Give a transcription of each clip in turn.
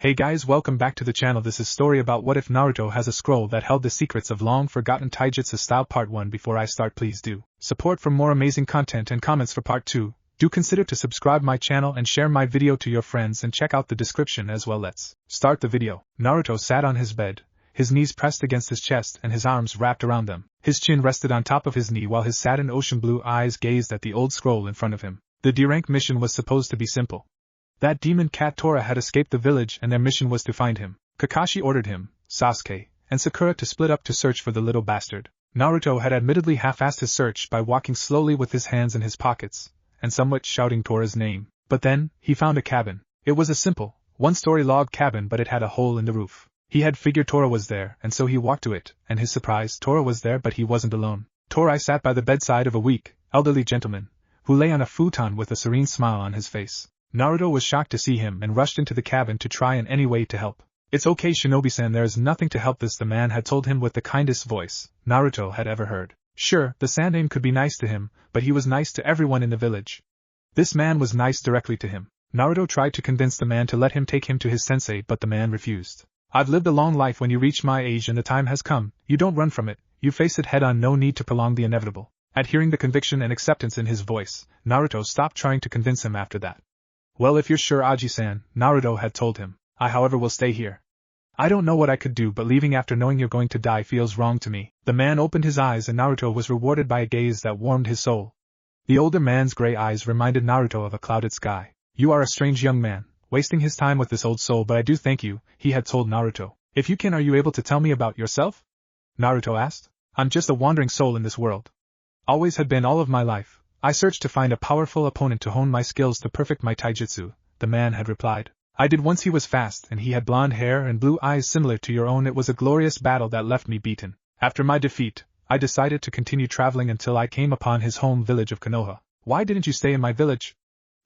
Hey guys, welcome back to the channel. This is story about what if Naruto has a scroll that held the secrets of long forgotten Taijutsu style part 1. Before I start, please do support for more amazing content and comments for part 2. Do consider to subscribe my channel and share my video to your friends and check out the description as well. Let's start the video. Naruto sat on his bed, his knees pressed against his chest and his arms wrapped around them. His chin rested on top of his knee while his satin ocean blue eyes gazed at the old scroll in front of him. The D-rank mission was supposed to be simple. That demon cat Tora had escaped the village and their mission was to find him. Kakashi ordered him, Sasuke, and Sakura to split up to search for the little bastard. Naruto had admittedly half-assed his search by walking slowly with his hands in his pockets, and somewhat shouting Tora's name. But then, he found a cabin. It was a simple, one-story log cabin, but it had a hole in the roof. He had figured Tora was there, and so he walked to it, and his surprise, Tora was there, but he wasn't alone. Tora sat by the bedside of a weak, elderly gentleman, who lay on a futon with a serene smile on his face. Naruto was shocked to see him and rushed into the cabin to try in any way to help. "It's okay, Shinobi-san, there is nothing to help this," the man had told him with the kindest voice Naruto had ever heard. Sure, the Sandaime could be nice to him, but he was nice to everyone in the village. This man was nice directly to him. Naruto tried to convince the man to let him take him to his sensei, but the man refused. "I've lived a long life. When you reach my age and the time has come, you don't run from it, you face it head-on. No need to prolong the inevitable." At hearing the conviction and acceptance in his voice, Naruto stopped trying to convince him after that. "Well, if you're sure, Aji-san," Naruto had told him. "I however will stay here. I don't know what I could do, but leaving after knowing you're going to die feels wrong to me." The man opened his eyes and Naruto was rewarded by a gaze that warmed his soul. The older man's gray eyes reminded Naruto of a clouded sky. "You are a strange young man, wasting his time with this old soul, but I do thank you," he had told Naruto. "If you can, are you able to tell me about yourself?" Naruto asked. "I'm just a wandering soul in this world. Always had been all of my life. I searched to find a powerful opponent to hone my skills to perfect my taijutsu," the man had replied. "I did once. He was fast and he had blonde hair and blue eyes similar to your own. It was a glorious battle that left me beaten. After my defeat, I decided to continue traveling until I came upon his home village of Konoha." "Why didn't you stay in my village?"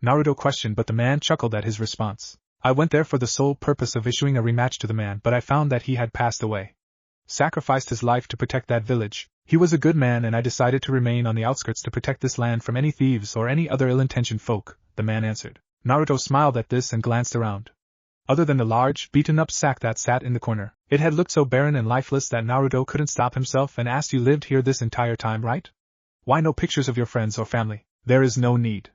Naruto questioned, but the man chuckled at his response. "I went there for the sole purpose of issuing a rematch to the man, but I found that he had passed away. Sacrificed his life to protect that village. He was a good man and I decided to remain on the outskirts to protect this land from any thieves or any other ill-intentioned folk," the man answered. Naruto smiled at this and glanced around. Other than the large, beaten-up sack that sat in the corner, it had looked so barren and lifeless that Naruto couldn't stop himself and asked, "You lived here this entire time, right? Why no pictures of your friends or family?" "There is no need.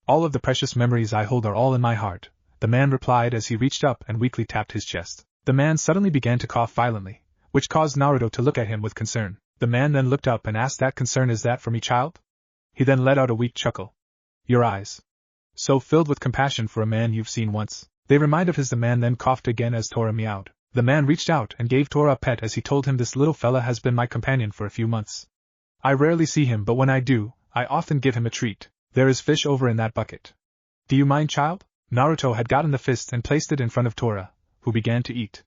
All of the precious memories I hold are all in my heart," the man replied as he reached up and weakly tapped his chest. The man suddenly began to cough violently, which caused Naruto to look at him with concern. The man then looked up and asked, "That concern, is that for me, child?" He then let out a weak chuckle. "Your eyes, so filled with compassion for a man you've seen once. They remind of his." The man then coughed again as Tora meowed. The man reached out and gave Tora a pet as he told him, "This little fella has been my companion for a few months. I rarely see him, but when I do, I often give him a treat. There is fish over in that bucket. Do you mind, child?" Naruto had gotten the fist and placed it in front of Tora, who began to eat.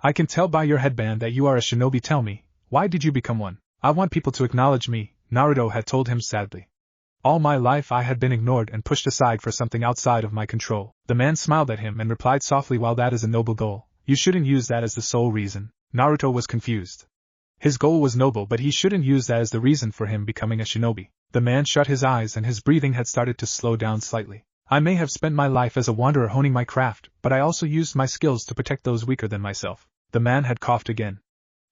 "I can tell by your headband that you are a shinobi. Tell me, why did you become one?" "I want people to acknowledge me," Naruto had told him sadly. "All my life I had been ignored and pushed aside for something outside of my control." The man smiled at him and replied softly, "While that is a noble goal, you shouldn't use that as the sole reason." Naruto was confused. His goal was noble, but he shouldn't use that as the reason for him becoming a shinobi. The man shut his eyes and his breathing had started to slow down slightly. "I may have spent my life as a wanderer honing my craft, but I also used my skills to protect those weaker than myself." The man had coughed again.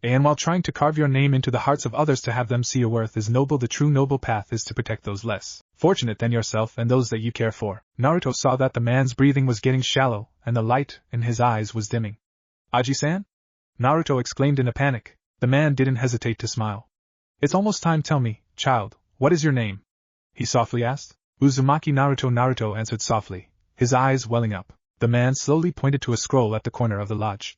"And while trying to carve your name into the hearts of others to have them see your worth is noble, the true noble path is to protect those less fortunate than yourself and those that you care for." Naruto saw that the man's breathing was getting shallow and the light in his eyes was dimming. "Aji-san?" Naruto exclaimed in a panic. The man didn't hesitate to smile. "It's almost time. Tell me, child, what is your name?" he softly asked. "Uzumaki Naruto." Naruto answered softly, his eyes welling up. The man slowly pointed to a scroll at the corner of the lodge.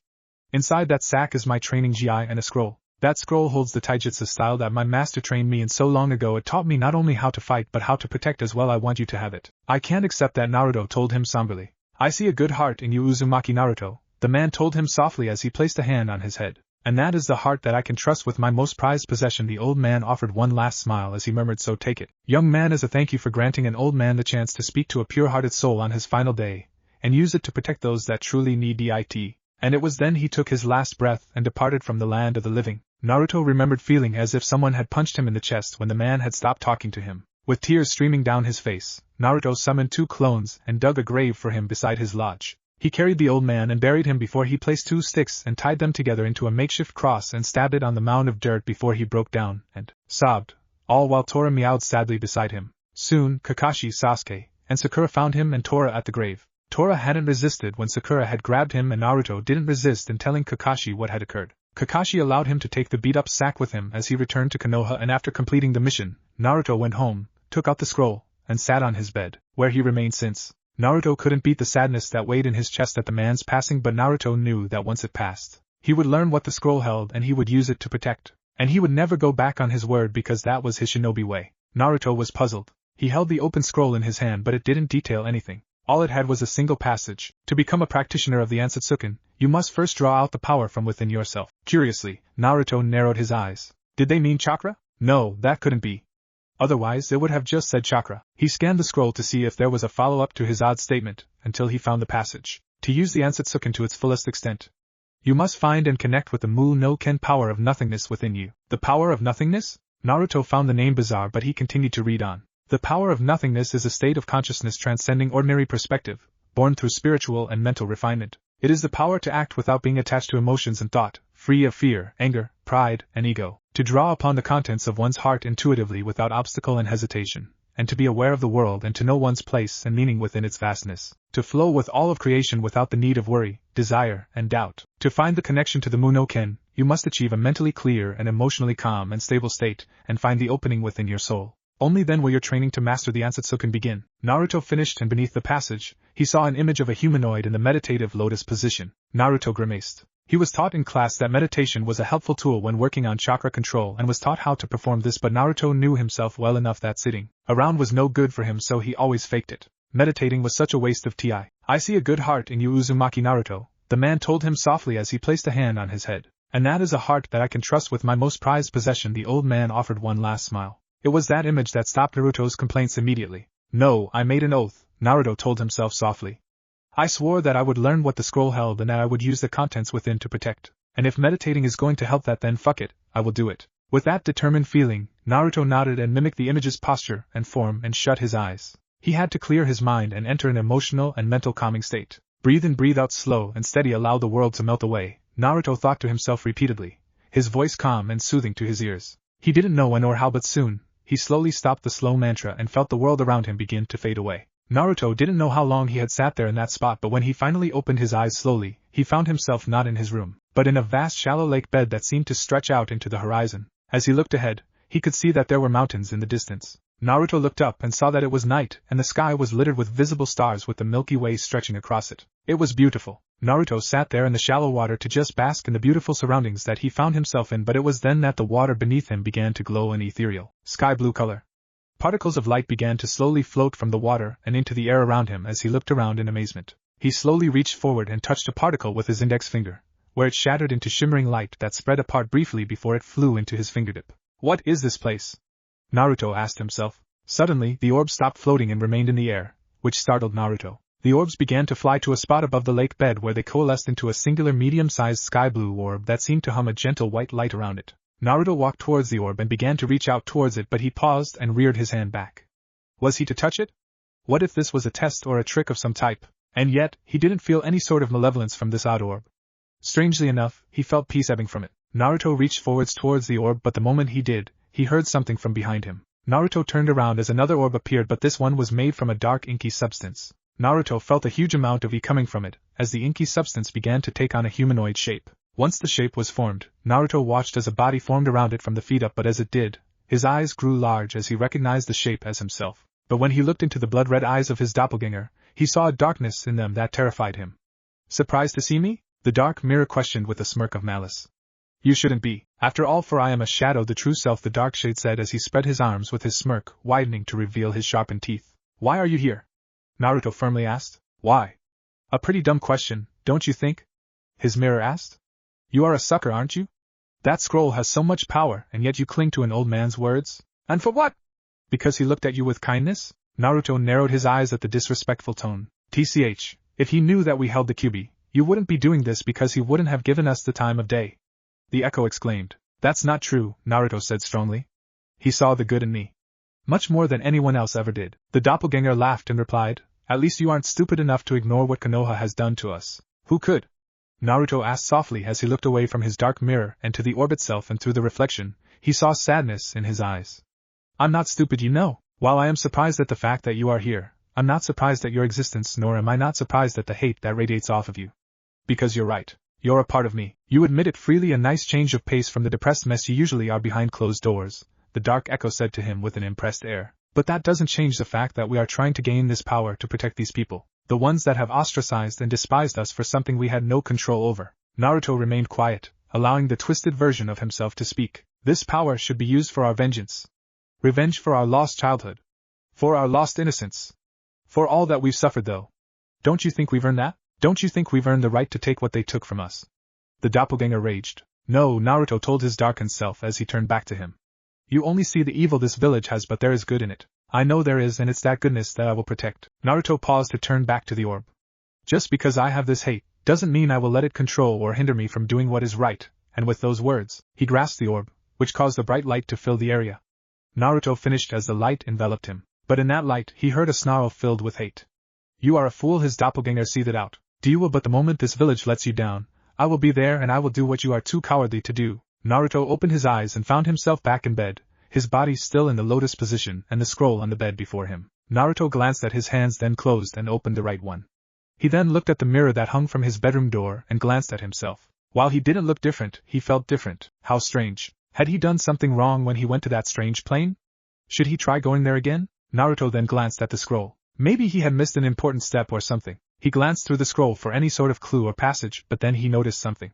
"Inside that sack is my training gi and a scroll. That scroll holds the taijutsu style that my master trained me in so long ago. It taught me not only how to fight but how to protect as well. I want you to have it." "I can't accept that," Naruto told him somberly. "I see a good heart in you, Uzumaki Naruto," the man told him softly as he placed a hand on his head. "And that is the heart that I can trust with my most prized possession." The old man offered one last smile as he murmured, "So take it, young man, as a thank you for granting an old man the chance to speak to a pure-hearted soul on his final day, and use it to protect those that truly need it." And it was then he took his last breath and departed from the land of the living. Naruto remembered feeling as if someone had punched him in the chest when the man had stopped talking to him. With tears streaming down his face, Naruto summoned 2 clones and dug a grave for him beside his lodge. He carried the old man and buried him before he placed 2 sticks and tied them together into a makeshift cross and stabbed it on the mound of dirt before he broke down and sobbed, all while Tora meowed sadly beside him. Soon, Kakashi, Sasuke, and Sakura found him and Tora at the grave. Tora hadn't resisted when Sakura had grabbed him, and Naruto didn't resist in telling Kakashi what had occurred. Kakashi allowed him to take the beat-up sack with him as he returned to Konoha, and after completing the mission, Naruto went home, took out the scroll, and sat on his bed, where he remained since. Naruto couldn't beat the sadness that weighed in his chest at the man's passing, but Naruto knew that once it passed, he would learn what the scroll held and he would use it to protect. And he would never go back on his word because that was his shinobi way. Naruto was puzzled. He held the open scroll in his hand, but it didn't detail anything. All it had was a single passage. To become a practitioner of the Ansatsuken, you must first draw out the power from within yourself. Curiously, Naruto narrowed his eyes. Did they mean chakra? No, that couldn't be. Otherwise, it would have just said chakra. He scanned the scroll to see if there was a follow-up to his odd statement, until he found the passage. To use the Ansatsuken to its fullest extent, you must find and connect with the Mu no Ken power of nothingness within you. The power of nothingness? Naruto found the name bizarre, but he continued to read on. The power of nothingness is a state of consciousness transcending ordinary perspective, born through spiritual and mental refinement. It is the power to act without being attached to emotions and thought, free of fear, anger, pride, and ego, to draw upon the contents of one's heart intuitively without obstacle and hesitation, and to be aware of the world and to know one's place and meaning within its vastness, to flow with all of creation without the need of worry, desire, and doubt. To find the connection to the Mu no Ken, you must achieve a mentally clear and emotionally calm and stable state, and find the opening within your soul. Only then will your training to master the Ansatsuken begin. Naruto finished, and beneath the passage, he saw an image of a humanoid in the meditative lotus position. Naruto grimaced. He was taught in class that meditation was a helpful tool when working on chakra control and was taught how to perform this, but Naruto knew himself well enough that sitting around was no good for him, so he always faked it. Meditating was such a waste of time. I see a good heart in you, Uzumaki Naruto, the man told him softly as he placed a hand on his head. And that is a heart that I can trust with my most prized possession. The old man offered one last smile. It was that image that stopped Naruto's complaints immediately. No, I made an oath, Naruto told himself softly. I swore that I would learn what the scroll held and that I would use the contents within to protect. And if meditating is going to help that, then fuck it, I will do it. With that determined feeling, Naruto nodded and mimicked the image's posture and form and shut his eyes. He had to clear his mind and enter an emotional and mental calming state. Breathe in, breathe out, slow and steady, allow the world to melt away, Naruto thought to himself repeatedly, his voice calm and soothing to his ears. He didn't know when or how, but soon, he slowly stopped the slow mantra and felt the world around him begin to fade away. Naruto didn't know how long he had sat there in that spot, but when he finally opened his eyes slowly, he found himself not in his room, but in a vast shallow lake bed that seemed to stretch out into the horizon. As he looked ahead, he could see that there were mountains in the distance. Naruto looked up and saw that it was night and the sky was littered with visible stars with the Milky Way stretching across it. It was beautiful. Naruto sat there in the shallow water to just bask in the beautiful surroundings that he found himself in, but it was then that the water beneath him began to glow an ethereal, sky blue color. Particles of light began to slowly float from the water and into the air around him. As he looked around in amazement, he slowly reached forward and touched a particle with his index finger, where it shattered into shimmering light that spread apart briefly before it flew into his fingertip. What is this place? Naruto asked himself. Suddenly, the orb stopped floating and remained in the air, which startled Naruto. The orbs began to fly to a spot above the lake bed where they coalesced into a singular medium-sized sky blue orb that seemed to hum a gentle white light around it. Naruto walked towards the orb and began to reach out towards it, but he paused and reared his hand back. Was he to touch it? What if this was a test or a trick of some type? And yet, he didn't feel any sort of malevolence from this odd orb. Strangely enough, he felt peace ebbing from it. Naruto reached forwards towards the orb, but the moment he did, he heard something from behind him. Naruto turned around as another orb appeared, but this one was made from a dark inky substance. Naruto felt a huge amount of E coming from it, as the inky substance began to take on a humanoid shape. Once the shape was formed, Naruto watched as a body formed around it from the feet up, but as it did, his eyes grew large as he recognized the shape as himself. But when he looked into the blood-red eyes of his doppelganger, he saw a darkness in them that terrified him. Surprised to see me? The dark mirror questioned with a smirk of malice. You shouldn't be. After all, for I am a shadow, the true self, the dark shade said as he spread his arms with his smirk widening to reveal his sharpened teeth. Why are you here? Naruto firmly asked. Why? A pretty dumb question, don't you think? His mirror asked. You are a sucker, aren't you? That scroll has so much power, and yet you cling to an old man's words? And for what? Because he looked at you with kindness? Naruto narrowed his eyes at the disrespectful tone. TCH, if he knew that we held the Kyuubi, you wouldn't be doing this because he wouldn't have given us the time of day. The echo exclaimed. That's not true, Naruto said strongly. He saw the good in me. Much more than anyone else ever did. The doppelganger laughed and replied, At least you aren't stupid enough to ignore what Konoha has done to us. Who could? Naruto asked softly as he looked away from his dark mirror and to the orb itself, and through the reflection, he saw sadness in his eyes. I'm not stupid, you know. While I am surprised at the fact that you are here, I'm not surprised at your existence, nor am I not surprised at the hate that radiates off of you. Because you're right. You're a part of me. You admit it freely, a nice change of pace from the depressed mess you usually are behind closed doors, the dark echo said to him with an impressed air. But that doesn't change the fact that we are trying to gain this power to protect these people, the ones that have ostracized and despised us for something we had no control over. Naruto remained quiet, allowing the twisted version of himself to speak. This power should be used for our vengeance. Revenge for our lost childhood. For our lost innocence. For all that we've suffered, though. Don't you think we've earned that? Don't you think we've earned the right to take what they took from us? The doppelganger raged. No, Naruto told his darkened self as he turned back to him. You only see the evil this village has, but there is good in it. I know there is, and it's that goodness that I will protect. Naruto paused to turn back to the orb. Just because I have this hate, doesn't mean I will let it control or hinder me from doing what is right, and with those words, he grasped the orb, which caused a bright light to fill the area. Naruto finished as the light enveloped him, but in that light he heard a snarl filled with hate. You are a fool, his doppelganger seethed out. Do you will, but the moment this village lets you down, I will be there and I will do what you are too cowardly to do. Naruto opened his eyes and found himself back in bed, his body still in the lotus position and the scroll on the bed before him. Naruto glanced at his hands, then closed and opened the right one. He then looked at the mirror that hung from his bedroom door and glanced at himself. While he didn't look different, he felt different. How strange. Had he done something wrong when he went to that strange plane? Should he try going there again? Naruto then glanced at the scroll. Maybe he had missed an important step or something. He glanced through the scroll for any sort of clue or passage, but then he noticed something.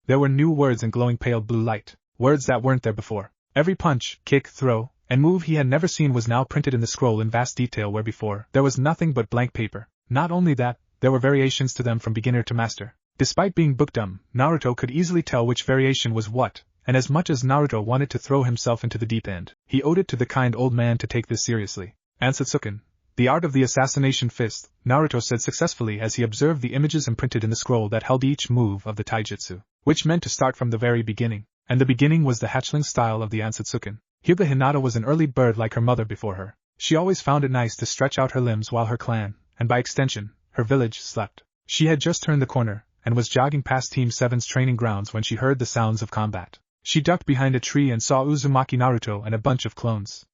There were new words in glowing pale blue light, words that weren't there before. Every punch, kick, throw, and move he had never seen was now printed in the scroll in vast detail, where before there was nothing but blank paper. Not only that, there were variations to them from beginner to master. Despite being book dumb, Naruto could easily tell which variation was what, and as much as Naruto wanted to throw himself into the deep end, he owed it to the kind old man to take this seriously. Ansatsuken, the art of the assassination fist, Naruto said successfully as he observed the images imprinted in the scroll that held each move of the Taijutsu, which meant to start from the very beginning, and the beginning was the hatchling style of the Ansatsuken. Hyuga Hinata was an early bird like her mother before her. She always found it nice to stretch out her limbs while her clan, and by extension, her village, slept. She had just turned the corner, and was jogging past Team 7's training grounds when she heard the sounds of combat. She ducked behind a tree and saw Uzumaki, Naruto, and a bunch of clones.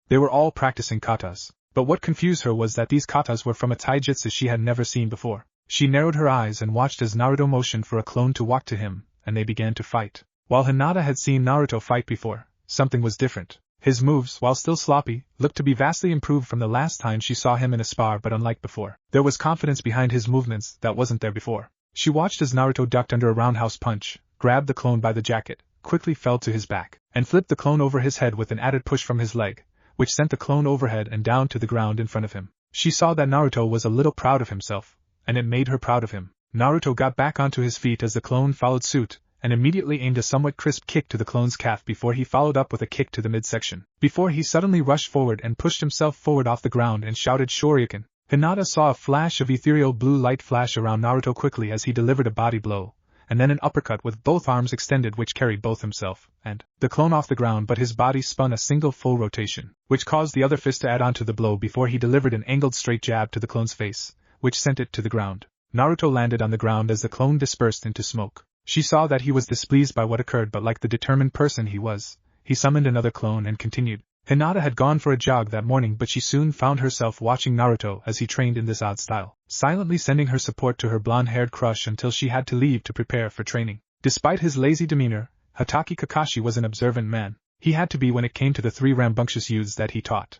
They were all practicing katas. But what confused her was that these katas were from a taijutsu she had never seen before. She narrowed her eyes and watched as Naruto motioned for a clone to walk to him, and they began to fight. While Hinata had seen Naruto fight before, something was different. His moves, while still sloppy, looked to be vastly improved from the last time she saw him in a spar, but unlike before, there was confidence behind his movements that wasn't there before. She watched as Naruto ducked under a roundhouse punch, grabbed the clone by the jacket, quickly fell to his back, and flipped the clone over his head with an added push from his leg, which sent the clone overhead and down to the ground in front of him. She saw that Naruto was a little proud of himself, and it made her proud of him. Naruto got back onto his feet as the clone followed suit, and immediately aimed a somewhat crisp kick to the clone's calf before he followed up with a kick to the midsection. Before he suddenly rushed forward and pushed himself forward off the ground and shouted Shoryuken. Hinata saw a flash of ethereal blue light flash around Naruto quickly as he delivered a body blow, and then an uppercut with both arms extended which carried both himself and the clone off the ground, but his body spun a single full rotation, which caused the other fist to add on to the blow before he delivered an angled straight jab to the clone's face, which sent it to the ground. Naruto landed on the ground as the clone dispersed into smoke. She saw that he was displeased by what occurred, but like the determined person he was, he summoned another clone and continued. Hinata had gone for a jog that morning, but she soon found herself watching Naruto as he trained in this odd style, silently sending her support to her blonde-haired crush until she had to leave to prepare for training. Despite his lazy demeanor, Hatake Kakashi was an observant man. He had to be when it came to the three rambunctious youths that he taught.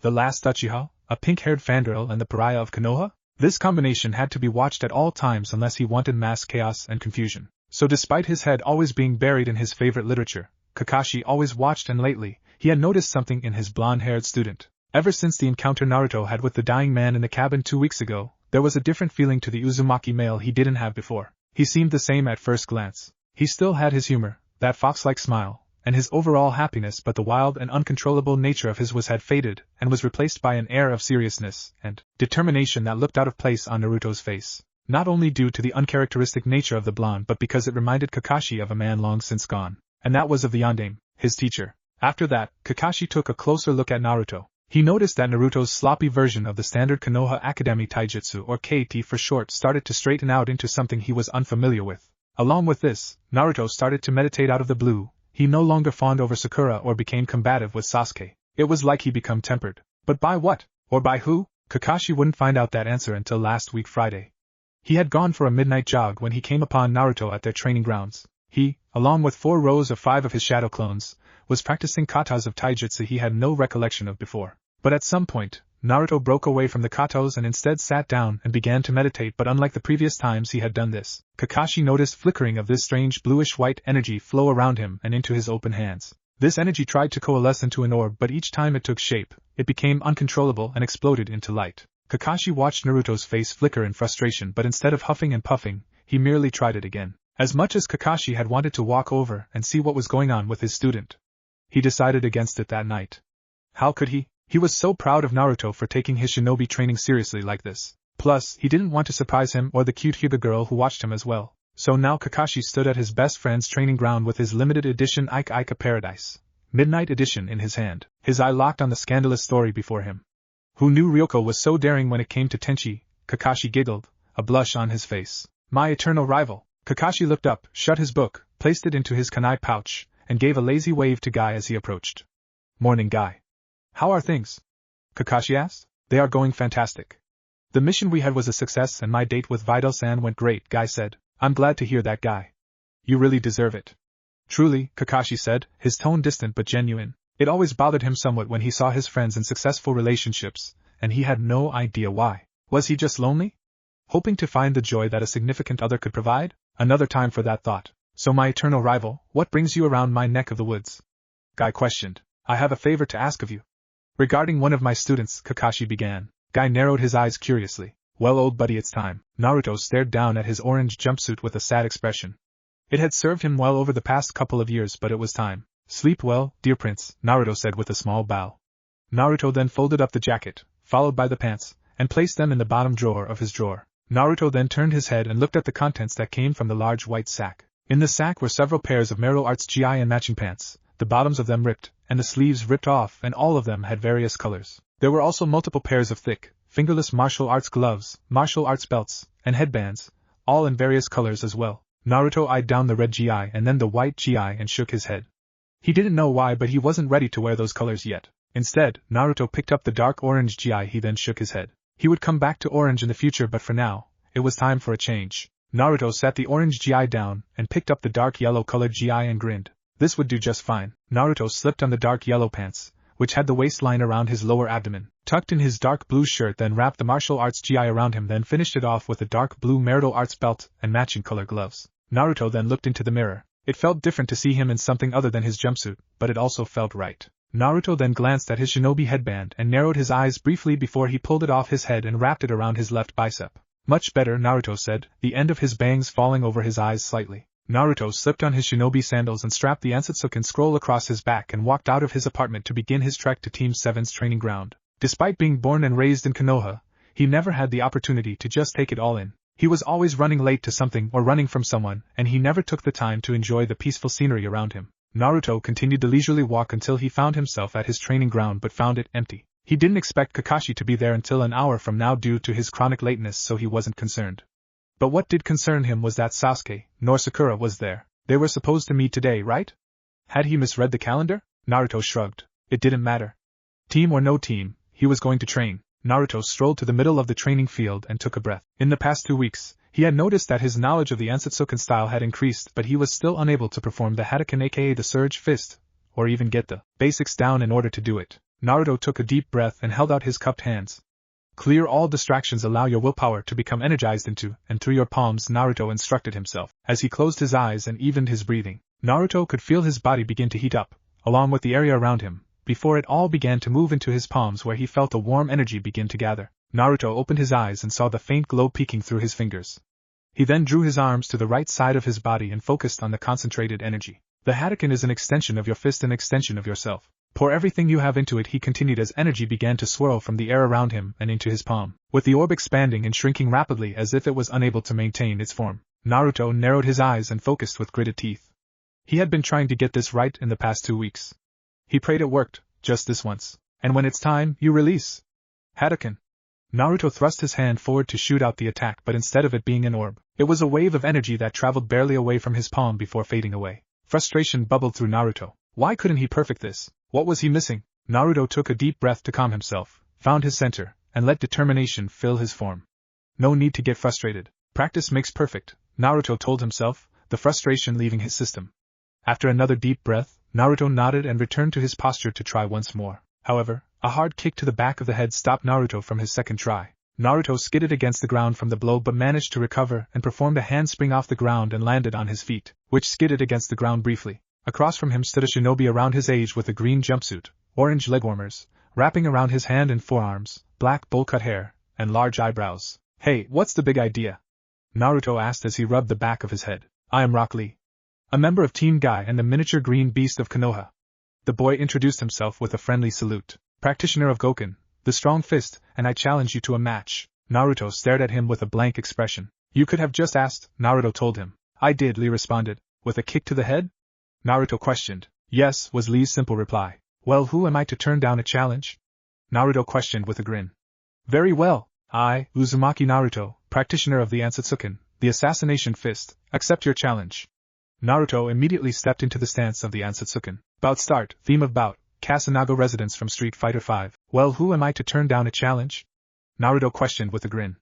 The last Uchiha, a pink-haired fangirl, and the pariah of Konoha? This combination had to be watched at all times unless he wanted mass chaos and confusion. So despite his head always being buried in his favorite literature, Kakashi always watched, and lately, he had noticed something in his blonde-haired student. Ever since the encounter Naruto had with the dying man in the cabin 2 weeks ago, there was a different feeling to the Uzumaki male he didn't have before. He seemed the same at first glance. He still had his humor, that fox-like smile, and his overall happiness, but the wild and uncontrollable nature of his had faded, and was replaced by an air of seriousness and determination that looked out of place on Naruto's face. Not only due to the uncharacteristic nature of the blonde, but because it reminded Kakashi of a man long since gone, and that was of the Yondaime, his teacher. After that, Kakashi took a closer look at Naruto. He noticed that Naruto's sloppy version of the standard Konoha Academy Taijutsu, or KT for short, started to straighten out into something he was unfamiliar with. Along with this, Naruto started to meditate out of the blue. He no longer fawned over Sakura or became combative with Sasuke. It was like he become tempered. But by what? Or by who? Kakashi wouldn't find out that answer until last week Friday. He had gone for a midnight jog when he came upon Naruto at their training grounds. He, along with 4 rows of 5 of his shadow clones, was practicing katas of taijutsu he had no recollection of before. But at some point, Naruto broke away from the katos and instead sat down and began to meditate, but unlike the previous times he had done this, Kakashi noticed flickering of this strange bluish-white energy flow around him and into his open hands. This energy tried to coalesce into an orb, but each time it took shape, it became uncontrollable and exploded into light. Kakashi watched Naruto's face flicker in frustration, but instead of huffing and puffing, he merely tried it again. As much as Kakashi had wanted to walk over and see what was going on with his student, he decided against it that night. How could he? He was so proud of Naruto for taking his shinobi training seriously like this. Plus, he didn't want to surprise him or the cute Hyuga girl who watched him as well. So now Kakashi stood at his best friend's training ground with his limited edition Ika Ika Paradise Midnight Edition in his hand, his eye locked on the scandalous story before him. Who knew Ryoko was so daring when it came to Tenchi? Kakashi giggled, a blush on his face. My eternal rival. Kakashi looked up, shut his book, placed it into his kunai pouch, and gave a lazy wave to Guy as he approached. Morning, Guy. How are things? Kakashi asked. They are going fantastic. The mission we had was a success and my date with Vidal-san went great, Guy said. I'm glad to hear that, Guy. You really deserve it. Truly, Kakashi said, his tone distant but genuine. It always bothered him somewhat when he saw his friends in successful relationships, and he had no idea why. Was he just lonely? Hoping to find the joy that a significant other could provide? Another time for that thought. So my eternal rival, what brings you around my neck of the woods? Guy questioned. I have a favor to ask of you. Regarding one of my students, Kakashi began. Guy narrowed his eyes curiously. Well, old buddy, it's time. Naruto stared down at his orange jumpsuit with a sad expression. It had served him well over the past couple of years, but it was time. Sleep well, dear prince, Naruto said with a small bow. Naruto then folded up the jacket, followed by the pants, and placed them in the bottom drawer of his drawer. Naruto then turned his head and looked at the contents that came from the large white sack. In the sack were several pairs of martial arts gi and matching pants, the bottoms of them ripped, and the sleeves ripped off, and all of them had various colors. There were also multiple pairs of thick, fingerless martial arts gloves, martial arts belts, and headbands, all in various colors as well. Naruto eyed down the red gi and then the white gi and shook his head. He didn't know why, but he wasn't ready to wear those colors yet. Instead, Naruto picked up the dark orange gi. He then shook his head. He would come back to orange in the future, but for now, it was time for a change. Naruto sat the orange gi down and picked up the dark yellow colored gi and grinned. This would do just fine. Naruto slipped on the dark yellow pants, which had the waistline around his lower abdomen, tucked in his dark blue shirt, then wrapped the martial arts gi around him, then finished it off with a dark blue martial arts belt and matching color gloves. Naruto then looked into the mirror. It felt different to see him in something other than his jumpsuit, but it also felt right. Naruto then glanced at his shinobi headband and narrowed his eyes briefly before he pulled it off his head and wrapped it around his left bicep. Much better, Naruto said, the end of his bangs falling over his eyes slightly. Naruto slipped on his shinobi sandals and strapped the Ansatsuken scroll across his back and walked out of his apartment to begin his trek to Team 7's training ground. Despite being born and raised in Konoha, he never had the opportunity to just take it all in. He was always running late to something or running from someone, and he never took the time to enjoy the peaceful scenery around him. Naruto continued the leisurely walk until he found himself at his training ground but found it empty. He didn't expect Kakashi to be there until an hour from now due to his chronic lateness, so he wasn't concerned. But what did concern him was that Sasuke, nor Sakura, was there. They were supposed to meet today, right? Had he misread the calendar? Naruto shrugged. It didn't matter. Team or no team, he was going to train. Naruto strolled to the middle of the training field and took a breath. In the past 2 weeks, he had noticed that his knowledge of the Ansatsuken style had increased, but he was still unable to perform the Hadouken, aka the Surge Fist, or even get the basics down in order to do it. Naruto took a deep breath and held out his cupped hands. Clear all distractions, allow your willpower to become energized into and through your palms, Naruto instructed himself. As he closed his eyes and evened his breathing, Naruto could feel his body begin to heat up, along with the area around him, before it all began to move into his palms where he felt a warm energy begin to gather. Naruto opened his eyes and saw the faint glow peeking through his fingers. He then drew his arms to the right side of his body and focused on the concentrated energy. The Hadouken is an extension of your fist, an extension of yourself. Pour everything you have into it, he continued as energy began to swirl from the air around him and into his palm, with the orb expanding and shrinking rapidly as if it was unable to maintain its form. Naruto narrowed his eyes and focused with gritted teeth. He had been trying to get this right in the past 2 weeks. He prayed it worked, just this once. And when it's time, you release. Hadouken! Naruto thrust his hand forward to shoot out the attack, but instead of it being an orb, it was a wave of energy that traveled barely away from his palm before fading away. Frustration bubbled through Naruto. Why couldn't he perfect this? What was he missing? Naruto took a deep breath to calm himself, found his center, and let determination fill his form. No need to get frustrated. Practice makes perfect, Naruto told himself, the frustration leaving his system. After another deep breath, Naruto nodded and returned to his posture to try once more. However, a hard kick to the back of the head stopped Naruto from his second try. Naruto skidded against the ground from the blow but managed to recover and performed a handspring off the ground and landed on his feet, which skidded against the ground briefly. Across from him stood a shinobi around his age with a green jumpsuit, orange leg warmers, wrapping around his hand and forearms, black bowl-cut hair, and large eyebrows. Hey, what's the big idea? Naruto asked as he rubbed the back of his head. I am Rock Lee, a member of Team Guy and the miniature green beast of Konoha. The boy introduced himself with a friendly salute. Practitioner of Goken, the strong fist, and I challenge you to a match. Naruto stared at him with a blank expression. You could have just asked, Naruto told him. I did, Lee responded. With a kick to the head? Naruto questioned. Yes, was Lee's simple reply. Well, who am I to turn down a challenge? Naruto questioned with a grin. Very well, I, Uzumaki Naruto, practitioner of the Ansatsuken, the assassination fist, accept your challenge. Naruto immediately stepped into the stance of the Ansatsuken. Bout start, theme of bout, Kasanaga residents from Street Fighter V. Well, who am I to turn down a challenge? Naruto questioned with a grin.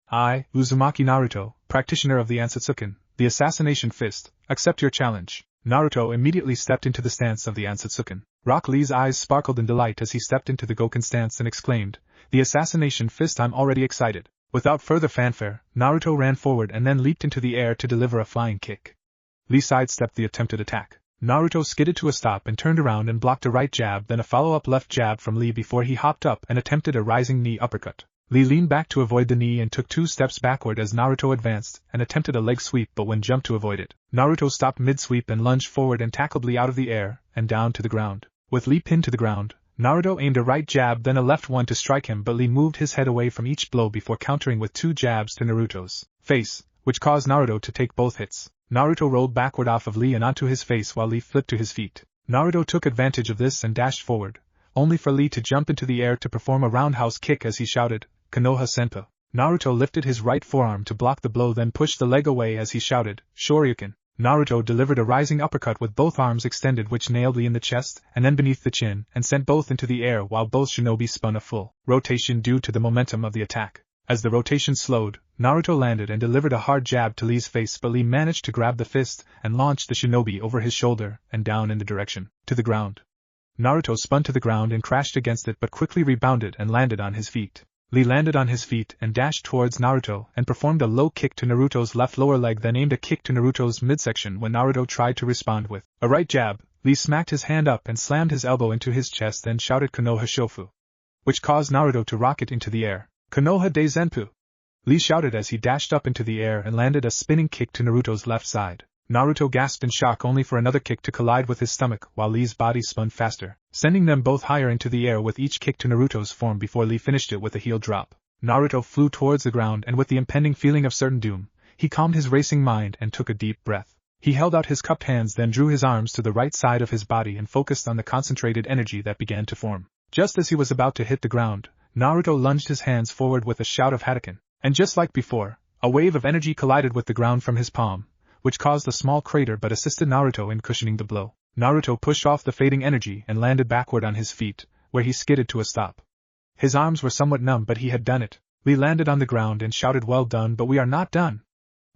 I, Uzumaki Naruto, practitioner of the Ansatsuken, the assassination fist, accept your challenge. Naruto immediately stepped into the stance of the Ansatsuken. Rock Lee's eyes sparkled in delight as he stepped into the Goken stance and exclaimed, the assassination fist, I'm already excited. Without further fanfare, Naruto ran forward and then leaped into the air to deliver a flying kick. Lee sidestepped the attempted attack. Naruto skidded to a stop and turned around and blocked a right jab, then a follow-up left jab from Lee before he hopped up and attempted a rising knee uppercut. Lee leaned back to avoid the knee and took 2 steps backward as Naruto advanced and attempted a leg sweep, but when jumped to avoid it, Naruto stopped mid-sweep and lunged forward and tackled Lee out of the air and down to the ground. With Lee pinned to the ground, Naruto aimed a right jab then a left one to strike him, but Lee moved his head away from each blow before countering with 2 jabs to Naruto's face, which caused Naruto to take both hits. Naruto rolled backward off of Lee and onto his face while Lee flipped to his feet. Naruto took advantage of this and dashed forward, only for Lee to jump into the air to perform a roundhouse kick as he shouted, Konoha Senpu. Naruto lifted his right forearm to block the blow then pushed the leg away as he shouted, Shoryuken. Naruto delivered a rising uppercut with both arms extended which nailed Lee in the chest and then beneath the chin and sent both into the air while both shinobi spun a full rotation due to the momentum of the attack. As the rotation slowed, Naruto landed and delivered a hard jab to Lee's face, but Lee managed to grab the fist and launched the shinobi over his shoulder and down in the direction to the ground. Naruto spun to the ground and crashed against it but quickly rebounded and landed on his feet. Lee landed on his feet and dashed towards Naruto and performed a low kick to Naruto's left lower leg, then aimed a kick to Naruto's midsection when Naruto tried to respond with a right jab. Lee smacked his hand up and slammed his elbow into his chest then shouted Konoha Shofu, which caused Naruto to rocket into the air. Konoha de Zenpu! Lee shouted as he dashed up into the air and landed a spinning kick to Naruto's left side. Naruto gasped in shock only for another kick to collide with his stomach while Lee's body spun faster, sending them both higher into the air with each kick to Naruto's form before Lee finished it with a heel drop. Naruto flew towards the ground and with the impending feeling of certain doom, he calmed his racing mind and took a deep breath. He held out his cupped hands then drew his arms to the right side of his body and focused on the concentrated energy that began to form. Just as he was about to hit the ground, Naruto lunged his hands forward with a shout of Hadouken, and just like before, a wave of energy collided with the ground from his palm, which caused a small crater but assisted Naruto in cushioning the blow. Naruto pushed off the fading energy and landed backward on his feet, where he skidded to a stop. His arms were somewhat numb but he had done it. Lee landed on the ground and shouted, well done, but we are not done,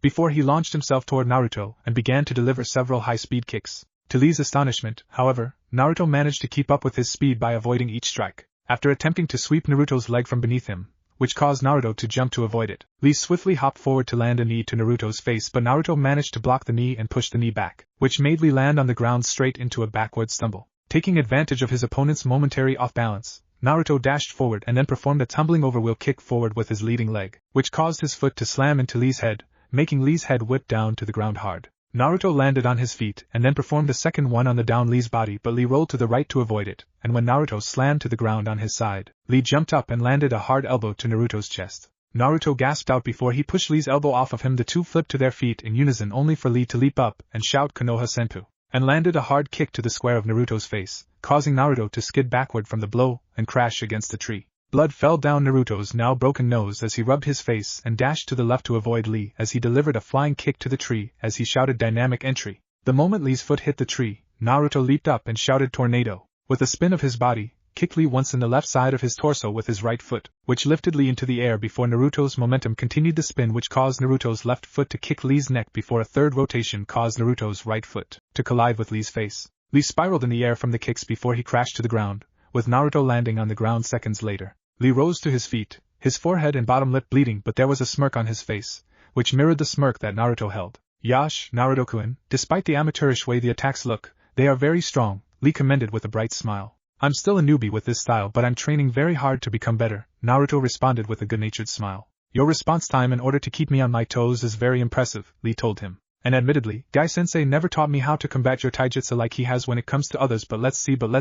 before he launched himself toward Naruto and began to deliver several high-speed kicks. To Lee's astonishment, however, Naruto managed to keep up with his speed by avoiding each strike. After attempting to sweep Naruto's leg from beneath him, which caused Naruto to jump to avoid it, Lee swiftly hopped forward to land a knee to Naruto's face, but Naruto managed to block the knee and push the knee back, which made Lee land on the ground straight into a backward stumble. Taking advantage of his opponent's momentary off-balance, Naruto dashed forward and then performed a tumbling over-wheel kick forward with his leading leg, which caused his foot to slam into Lee's head, making Lee's head whip down to the ground hard. Naruto landed on his feet and then performed a second one on the down Lee's body, but Lee rolled to the right to avoid it, and when Naruto slammed to the ground on his side, Lee jumped up and landed a hard elbow to Naruto's chest. Naruto gasped out before he pushed Lee's elbow off of him. The two flipped to their feet in unison only for Lee to leap up and shout Konoha Senpu. and landed a hard kick to the square of Naruto's face, causing Naruto to skid backward from the blow and crash against a tree. Blood fell down Naruto's now broken nose as he rubbed his face and dashed to the left to avoid Lee as he delivered a flying kick to the tree as he shouted dynamic entry. The moment Lee's foot hit the tree, Naruto leaped up and shouted tornado. With a spin of his body, kicked Lee once in the left side of his torso with his right foot, which lifted Lee into the air before Naruto's momentum continued the spin which caused Naruto's left foot to kick Lee's neck before a third rotation caused Naruto's right foot to collide with Lee's face. Lee spiraled in the air from the kicks before he crashed to the ground, with Naruto landing on the ground seconds later. Lee rose to his feet, his forehead and bottom lip bleeding, but there was a smirk on his face, which mirrored the smirk that Naruto held. Yash, Naruto-kun, despite the amateurish way the attacks look, they are very strong, Lee commended with a bright smile. I'm still a newbie with this style but I'm training very hard to become better, Naruto responded with a good-natured smile. Your response time in order to keep me on my toes is very impressive, Lee told him. And admittedly, Guy-sensei never taught me how to combat your taijutsu like he has when it comes to others, but let's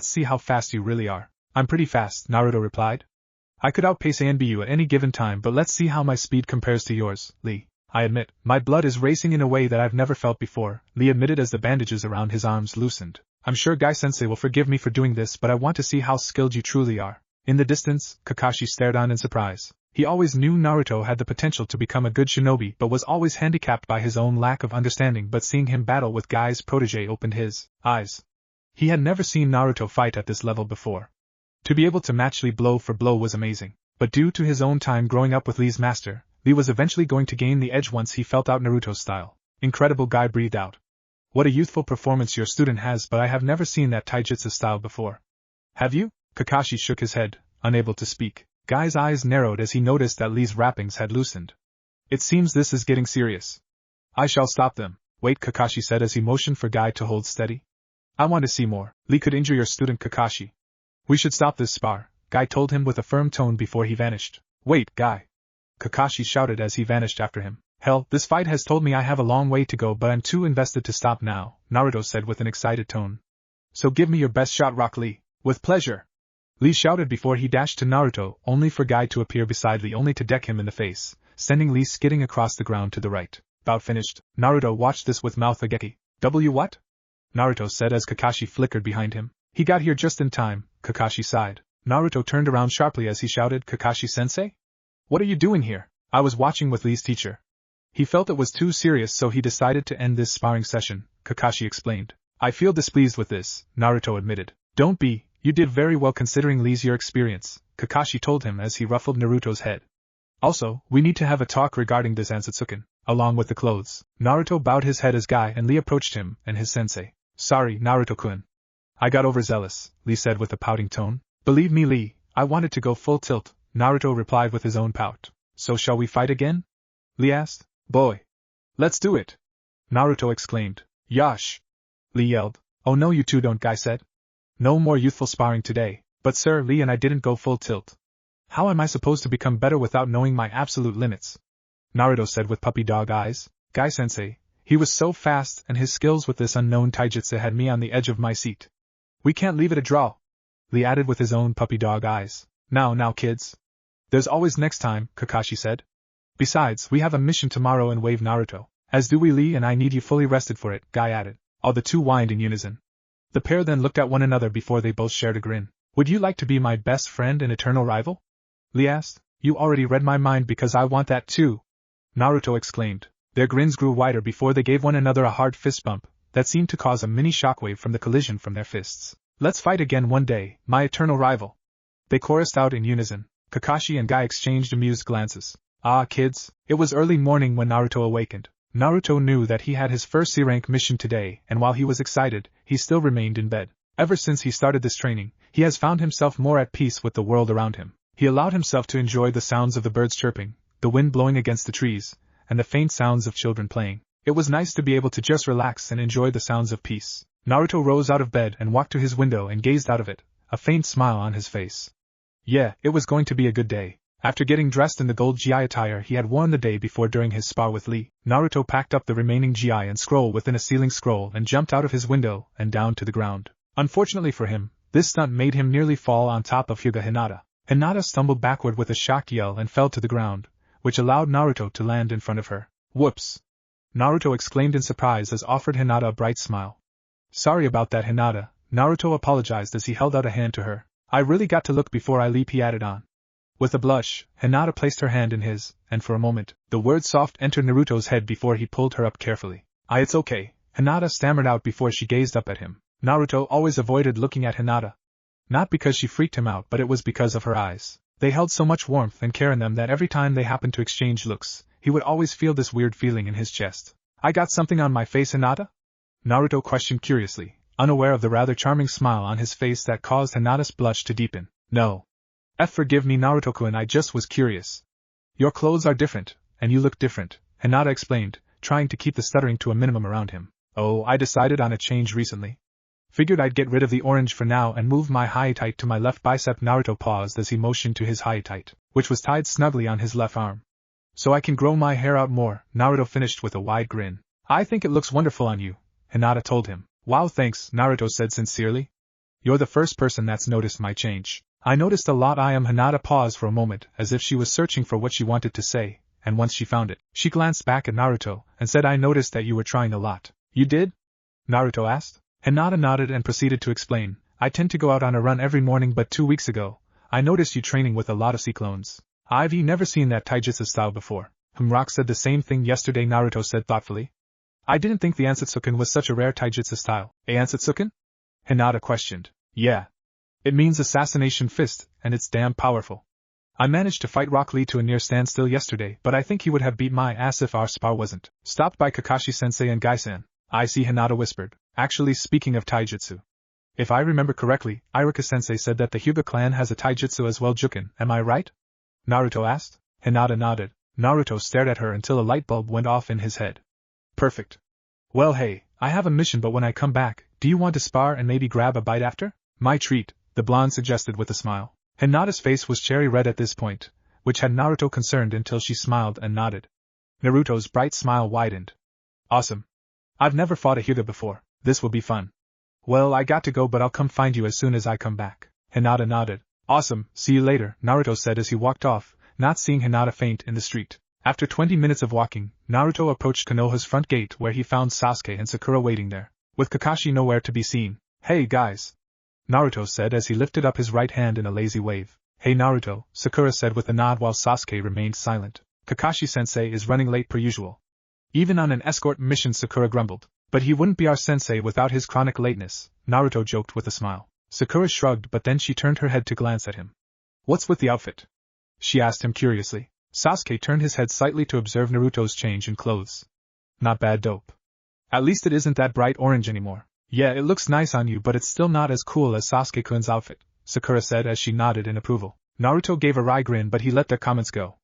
see how fast you really are. I'm pretty fast, Naruto replied. I could outpace ANBU at any given time, but let's see how my speed compares to yours, Lee. I admit, my blood is racing in a way that I've never felt before, Lee admitted as the bandages around his arms loosened. I'm sure Guy-sensei will forgive me for doing this, but I want to see how skilled you truly are. In the distance, Kakashi stared on in surprise. He always knew Naruto had the potential to become a good shinobi but was always handicapped by his own lack of understanding, but seeing him battle with Guy's protege opened his eyes. He had never seen Naruto fight at this level before. To be able to match Lee blow for blow was amazing, but due to his own time growing up with Lee's master, Lee was eventually going to gain the edge once he felt out Naruto's style. Incredible, Guy breathed out. What a youthful performance your student has, but I have never seen that taijutsu style before. Have you? Kakashi shook his head, unable to speak. Guy's eyes narrowed as he noticed that Lee's wrappings had loosened. It seems this is getting serious. I shall stop them. Wait, Kakashi said as he motioned for Guy to hold steady. I want to see more. Lee could injure your student, Kakashi. We should stop this spar, Guy told him with a firm tone before he vanished. Wait, Guy! Kakashi shouted as he vanished after him. Hell, this fight has told me I have a long way to go, but I'm too invested to stop now, Naruto said with an excited tone. So give me your best shot, Rock Lee. With pleasure. Lee shouted before he dashed to Naruto, only for Guy to appear beside Lee only to deck him in the face, sending Lee skidding across the ground to the right. Bout finished, Naruto watched this with mouth agape. What? Naruto said as Kakashi flickered behind him. He got here just in time, Kakashi sighed. Naruto turned around sharply as he shouted, Kakashi-sensei? What are you doing here? I was watching with Lee's teacher. He felt it was too serious, so he decided to end this sparring session, Kakashi explained. I feel displeased with this, Naruto admitted. Don't be, you did very well considering Lee's your experience, Kakashi told him as he ruffled Naruto's head. Also, we need to have a talk regarding this Ansatsuken, along with the clothes. Naruto bowed his head as Guy and Lee approached him and his sensei. Sorry, Naruto-kun. I got overzealous, Lee said with a pouting tone. Believe me, Lee, I wanted to go full tilt, Naruto replied with his own pout. So shall we fight again? Lee asked. Boy! Let's do it! Naruto exclaimed. Yash! Lee yelled. Oh no, you two don't, Guy said. No more youthful sparring today. But sir, Lee and I didn't go full tilt. How am I supposed to become better without knowing my absolute limits? Naruto said with puppy dog eyes. Guy-sensei, he was so fast and his skills with this unknown taijutsu had me on the edge of my seat. We can't leave it a draw. Lee added with his own puppy dog eyes. Now kids. There's always next time, Kakashi said. Besides, we have a mission tomorrow and wave Naruto. As do we, Lee, and I need you fully rested for it, Guy added. All the two whined in unison. The pair then looked at one another before they both shared a grin. Would you like to be my best friend and eternal rival? Lee asked. You already read my mind because I want that too. Naruto exclaimed. Their grins grew wider before they gave one another a hard fist bump that seemed to cause a mini shockwave from the collision from their fists. Let's fight again one day, my eternal rival. They chorused out in unison. Kakashi and Guy exchanged amused glances. Ah, kids, it was early morning when Naruto awakened. Naruto knew that he had his first C-rank mission today, and while he was excited, he still remained in bed. Ever since he started this training, he has found himself more at peace with the world around him. He allowed himself to enjoy the sounds of the birds chirping, the wind blowing against the trees, and the faint sounds of children playing. It was nice to be able to just relax and enjoy the sounds of peace. Naruto rose out of bed and walked to his window and gazed out of it, a faint smile on his face. Yeah, it was going to be a good day. After getting dressed in the gold GI attire he had worn the day before during his spar with Lee, Naruto packed up the remaining GI and scroll within a ceiling scroll and jumped out of his window and down to the ground. Unfortunately for him, this stunt made him nearly fall on top of Hyuga Hinata. Hinata stumbled backward with a shocked yell and fell to the ground, which allowed Naruto to land in front of her. Whoops! Naruto exclaimed in surprise as offered Hinata a bright smile. Sorry about that, Hinata, Naruto apologized as he held out a hand to her. I really got to look before I leap, he added on. With a blush, Hinata placed her hand in his, and for a moment, the word soft entered Naruto's head before he pulled her up carefully. It's okay, Hinata stammered out before she gazed up at him. Naruto always avoided looking at Hinata. Not because she freaked him out, but it was because of her eyes. They held so much warmth and care in them that every time they happened to exchange looks, he would always feel this weird feeling in his chest. I got something on my face, Hinata? Naruto questioned curiously, unaware of the rather charming smile on his face that caused Hinata's blush to deepen. No. Forgive me, Naruto-kun, I just was curious. Your clothes are different, and you look different, Hinata explained, trying to keep the stuttering to a minimum around him. Oh, I decided on a change recently. Figured I'd get rid of the orange for now and move my high-tight to my left bicep. Naruto paused as he motioned to his high-tight, which was tied snugly on his left arm. So I can grow my hair out more, Naruto finished with a wide grin. I think it looks wonderful on you, Hinata told him. Wow, thanks, Naruto said sincerely. You're the first person that's noticed my change. I noticed a lot. Hinata paused for a moment as if she was searching for what she wanted to say, and once she found it, she glanced back at Naruto and said, I noticed that you were trying a lot. You did? Naruto asked. Hinata nodded and proceeded to explain. I tend to go out on a run every morning, but 2 weeks ago, I noticed you training with a lot of cyclones. I've never seen that taijutsu style before. Rock said the same thing yesterday, Naruto said thoughtfully. I didn't think the Ansatsuken was such a rare taijutsu style. Ansatsuken? Hinata questioned. Yeah. It means assassination fist, and it's damn powerful. I managed to fight Rock Lee to a near standstill yesterday, but I think he would have beat my ass if our spar wasn't stopped by Kakashi-sensei and Gai-san. I see, Hinata whispered. Actually, speaking of taijutsu. If I remember correctly, Iruka-sensei said that the Hyuga clan has a taijutsu as well, Juken, am I right? Naruto asked. Hinata nodded. Naruto stared at her until a light bulb went off in his head. Perfect. Well, hey, I have a mission, but when I come back, do you want to spar and maybe grab a bite after? My treat, the blonde suggested with a smile. Hinata's face was cherry red at this point, which had Naruto concerned until she smiled and nodded. Naruto's bright smile widened. Awesome. I've never fought a Hyuga before. This will be fun. Well, I got to go, but I'll come find you as soon as I come back. Hinata nodded. Awesome, see you later, Naruto said as he walked off, not seeing Hinata faint in the street. After 20 minutes of walking, Naruto approached Konoha's front gate where he found Sasuke and Sakura waiting there, with Kakashi nowhere to be seen. Hey guys! Naruto said as he lifted up his right hand in a lazy wave. Hey Naruto, Sakura said with a nod while Sasuke remained silent. Kakashi-sensei is running late per usual. Even on an escort mission, Sakura grumbled. But he wouldn't be our sensei without his chronic lateness, Naruto joked with a smile. Sakura shrugged, but then she turned her head to glance at him. What's with the outfit? She asked him curiously. Sasuke turned his head slightly to observe Naruto's change in clothes. Not bad, dope. At least it isn't that bright orange anymore. Yeah, it looks nice on you, but it's still not as cool as Sasuke-kun's outfit, Sakura said as she nodded in approval. Naruto gave a wry grin, but he let their comments go.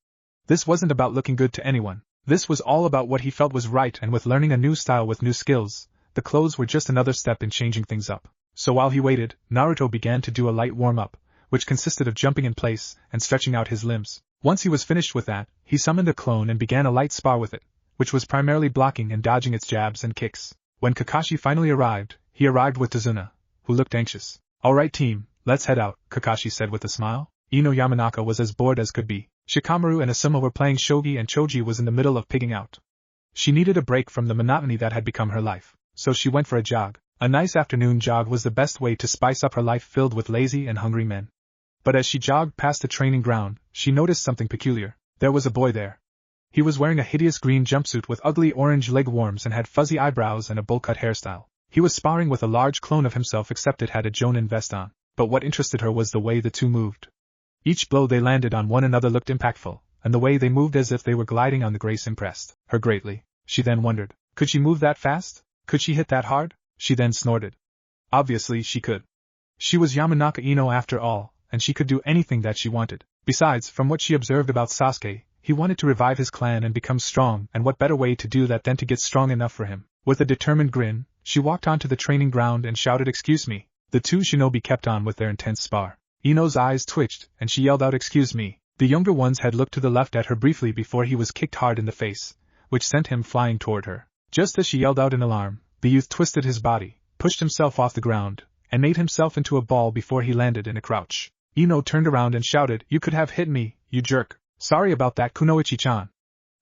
This wasn't about looking good to anyone. This was all about what he felt was right, and with learning a new style with new skills, the clothes were just another step in changing things up. So while he waited, Naruto began to do a light warm-up, which consisted of jumping in place and stretching out his limbs. Once he was finished with that, he summoned a clone and began a light spar with it, which was primarily blocking and dodging its jabs and kicks. When Kakashi finally arrived, he arrived with Tazuna, who looked anxious. Alright team, let's head out, Kakashi said with a smile. Ino Yamanaka was as bored as could be. Shikamaru and Asuma were playing shogi and Choji was in the middle of pigging out. She needed a break from the monotony that had become her life, so she went for a jog. A nice afternoon jog was the best way to spice up her life filled with lazy and hungry men. But as she jogged past the training ground, she noticed something peculiar. There was a boy there. He was wearing a hideous green jumpsuit with ugly orange leg warms and had fuzzy eyebrows and a bowl-cut hairstyle. He was sparring with a large clone of himself, except it had a Jonin vest on. But what interested her was the way the two moved. Each blow they landed on one another looked impactful, and the way they moved as if they were gliding on the grace impressed her greatly. She then wondered, could she move that fast? Could she hit that hard? She then snorted. Obviously she could. She was Yamanaka Ino after all, and she could do anything that she wanted. Besides, from what she observed about Sasuke, he wanted to revive his clan and become strong, and what better way to do that than to get strong enough for him. With a determined grin, she walked onto the training ground and shouted, "Excuse me." The two shinobi kept on with their intense spar. Ino's eyes twitched, and she yelled out, "Excuse me." The younger ones had looked to the left at her briefly before he was kicked hard in the face, which sent him flying toward her. Just as she yelled out in alarm, the youth twisted his body, pushed himself off the ground, and made himself into a ball before he landed in a crouch. Ino turned around and shouted, "You could have hit me, you jerk. Sorry about that, Kunoichi-chan.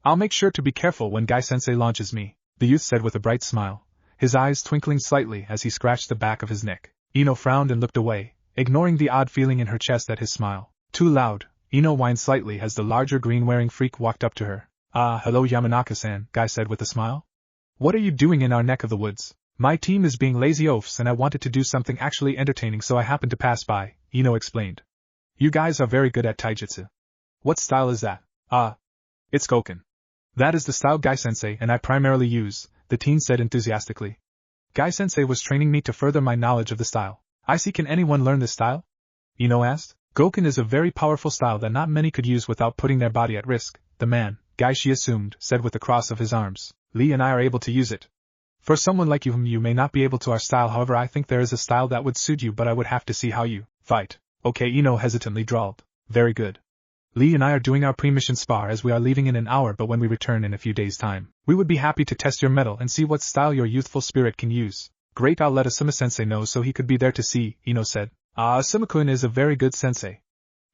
I'll make sure to be careful when Gai-sensei launches me," the youth said with a bright smile, his eyes twinkling slightly as he scratched the back of his neck. Ino frowned and looked away, ignoring the odd feeling in her chest at his smile. Too loud, Ino whined slightly as the larger green-wearing freak walked up to her. "Ah, hello Yamanaka-san," Guy said with a smile. "What are you doing in our neck of the woods?" "My team is being lazy oafs and I wanted to do something actually entertaining so I happened to pass by," Ino explained. "You guys are very good at Taijutsu. What style is that?" "Ah, it's Goken. That is the style Guy-sensei and I primarily use," the teen said enthusiastically. "Guy-sensei was training me to further my knowledge of the style." "I see, can anyone learn this style?" Ino asked. "Goken is a very powerful style that not many could use without putting their body at risk," the man, Guy she assumed, said with a cross of his arms. "Lee and I are able to use it. For someone like you, you may not be able to our style, however I think there is a style that would suit you, but I would have to see how you fight." "Okay," Ino hesitantly drawled. "Very good. Lee and I are doing our pre-mission spar as we are leaving in an hour, but when we return in a few days' time, we would be happy to test your mettle and see what style your youthful spirit can use." "Great, I'll let Asuma-sensei know so he could be there to see," Ino said. Asuma-kun is a very good sensei.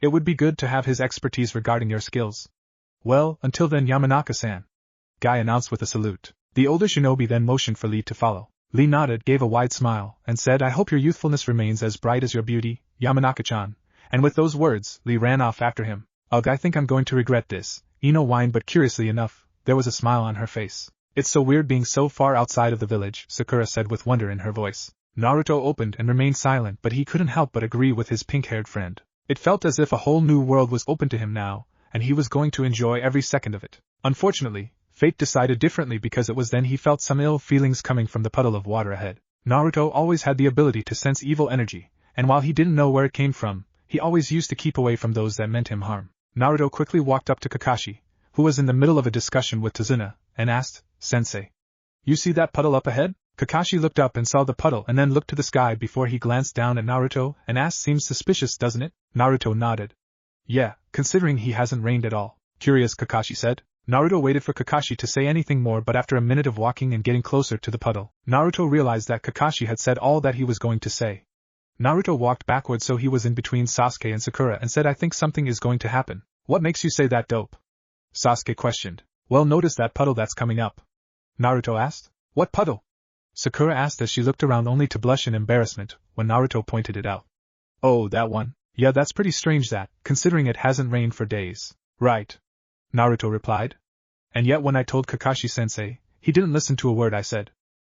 It would be good to have his expertise regarding your skills." "Well, until then, Yamanaka-san," Guy announced with a salute. The older shinobi then motioned for Lee to follow. Lee nodded, gave a wide smile, and said, "I hope your youthfulness remains as bright as your beauty, Yamanaka-chan," and with those words, Lee ran off after him. "Ugh, I think I'm going to regret this," Ino whined, but curiously enough, there was a smile on her face. "It's so weird being so far outside of the village," Sakura said with wonder in her voice. Naruto opened and remained silent, but he couldn't help but agree with his pink-haired friend. It felt as if a whole new world was open to him now, and he was going to enjoy every second of it. Unfortunately, fate decided differently because it was then he felt some ill feelings coming from the puddle of water ahead. Naruto always had the ability to sense evil energy, and while he didn't know where it came from, he always used to keep away from those that meant him harm. Naruto quickly walked up to Kakashi, who was in the middle of a discussion with Tazuna, and asked, "Sensei, you see that puddle up ahead?" Kakashi looked up and saw the puddle and then looked to the sky before he glanced down at Naruto and asked, "Seems suspicious, doesn't it?" Naruto nodded. "Yeah, considering he hasn't rained at all." "Curious," Kakashi said. Naruto waited for Kakashi to say anything more, but after a minute of walking and getting closer to the puddle, Naruto realized that Kakashi had said all that he was going to say. Naruto walked backward so he was in between Sasuke and Sakura and said, "I think something is going to happen." "What makes you say that, dope?" Sasuke questioned. "Well, notice that puddle that's coming up," Naruto asked. "What puddle?" Sakura asked as she looked around only to blush in embarrassment when Naruto pointed it out. "Oh, that one? Yeah, that's pretty strange that, considering it hasn't rained for days." "Right," Naruto replied. "And yet when I told Kakashi-sensei, he didn't listen to a word I said.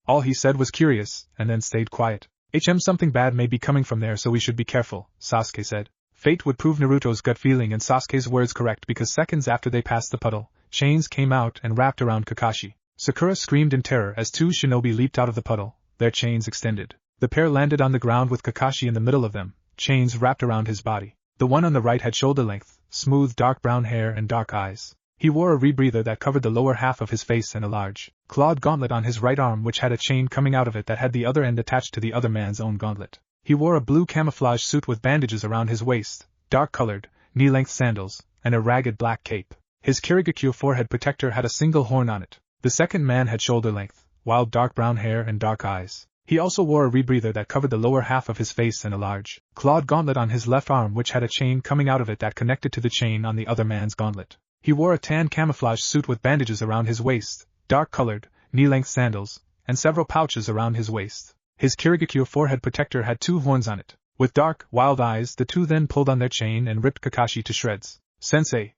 All he said was curious, and then stayed quiet." Something bad may be coming from there, so we should be careful," Sasuke said. Fate would prove Naruto's gut feeling and Sasuke's words correct, because seconds after they passed the puddle, chains came out and wrapped around Kakashi. Sakura screamed in terror as two shinobi leaped out of the puddle, their chains extended. The pair landed on the ground with Kakashi in the middle of them, chains wrapped around his body. The one on the right had shoulder-length, smooth dark brown hair and dark eyes. He wore a rebreather that covered the lower half of his face and a large, clawed gauntlet on his right arm which had a chain coming out of it that had the other end attached to the other man's own gauntlet. He wore a blue camouflage suit with bandages around his waist, dark-colored, knee-length sandals, and a ragged black cape. His Kirigakyo forehead protector had a single horn on it. The second man had shoulder-length, wild dark brown hair and dark eyes. He also wore a rebreather that covered the lower half of his face and a large, clawed gauntlet on his left arm which had a chain coming out of it that connected to the chain on the other man's gauntlet. He wore a tan camouflage suit with bandages around his waist, dark-colored, knee-length sandals, and several pouches around his waist. His Kirigakyo forehead protector had two horns on it. With dark, wild eyes, the two then pulled on their chain and ripped Kakashi to shreds. "Sensei!"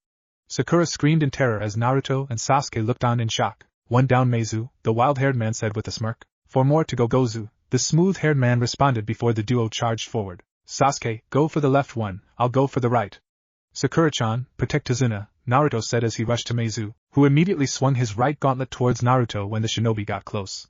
Sakura screamed in terror as Naruto and Sasuke looked on in shock. "One down, Meizu," the wild-haired man said with a smirk. "Four more to go, Gozu," the smooth-haired man responded before the duo charged forward. "Sasuke, go for the left one, I'll go for the right." "Sakura-chan, protect Tazuna," Naruto said as he rushed to Meizu, who immediately swung his right gauntlet towards Naruto when the shinobi got close.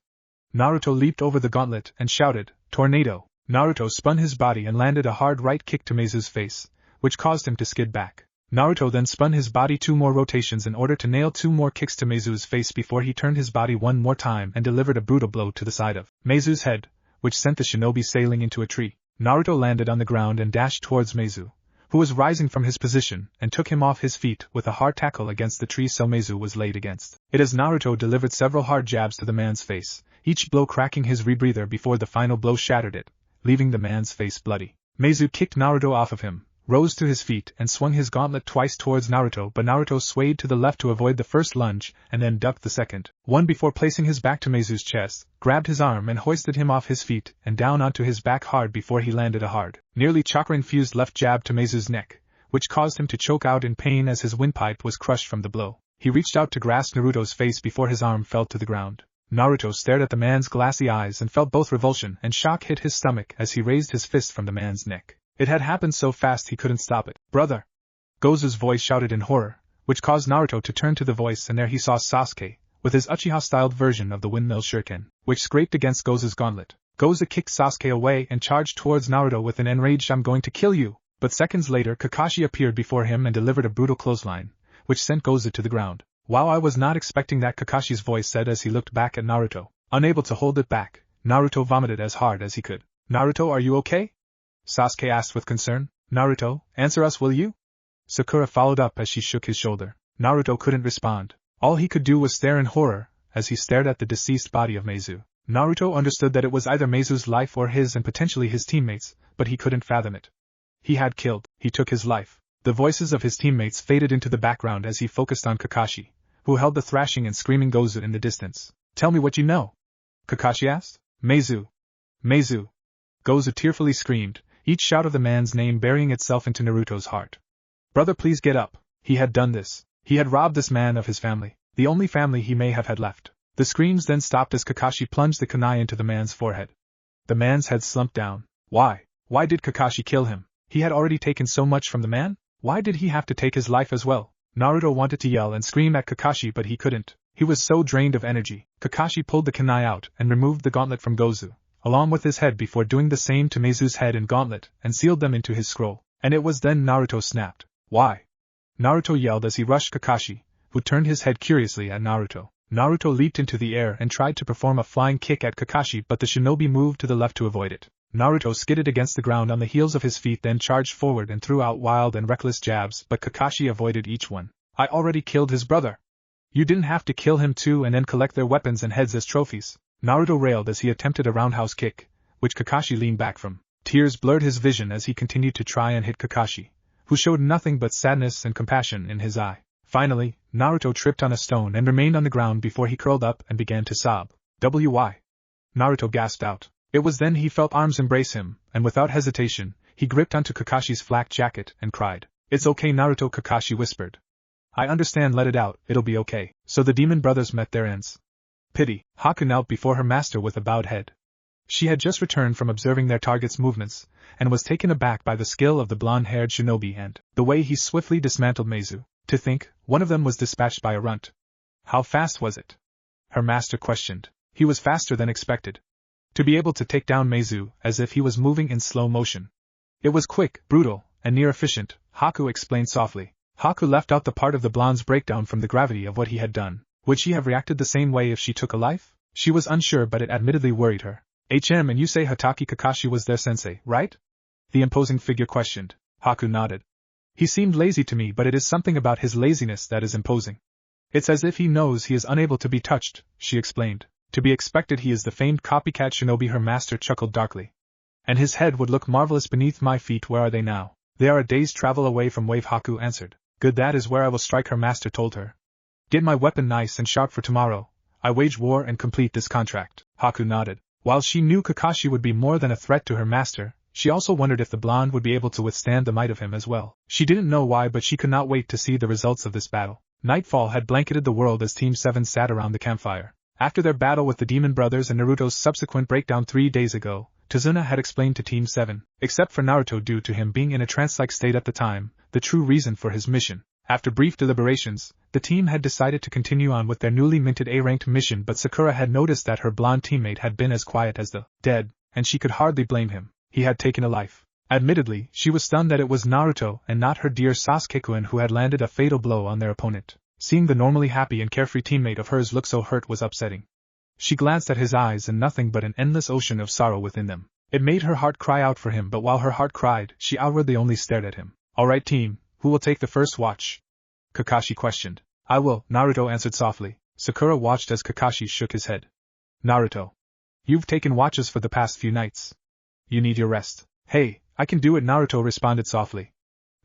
Naruto leaped over the gauntlet and shouted, "Tornado!" Naruto spun his body and landed a hard right kick to Meizu's face, which caused him to skid back. Naruto then spun his body 2 more rotations in order to nail 2 more kicks to Meizu's face before he turned his body 1 more time and delivered a brutal blow to the side of Meizu's head, which sent the shinobi sailing into a tree. Naruto landed on the ground and dashed towards Meizu, who was rising from his position, and took him off his feet with a hard tackle against the tree so Meizu was laid against it as Naruto delivered several hard jabs to the man's face, each blow cracking his rebreather before the final blow shattered it, leaving the man's face bloody. Meizu kicked Naruto off of him, rose to his feet and swung his gauntlet twice towards Naruto, but Naruto swayed to the left to avoid the first lunge and then ducked the second one before placing his back to Meizu's chest, grabbed his arm and hoisted him off his feet and down onto his back hard before he landed a hard, nearly chakra-infused left jab to Meizu's neck, which caused him to choke out in pain as his windpipe was crushed from the blow. He reached out to grasp Naruto's face before his arm fell to the ground. Naruto stared at the man's glassy eyes and felt both revulsion and shock hit his stomach as he raised his fist from the man's neck. It had happened so fast he couldn't stop it. "Brother!" Gozu's voice shouted in horror, which caused Naruto to turn to the voice, and there he saw Sasuke, with his Uchiha-styled version of the windmill shuriken, which scraped against Gozu's gauntlet. Gozu kicked Sasuke away and charged towards Naruto with an enraged "I'm going to kill you!" But seconds later Kakashi appeared before him and delivered a brutal clothesline, which sent Gozu to the ground. "Wow, I was not expecting that," Kakashi's voice said as he looked back at Naruto. Unable to hold it back, Naruto vomited as hard as he could. "Naruto, are you okay?" Sasuke asked with concern. "Naruto, answer us, will you?" Sakura followed up as she shook his shoulder. Naruto couldn't respond. All he could do was stare in horror as he stared at the deceased body of Meizu. Naruto understood that it was either Meizu's life or his and potentially his teammates', but he couldn't fathom it. He had killed. He took his life. The voices of his teammates faded into the background as he focused on Kakashi, who held the thrashing and screaming Gozu in the distance. "Tell me what you know," Kakashi asked. "Meizu! Meizu!" Gozu tearfully screamed, each shout of the man's name burying itself into Naruto's heart. "Brother, please get up." He had done this. He had robbed this man of his family, the only family he may have had left. The screams then stopped as Kakashi plunged the kunai into the man's forehead. The man's head slumped down. Why? Why did Kakashi kill him? He had already taken so much from the man? Why did he have to take his life as well? Naruto wanted to yell and scream at Kakashi, but he couldn't. He was so drained of energy. Kakashi pulled the kunai out and removed the gauntlet from Gozu, along with his head, before doing the same to Meizu's head and gauntlet, and sealed them into his scroll. And it was then Naruto snapped. "Why?" Naruto yelled as he rushed Kakashi, who turned his head curiously at Naruto. Naruto leaped into the air and tried to perform a flying kick at Kakashi, but the shinobi moved to the left to avoid it. Naruto skidded against the ground on the heels of his feet, then charged forward and threw out wild and reckless jabs, but Kakashi avoided each one. "I already killed his brother. You didn't have to kill him too and then collect their weapons and heads as trophies." Naruto railed as he attempted a roundhouse kick, which Kakashi leaned back from. Tears blurred his vision as he continued to try and hit Kakashi, who showed nothing but sadness and compassion in his eye. Finally, Naruto tripped on a stone and remained on the ground before he curled up and began to sob. "Why?" Naruto gasped out. It was then he felt arms embrace him, and without hesitation, he gripped onto Kakashi's flak jacket and cried. "It's okay, Naruto," Kakashi whispered. "I understand, let it out, it'll be okay." So the demon brothers met their ends. Pity. Haku knelt before her master with a bowed head. She had just returned from observing their target's movements, and was taken aback by the skill of the blonde-haired shinobi and the way he swiftly dismantled Meizu. To think, one of them was dispatched by a runt. How fast was it? Her master questioned. He was faster than expected. To be able to take down Meizu as if he was moving in slow motion. It was quick, brutal, and near efficient, Haku explained softly. Haku left out the part of the blonde's breakdown from the gravity of what he had done. Would she have reacted the same way if she took a life? She was unsure, but it admittedly worried her. And you say Hatake Kakashi was their sensei, right? The imposing figure questioned. Haku nodded. He seemed lazy to me, but it is something about his laziness that is imposing. It's as if he knows he is unable to be touched, she explained. To be expected, he is the famed copycat shinobi, her master chuckled darkly. And his head would look marvelous beneath my feet. Where are they now? They are a day's travel away from Wave, Haku answered. Good, that is where I will strike, her master told her. Get my weapon nice and sharp for tomorrow. I wage war and complete this contract. Haku nodded. While she knew Kakashi would be more than a threat to her master, she also wondered if the blonde would be able to withstand the might of him as well. She didn't know why, but she could not wait to see the results of this battle. Nightfall had blanketed the world as Team 7 sat around the campfire. After their battle with the Demon Brothers and Naruto's subsequent breakdown 3 days ago, Tazuna had explained to Team 7, except for Naruto due to him being in a trance-like state at the time, the true reason for his mission. After brief deliberations, the team had decided to continue on with their newly minted A-ranked mission, but Sakura had noticed that her blonde teammate had been as quiet as the dead, and she could hardly blame him. He had taken a life. Admittedly, she was stunned that it was Naruto and not her dear Sasuke-kun who had landed a fatal blow on their opponent. Seeing the normally happy and carefree teammate of hers look so hurt was upsetting. She glanced at his eyes and nothing but an endless ocean of sorrow within them. It made her heart cry out for him, but while her heart cried, she outwardly only stared at him. Alright team, who will take the first watch? Kakashi questioned. I will, Naruto answered softly. Sakura watched as Kakashi shook his head. Naruto. You've taken watches for the past few nights. You need your rest. Hey, I can do it, Naruto responded softly.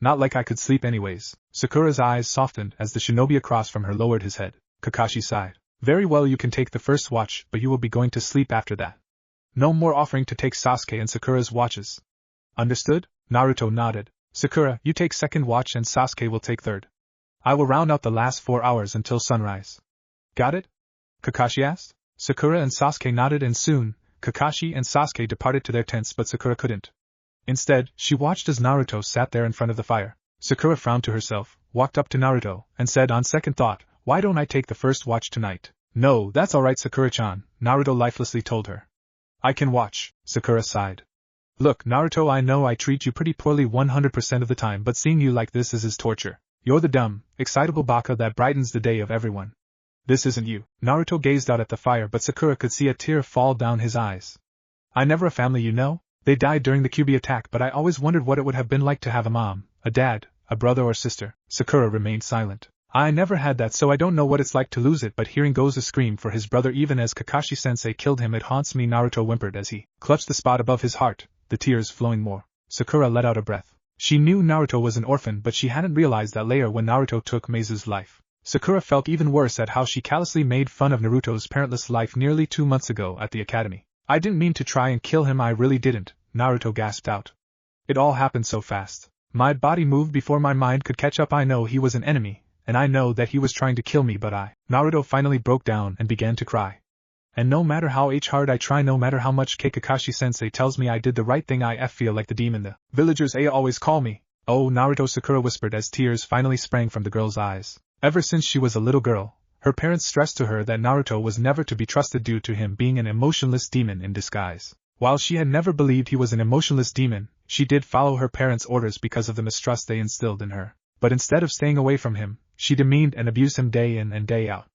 Not like I could sleep anyways. Sakura's eyes softened as the shinobi across from her lowered his head. Kakashi sighed. Very well, you can take the first watch, but you will be going to sleep after that. No more offering to take Sasuke and Sakura's watches. Understood? Naruto nodded. Sakura, you take second watch and Sasuke will take third. I will round out the last 4 hours until sunrise. Got it? Kakashi asked. Sakura and Sasuke nodded, and soon, Kakashi and Sasuke departed to their tents, but Sakura couldn't. Instead, she watched as Naruto sat there in front of the fire. Sakura frowned to herself, walked up to Naruto, and said on second thought, why don't I take the first watch tonight? No, that's alright, Sakura-chan, Naruto lifelessly told her. I can watch, Sakura sighed. Look, Naruto, I know I treat you pretty poorly 100% of the time, but seeing you like this is torture. You're the dumb, excitable baka that brightens the day of everyone. This isn't you. Naruto gazed out at the fire, but Sakura could see a tear fall down his eyes. I never a family, you know? They died during the Kyuubi attack, but I always wondered what it would have been like to have a mom, a dad, a brother or sister. Sakura remained silent. I never had that, so I don't know what it's like to lose it, but hearing Gozu scream for his brother even as Kakashi-sensei killed him, it haunts me, Naruto whimpered as he clutched the spot above his heart, the tears flowing more. Sakura let out a breath. She knew Naruto was an orphan, but she hadn't realized that later when Naruto took Meizu's life. Sakura felt even worse at how she callously made fun of Naruto's parentless life nearly 2 months ago at the academy. I didn't mean to try and kill him, I really didn't, Naruto gasped out. It all happened so fast. My body moved before my mind could catch up. I know he was an enemy, and I know that he was trying to kill me, but Naruto finally broke down and began to cry. And no matter how hard I try, no matter how much Kakashi-sensei tells me I did the right thing, I feel like the demon the villagers always call me. Oh, Naruto, Sakura whispered as tears finally sprang from the girl's eyes. Ever since she was a little girl, her parents stressed to her that Naruto was never to be trusted due to him being an emotionless demon in disguise. While she had never believed he was an emotionless demon, she did follow her parents' orders because of the mistrust they instilled in her. But instead of staying away from him, she demeaned and abused him day in and day out.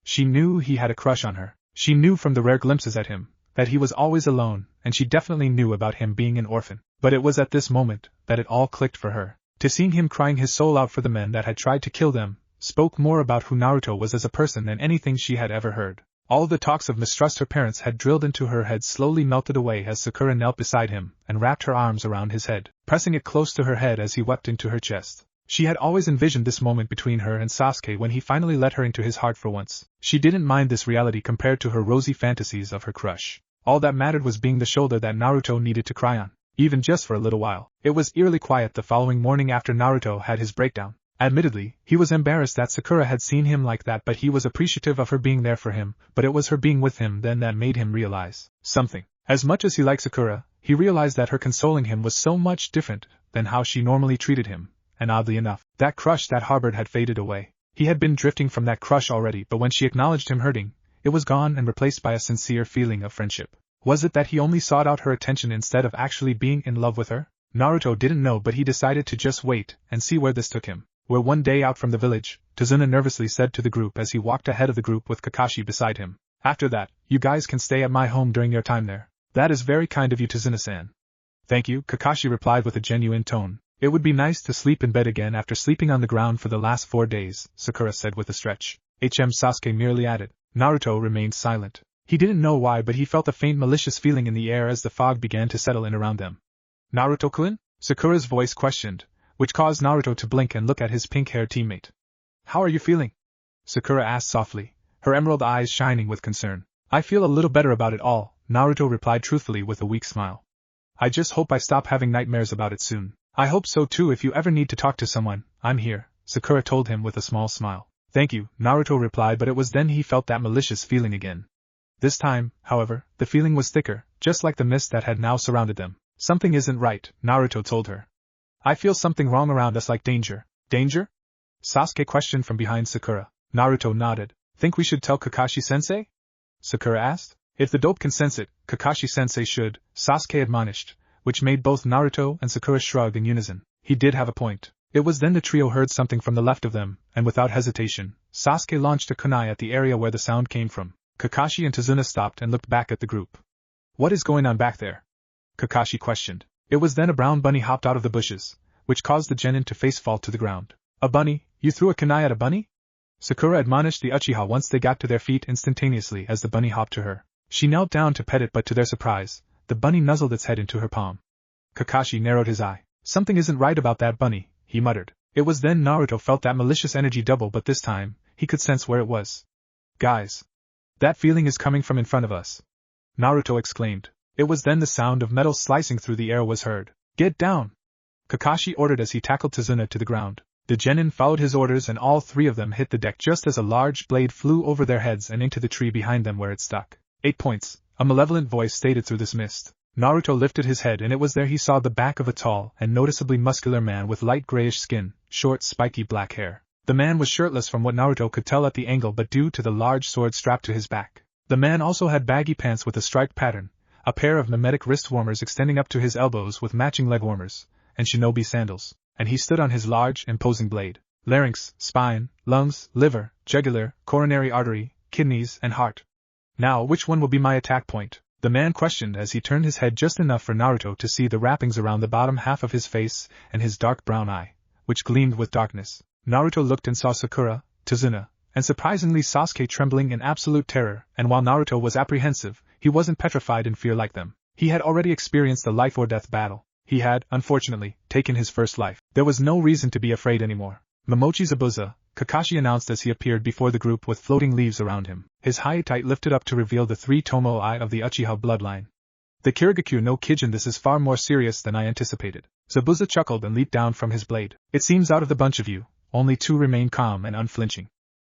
She knew he had a crush on her. She knew from the rare glimpses at him that he was always alone, and she definitely knew about him being an orphan. But it was at this moment that it all clicked for her. To seeing him crying his soul out for the men that had tried to kill them spoke more about who Naruto was as a person than anything she had ever heard. All the talks of mistrust her parents had drilled into her head slowly melted away as Sakura knelt beside him and wrapped her arms around his head, pressing it close to her head as he wept into her chest. She had always envisioned this moment between her and Sasuke when he finally let her into his heart for once. She didn't mind this reality compared to her rosy fantasies of her crush. All that mattered was being the shoulder that Naruto needed to cry on, even just for a little while. It was eerily quiet the following morning after Naruto had his breakdown. Admittedly, he was embarrassed that Sakura had seen him like that, but he was appreciative of her being there for him. But it was her being with him then that made him realize something. As much as he liked Sakura, he realized that her consoling him was so much different than how she normally treated him, and oddly enough, that crush that harbored had faded away. He had been drifting from that crush already, but when she acknowledged him hurting, it was gone and replaced by a sincere feeling of friendship. Was it that he only sought out her attention instead of actually being in love with her? Naruto didn't know, but he decided to just wait and see where this took him. Where one day out from the village, Tazuna nervously said to the group as he walked ahead of the group with Kakashi beside him. After that, you guys can stay at my home during your time there. That is very kind of you, Tazuna-san. Thank you, Kakashi replied with a genuine tone. It would be nice to sleep in bed again after sleeping on the ground for the last 4 days, Sakura said with a stretch. Sasuke merely added. Naruto remained silent. He didn't know why, but he felt a faint malicious feeling in the air as the fog began to settle in around them. Naruto-kun? Sakura's voice questioned, which caused Naruto to blink and look at his pink-haired teammate. How are you feeling? Sakura asked softly, her emerald eyes shining with concern. I feel a little better about it all, Naruto replied truthfully with a weak smile. I just hope I stop having nightmares about it soon. I hope so too. If you ever need to talk to someone, I'm here, Sakura told him with a small smile. Thank you, Naruto replied, but it was then he felt that malicious feeling again. This time, however, the feeling was thicker, just like the mist that had now surrounded them. Something isn't right, Naruto told her. I feel something wrong around us, like danger. Danger? Sasuke questioned from behind Sakura. Naruto nodded. Think we should tell Kakashi-sensei? Sakura asked. If the dope can sense it, Kakashi-sensei should, Sasuke admonished, which made both Naruto and Sakura shrug in unison. He did have a point. It was then the trio heard something from the left of them, and without hesitation, Sasuke launched a kunai at the area where the sound came from. Kakashi and Tazuna stopped and looked back at the group. What is going on back there? Kakashi questioned. It was then a brown bunny hopped out of the bushes, which caused the genin to face fall to the ground. A bunny? You threw a kunai at a bunny? Sakura admonished the Uchiha once they got to their feet instantaneously as the bunny hopped to her. She knelt down to pet it, but to their surprise, the bunny nuzzled its head into her palm. Kakashi narrowed his eye. Something isn't right about that bunny. he muttered. It was then Naruto felt that malicious energy double, but this time, he could sense where it was. Guys! That feeling is coming from in front of us! Naruto exclaimed. It was then the sound of metal slicing through the air was heard. Get down! Kakashi ordered as he tackled Tazuna to the ground. The genin followed his orders and all three of them hit the deck just as a large blade flew over their heads and into the tree behind them where it stuck. 8 points, a malevolent voice stated through this mist. Naruto lifted his head and it was there he saw the back of a tall and noticeably muscular man with light grayish skin, short spiky black hair. The man was shirtless from what Naruto could tell at the angle but due to the large sword strapped to his back. The man also had baggy pants with a striped pattern, a pair of mimetic wrist warmers extending up to his elbows with matching leg warmers, and shinobi sandals, and he stood on his large, imposing blade. Larynx, spine, lungs, liver, jugular, coronary artery, kidneys, and heart. Now which one will be my attack point? The man questioned as he turned his head just enough for Naruto to see the wrappings around the bottom half of his face and his dark brown eye, which gleamed with darkness. Naruto looked and saw Sakura, Tazuna, and surprisingly Sasuke trembling in absolute terror, and while Naruto was apprehensive, he wasn't petrified in fear like them. He had already experienced a life-or-death battle. He had, unfortunately, taken his first life. There was no reason to be afraid anymore. Momochi Zabuza, Kakashi announced as he appeared before the group with floating leaves around him, his high-tight lifted up to reveal the 3 Tomoe of the Uchiha bloodline. The Kirigakyu no Kijin, this is far more serious than I anticipated. Zabuza chuckled and leaped down from his blade. It seems out of the bunch of you, only 2 remain calm and unflinching.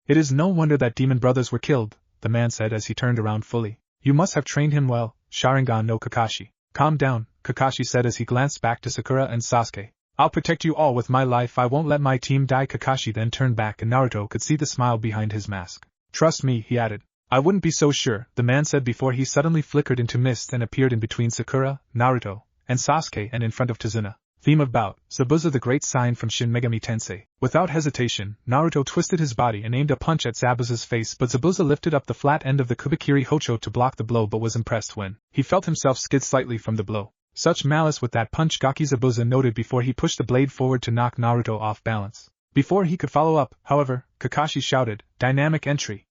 It is no wonder that demon brothers were killed, the man said as he turned around fully. You must have trained him well, Sharingan no Kakashi. Calm down, Kakashi said as he glanced back to Sakura and Sasuke. I'll protect you all with my life, I won't let my team die. Kakashi then turned back and Naruto could see the smile behind his mask. Trust me, he added. I wouldn't be so sure, the man said before he suddenly flickered into mist and appeared in between Sakura, Naruto, and Sasuke and in front of Tazuna. Theme of bout, Zabuza the great sign from Shin Megami Tensei. Without hesitation, Naruto twisted his body and aimed a punch at Zabuza's face, but Zabuza lifted up the flat end of the Kubikiri Hocho to block the blow but was impressed when he felt himself skid slightly from the blow. Such malice with that punch, Gaki Zabuza noted before he pushed the blade forward to knock Naruto off balance. Before he could follow up, however, Kakashi shouted, "Dynamic entry!"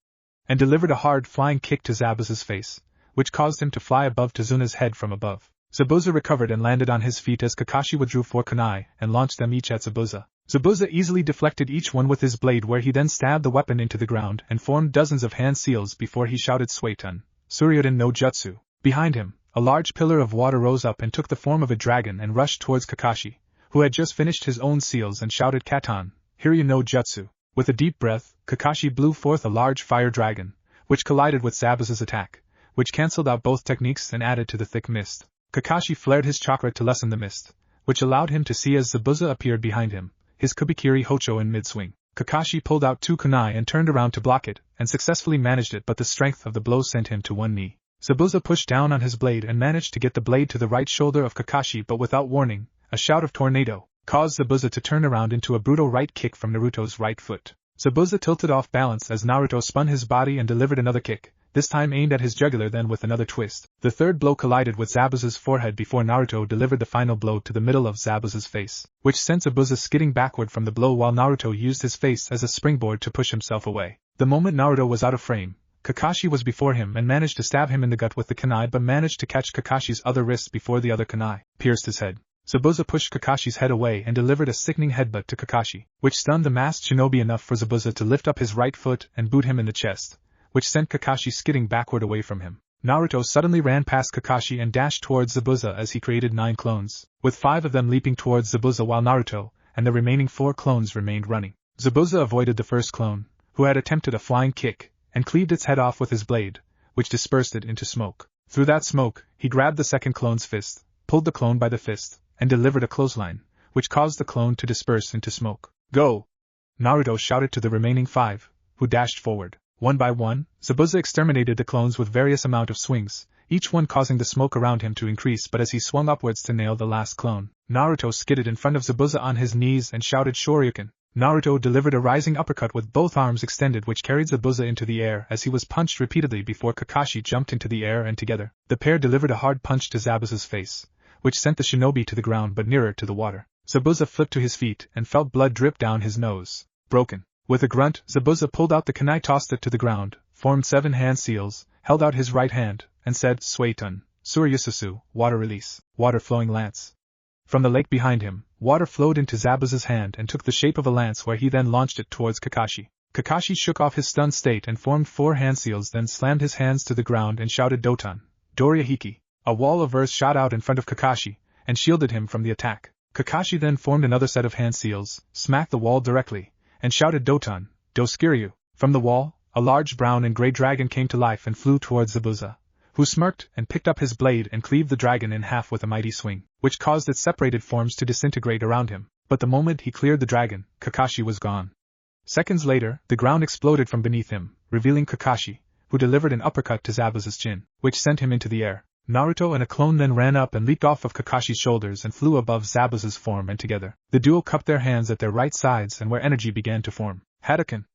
and delivered a hard flying kick to Zabuza's face, which caused him to fly above Tazuna's head from above. Zabuza recovered and landed on his feet as Kakashi withdrew 4 kunai and launched them each at Zabuza. Zabuza easily deflected each one with his blade, where he then stabbed the weapon into the ground and formed dozens of hand seals before he shouted Suiton, Suryuden no Jutsu. Behind him, a large pillar of water rose up and took the form of a dragon and rushed towards Kakashi, who had just finished his own seals, and shouted Katan, Hiryu no Jutsu. With a deep breath, Kakashi blew forth a large fire dragon, which collided with Zabuza's attack, which cancelled out both techniques and added to the thick mist. Kakashi flared his chakra to lessen the mist, which allowed him to see as Zabuza appeared behind him, his Kubikiri Hocho in mid-swing. Kakashi pulled out 2 kunai and turned around to block it, and successfully managed it, but the strength of the blow sent him to one knee. Zabuza pushed down on his blade and managed to get the blade to the right shoulder of Kakashi, but without warning, a shout of tornado caused Zabuza to turn around into a brutal right kick from Naruto's right foot. Zabuza tilted off balance as Naruto spun his body and delivered another kick, this time aimed at his jugular. Then with another twist, the third blow collided with Zabuza's forehead before Naruto delivered the final blow to the middle of Zabuza's face, which sent Zabuza skidding backward from the blow while Naruto used his face as a springboard to push himself away. The moment Naruto was out of frame, Kakashi was before him and managed to stab him in the gut with the kunai, but managed to catch Kakashi's other wrist before the other kunai pierced his head. Zabuza pushed Kakashi's head away and delivered a sickening headbutt to Kakashi, which stunned the masked shinobi enough for Zabuza to lift up his right foot and boot him in the chest, which sent Kakashi skidding backward away from him. Naruto suddenly ran past Kakashi and dashed towards Zabuza as he created 9 clones, with 5 of them leaping towards Zabuza while Naruto and the remaining 4 clones remained running. Zabuza avoided the first clone, who had attempted a flying kick, and cleaved its head off with his blade, which dispersed it into smoke. Through that smoke, he grabbed the second clone's fist, pulled the clone by the fist, and delivered a clothesline, which caused the clone to disperse into smoke. Go! Naruto shouted to the remaining 5, who dashed forward. One by one, Zabuza exterminated the clones with various amount of swings, each one causing the smoke around him to increase, but as he swung upwards to nail the last clone, Naruto skidded in front of Zabuza on his knees and shouted Shoryuken. Naruto delivered a rising uppercut with both arms extended, which carried Zabuza into the air as he was punched repeatedly before Kakashi jumped into the air, and together, the pair delivered a hard punch to Zabuza's face, which sent the shinobi to the ground but nearer to the water. Zabuza flipped to his feet and felt blood drip down his nose. Broken. With a grunt, Zabuza pulled out the kunai, tossed it to the ground, formed 7 hand seals, held out his right hand, and said, Suiton, Suryususu, water release, water flowing lance. From the lake behind him, water flowed into Zabuza's hand and took the shape of a lance where he then launched it towards Kakashi. Kakashi shook off his stunned state and formed 4 hand seals, then slammed his hands to the ground and shouted Doton, Dorihiki. A wall of earth shot out in front of Kakashi, and shielded him from the attack. Kakashi then formed another set of hand seals, smacked the wall directly, and shouted Doton, Doskiryu. From the wall, a large brown and gray dragon came to life and flew towards Zabuza, who smirked and picked up his blade and cleaved the dragon in half with a mighty swing, which caused its separated forms to disintegrate around him. But the moment he cleared the dragon, Kakashi was gone. Seconds later, the ground exploded from beneath him, revealing Kakashi, who delivered an uppercut to Zabuza's chin, which sent him into the air. Naruto and a clone then ran up and leaped off of Kakashi's shoulders and flew above Zabuza's form, and together, the duo cupped their hands at their right sides and where energy began to form. Hadouken!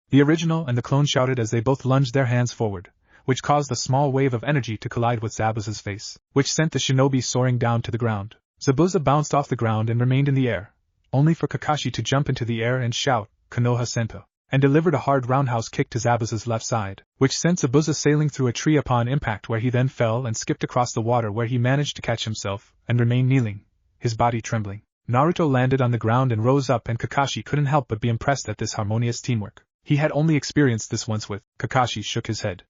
The original and the clone shouted as they both lunged their hands forward, which caused a small wave of energy to collide with Zabuza's face, which sent the shinobi soaring down to the ground. Zabuza bounced off the ground and remained in the air, only for Kakashi to jump into the air and shout, Konoha Senpo, and delivered a hard roundhouse kick to Zabuza's left side, which sent Zabuza sailing through a tree upon impact, where he then fell and skipped across the water, where he managed to catch himself and remain kneeling, his body trembling. Naruto landed on the ground and rose up, and Kakashi couldn't help but be impressed at this harmonious teamwork. He had only experienced this once with. Kakashi shook his head.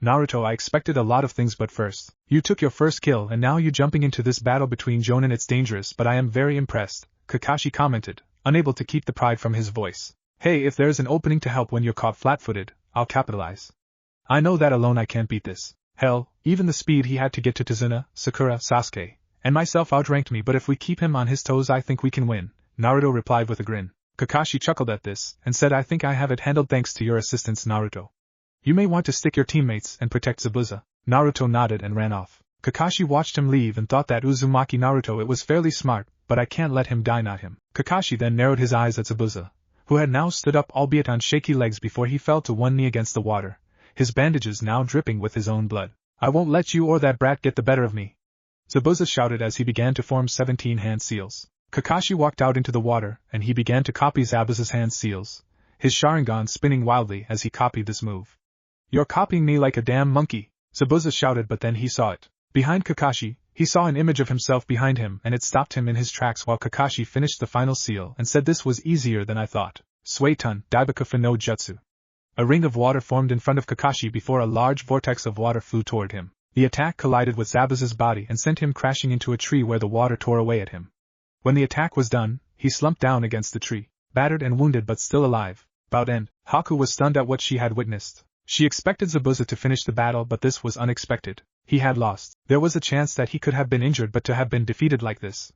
Naruto, I expected a lot of things, but first, you took your first kill and now you jumping into this battle between Jonin. It's dangerous, but I am very impressed, Kakashi commented, unable to keep the pride from his voice. Hey, if there's an opening to help when you're caught flat-footed, I'll capitalize. I know that alone I can't beat this. Hell, even the speed he had to get to Tazuna, Sakura, Sasuke, and myself outranked me, but if we keep him on his toes I think we can win, Naruto replied with a grin. Kakashi chuckled at this, and said, I think I have it handled thanks to your assistance, Naruto. You may want to stick your teammates and protect Zabuza. Naruto nodded and ran off. Kakashi watched him leave and thought that Uzumaki Naruto, it was fairly smart, but I can't let him die, not him. Kakashi then narrowed his eyes at Zabuza, who had now stood up, albeit on shaky legs, before he fell to one knee against the water, his bandages now dripping with his own blood. I won't let you or that brat get the better of me, Zabuza shouted as he began to form 17 hand seals. Kakashi walked out into the water, and he began to copy Zabuza's hand seals, his Sharingan spinning wildly as he copied this move. You're copying me like a damn monkey, Zabuza shouted, but then he saw it. Behind Kakashi, he saw an image of himself behind him, and it stopped him in his tracks while Kakashi finished the final seal and said, this was easier than I thought. Suetun, Daibakufu no Jutsu. A ring of water formed in front of Kakashi before a large vortex of water flew toward him. The attack collided with Zabuza's body and sent him crashing into a tree where the water tore away at him. When the attack was done, he slumped down against the tree, battered and wounded but still alive. Bout end, Haku was stunned at what she had witnessed. She expected Zabuza to finish the battle, but this was unexpected. He had lost. There was a chance that he could have been injured, but to have been defeated like this.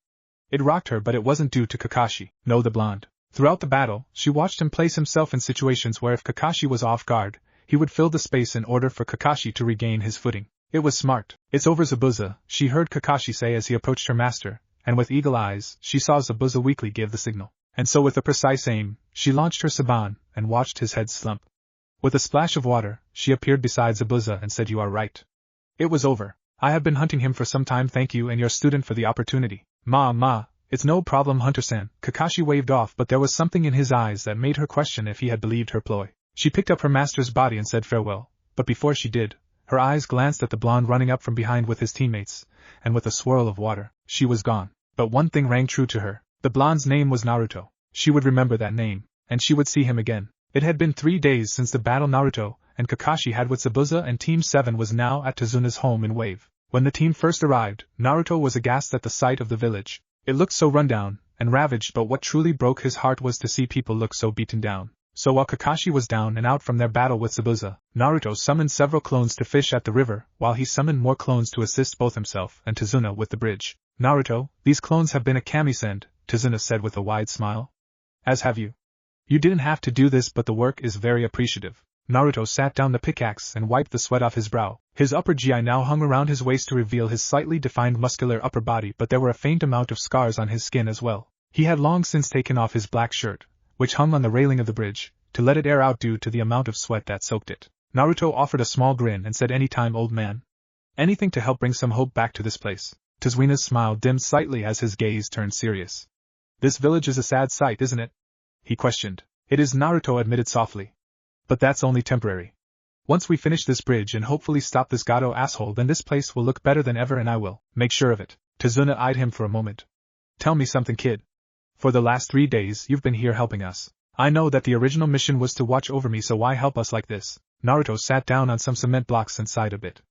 It rocked her, but it wasn't due to Kakashi. No, the blonde. Throughout the battle, she watched him place himself in situations where if Kakashi was off guard, he would fill the space in order for Kakashi to regain his footing. It was smart. It's over, Zabuza, she heard Kakashi say as he approached her master, and with eagle eyes, she saw Zabuza weakly give the signal. And so with a precise aim, she launched her Saban, and watched his head slump. With a splash of water, she appeared beside Zabuza and said, You are right. It was over. I have been hunting him for some time, thank you and your student for the opportunity. Ma, it's no problem, Hunter-san. Kakashi waved off, but there was something in his eyes that made her question if he had believed her ploy. She picked up her master's body and said farewell, but before she did, her eyes glanced at the blonde running up from behind with his teammates, and with a swirl of water, she was gone. But one thing rang true to her. The blonde's name was Naruto. She would remember that name, and she would see him again. It had been 3 days since the battle Naruto and Kakashi had with Zabuza, and Team 7 was now at Tazuna's home in Wave. When the team first arrived, Naruto was aghast at the sight of the village. It looked so rundown and ravaged, but what truly broke his heart was to see people look so beaten down. So while Kakashi was down and out from their battle with Zabuza, Naruto summoned several clones to fish at the river, while he summoned more clones to assist both himself and Tazuna with the bridge. Naruto, these clones have been a kami-send, Tazuna said with a wide smile. As have you. You didn't have to do this, but the work is very appreciative. Naruto sat down the pickaxe and wiped the sweat off his brow. His upper gi now hung around his waist to reveal his slightly defined muscular upper body, but there were a faint amount of scars on his skin as well. He had long since taken off his black shirt, which hung on the railing of the bridge, to let it air out due to the amount of sweat that soaked it. Naruto offered a small grin and said, Anytime, old man. Anything to help bring some hope back to this place. Tazuna's smile dimmed slightly as his gaze turned serious. This village is a sad sight, isn't it? He questioned. It is, Naruto admitted softly. But that's only temporary. Once we finish this bridge and hopefully stop this Gato asshole, then this place will look better than ever, and I will make sure of it. Tazuna eyed him for a moment. Tell me something, kid. For the last 3 days, you've been here helping us. I know that the original mission was to watch over me, so why help us like this? Naruto sat down on some cement blocks and sighed a bit.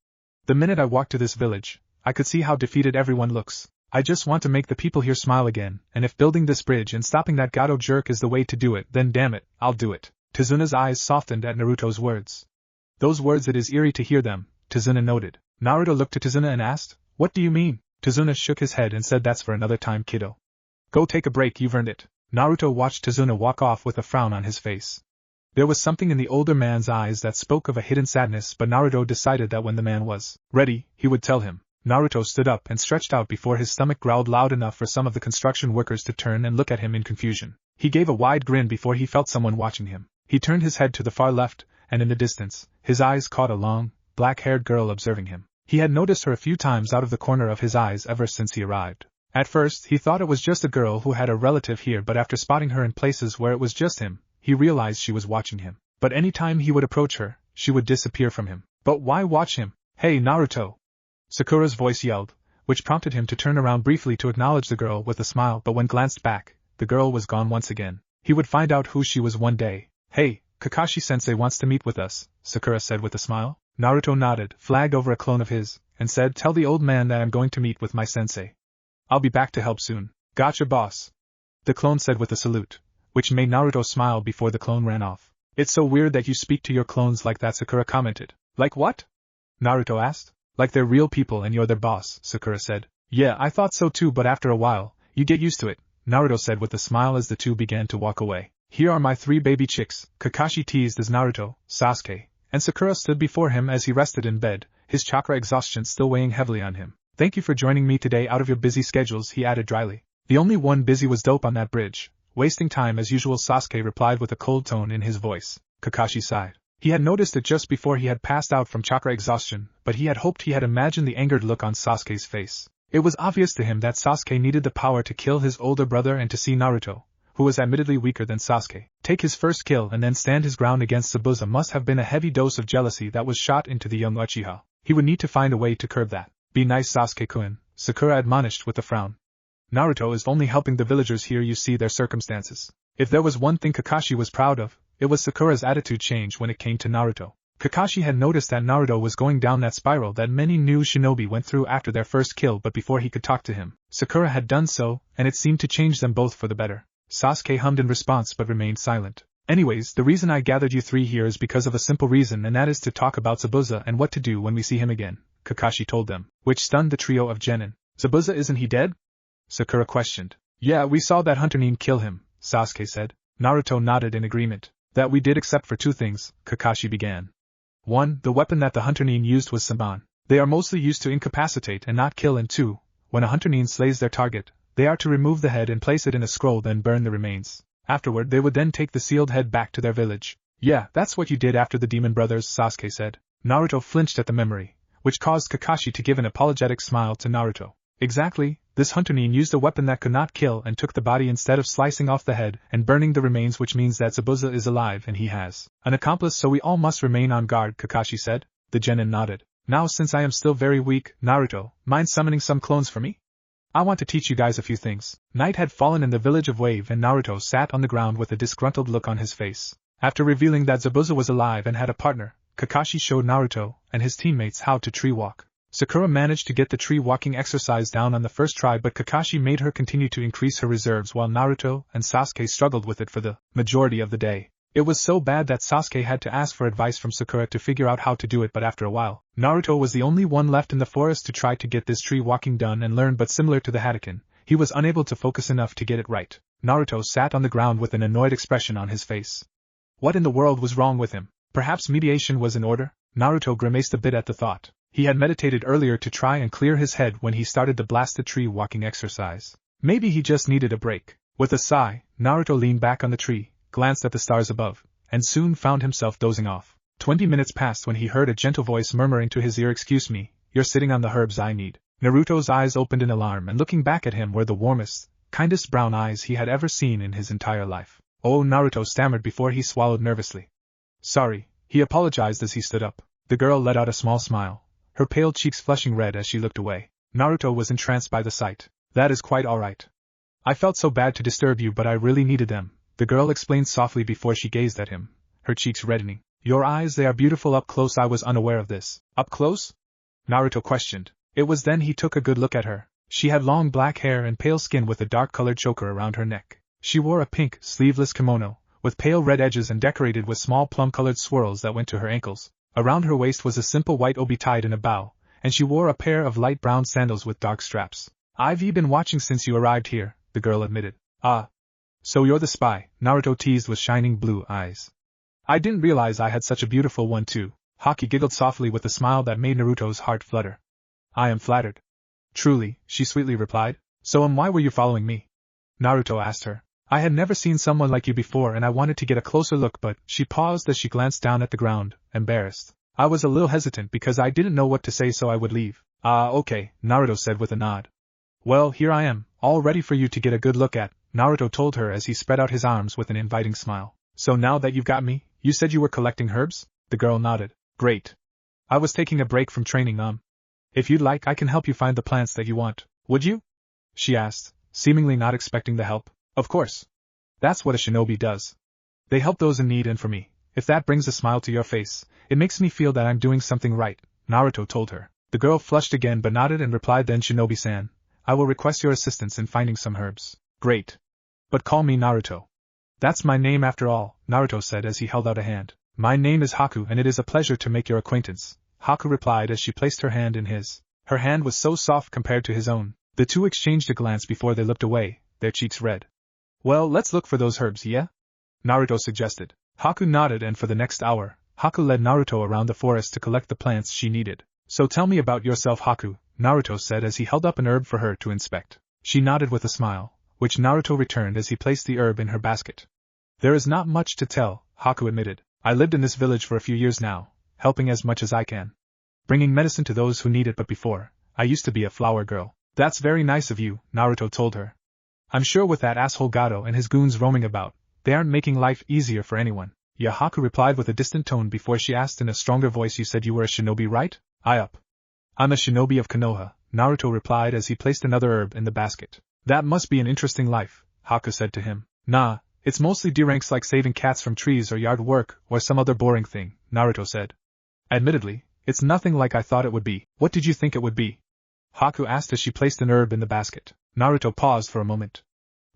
The minute I walked to this village, I could see how defeated everyone looks. I just want to make the people here smile again, and if building this bridge and stopping that Gato jerk is the way to do it, then damn it, I'll do it. Tazuna's eyes softened at Naruto's words. Those words, it is eerie to hear them, Tazuna noted. Naruto looked at Tazuna and asked, what do you mean? Tazuna shook his head and said, that's for another time, kiddo. Go take a break, you've earned it. Naruto watched Tazuna walk off with a frown on his face. There was something in the older man's eyes that spoke of a hidden sadness, but Naruto decided that when the man was ready, he would tell him. Naruto stood up and stretched out before his stomach growled loud enough for some of the construction workers to turn and look at him in confusion. He gave a wide grin before he felt someone watching him. He turned his head to the far left, and in the distance, his eyes caught a long, black-haired girl observing him. He had noticed her a few times out of the corner of his eyes ever since he arrived. At first, he thought it was just a girl who had a relative here, but after spotting her in places where it was just him, he realized she was watching him. But any time he would approach her, she would disappear from him. But why watch him? Hey, Naruto! Sakura's voice yelled, which prompted him to turn around briefly to acknowledge the girl with a smile, but when glanced back, the girl was gone once again. He would find out who she was one day. Hey, Kakashi-sensei wants to meet with us, Sakura said with a smile. Naruto nodded, flagged over a clone of his, and said, tell the old man that I'm going to meet with my sensei. I'll be back to help soon. Gotcha, boss. The clone said with a salute, which made Naruto smile before the clone ran off. It's so weird that you speak to your clones like that, Sakura commented. Like what? Naruto asked. Like they're real people and you're their boss, Sakura said. Yeah, I thought so too, but after a while, you get used to it, Naruto said with a smile as the two began to walk away. Here are my 3 baby chicks, Kakashi teased as Naruto, Sasuke, and Sakura stood before him as he rested in bed, his chakra exhaustion still weighing heavily on him. Thank you for joining me today out of your busy schedules, he added dryly. The only one busy was Dope on that bridge. Wasting time as usual, Sasuke replied with a cold tone in his voice. Kakashi sighed. He had noticed it just before he had passed out from chakra exhaustion, but he had hoped he had imagined the angered look on Sasuke's face. It was obvious to him that Sasuke needed the power to kill his older brother and to see Naruto, who was admittedly weaker than Sasuke, take his first kill and then stand his ground against Zabuza must have been a heavy dose of jealousy that was shot into the young Uchiha. He would need to find a way to curb that. Be nice, Sasuke-kun, Sakura admonished with a frown. Naruto is only helping the villagers here, you see their circumstances. If there was one thing Kakashi was proud of, it was Sakura's attitude change when it came to Naruto. Kakashi had noticed that Naruto was going down that spiral that many new shinobi went through after their first kill, but before he could talk to him, Sakura had done so, and it seemed to change them both for the better. Sasuke hummed in response but remained silent. Anyways, the reason I gathered you 3 here is because of a simple reason, and that is to talk about Zabuza and what to do when we see him again, Kakashi told them, which stunned the trio of genin. Zabuza, isn't he dead? Sakura questioned. Yeah, we saw that Hunter Nin kill him, Sasuke said. Naruto nodded in agreement. That we did, except for 2 things, Kakashi began. 1. The weapon that the Hunter Nin used was Senbon. They are mostly used to incapacitate and not kill, and 2. When a Hunter Nin slays their target, they are to remove the head and place it in a scroll, then burn the remains. Afterward they would then take the sealed head back to their village. Yeah, that's what you did after the demon brothers, Sasuke said. Naruto flinched at the memory, which caused Kakashi to give an apologetic smile to Naruto. Exactly, this Hunter Nin used a weapon that could not kill and took the body instead of slicing off the head and burning the remains, which means that Zabuza is alive and he has an accomplice, so we all must remain on guard, Kakashi said. The genin nodded. Now since I am still very weak, Naruto, mind summoning some clones for me? I want to teach you guys a few things. Night had fallen in the village of Wave and Naruto sat on the ground with a disgruntled look on his face. After revealing that Zabuza was alive and had a partner, Kakashi showed Naruto and his teammates how to tree walk. Sakura managed to get the tree walking exercise down on the first try, but Kakashi made her continue to increase her reserves while Naruto and Sasuke struggled with it for the majority of the day. It was so bad that Sasuke had to ask for advice from Sakura to figure out how to do it, but after a while, Naruto was the only one left in the forest to try to get this tree walking done and learn, but similar to the Hadouken, he was unable to focus enough to get it right. Naruto sat on the ground with an annoyed expression on his face. What in the world was wrong with him? Perhaps mediation was in order? Naruto grimaced a bit at the thought. He had meditated earlier to try and clear his head when he started the blasted tree walking exercise. Maybe he just needed a break. With a sigh, Naruto leaned back on the tree, glanced at the stars above, and soon found himself dozing off. 20 minutes passed when he heard a gentle voice murmuring to his ear, "Excuse me, you're sitting on the herbs I need." Naruto's eyes opened in alarm, and looking back at him were the warmest, kindest brown eyes he had ever seen in his entire life. "Oh," Naruto stammered before he swallowed nervously. "Sorry," he apologized as he stood up. The girl let out a small smile, her pale cheeks flushing red as she looked away. Naruto was entranced by the sight. "That is quite all right. I felt so bad to disturb you, but I really needed them, the girl explained softly before she gazed at him, her cheeks reddening. Your eyes, they are beautiful up close. I was unaware of this. Up close? Naruto questioned. It was then he took a good look at her. She had long black hair and pale skin with a dark-colored choker around her neck. She wore a pink, sleeveless kimono, with pale red edges and decorated with small plum-colored swirls that went to her ankles. Around her waist was a simple white obi tied in a bow, and she wore a pair of light brown sandals with dark straps. I've been watching since you arrived here, the girl admitted. Ah. So you're the spy, Naruto teased with shining blue eyes. I didn't realize I had such a beautiful one too. Haki giggled softly with a smile that made Naruto's heart flutter. I am flattered. Truly, she sweetly replied. So why were you following me? Naruto asked her. I had never seen someone like you before and I wanted to get a closer look, but she paused as she glanced down at the ground, embarrassed. I was a little hesitant because I didn't know what to say, so I would leave. Ah, okay, Naruto said with a nod. Well, here I am, all ready for you to get a good look at, Naruto told her as he spread out his arms with an inviting smile. So now that you've got me, you said you were collecting herbs? The girl nodded. Great. I was taking a break from training. If you'd like, I can help you find the plants that you want. Would you? She asked, seemingly not expecting the help. Of course. That's what a shinobi does. They help those in need, and for me, if that brings a smile to your face, it makes me feel that I'm doing something right, Naruto told her. The girl flushed again but nodded and replied, then Shinobi-san, I will request your assistance in finding some herbs. Great. But call me Naruto. That's my name after all, Naruto said as he held out a hand. My name is Haku and it is a pleasure to make your acquaintance, Haku replied as she placed her hand in his. Her hand was so soft compared to his own. The two exchanged a glance before they looked away, their cheeks red. Well, let's look for those herbs, yeah? Naruto suggested. Haku nodded, and for the next hour, Haku led Naruto around the forest to collect the plants she needed. So tell me about yourself, Haku, Naruto said as he held up an herb for her to inspect. She nodded with a smile, which Naruto returned as he placed the herb in her basket. There is not much to tell, Haku admitted. I lived in this village for a few years now, helping as much as I can. Bringing medicine to those who need it, but before, I used to be a flower girl. That's very nice of you, Naruto told her. I'm sure with that asshole Gato and his goons roaming about, they aren't making life easier for anyone. Yeah, Haku replied with a distant tone before she asked in a stronger voice, you said you were a shinobi, right? I'm a shinobi of Konoha, Naruto replied as he placed another herb in the basket. That must be an interesting life, Haku said to him. Nah, it's mostly D-ranks like saving cats from trees or yard work or some other boring thing, Naruto said. Admittedly, it's nothing like I thought it would be. What did you think it would be? Haku asked as she placed an herb in the basket. Naruto paused for a moment.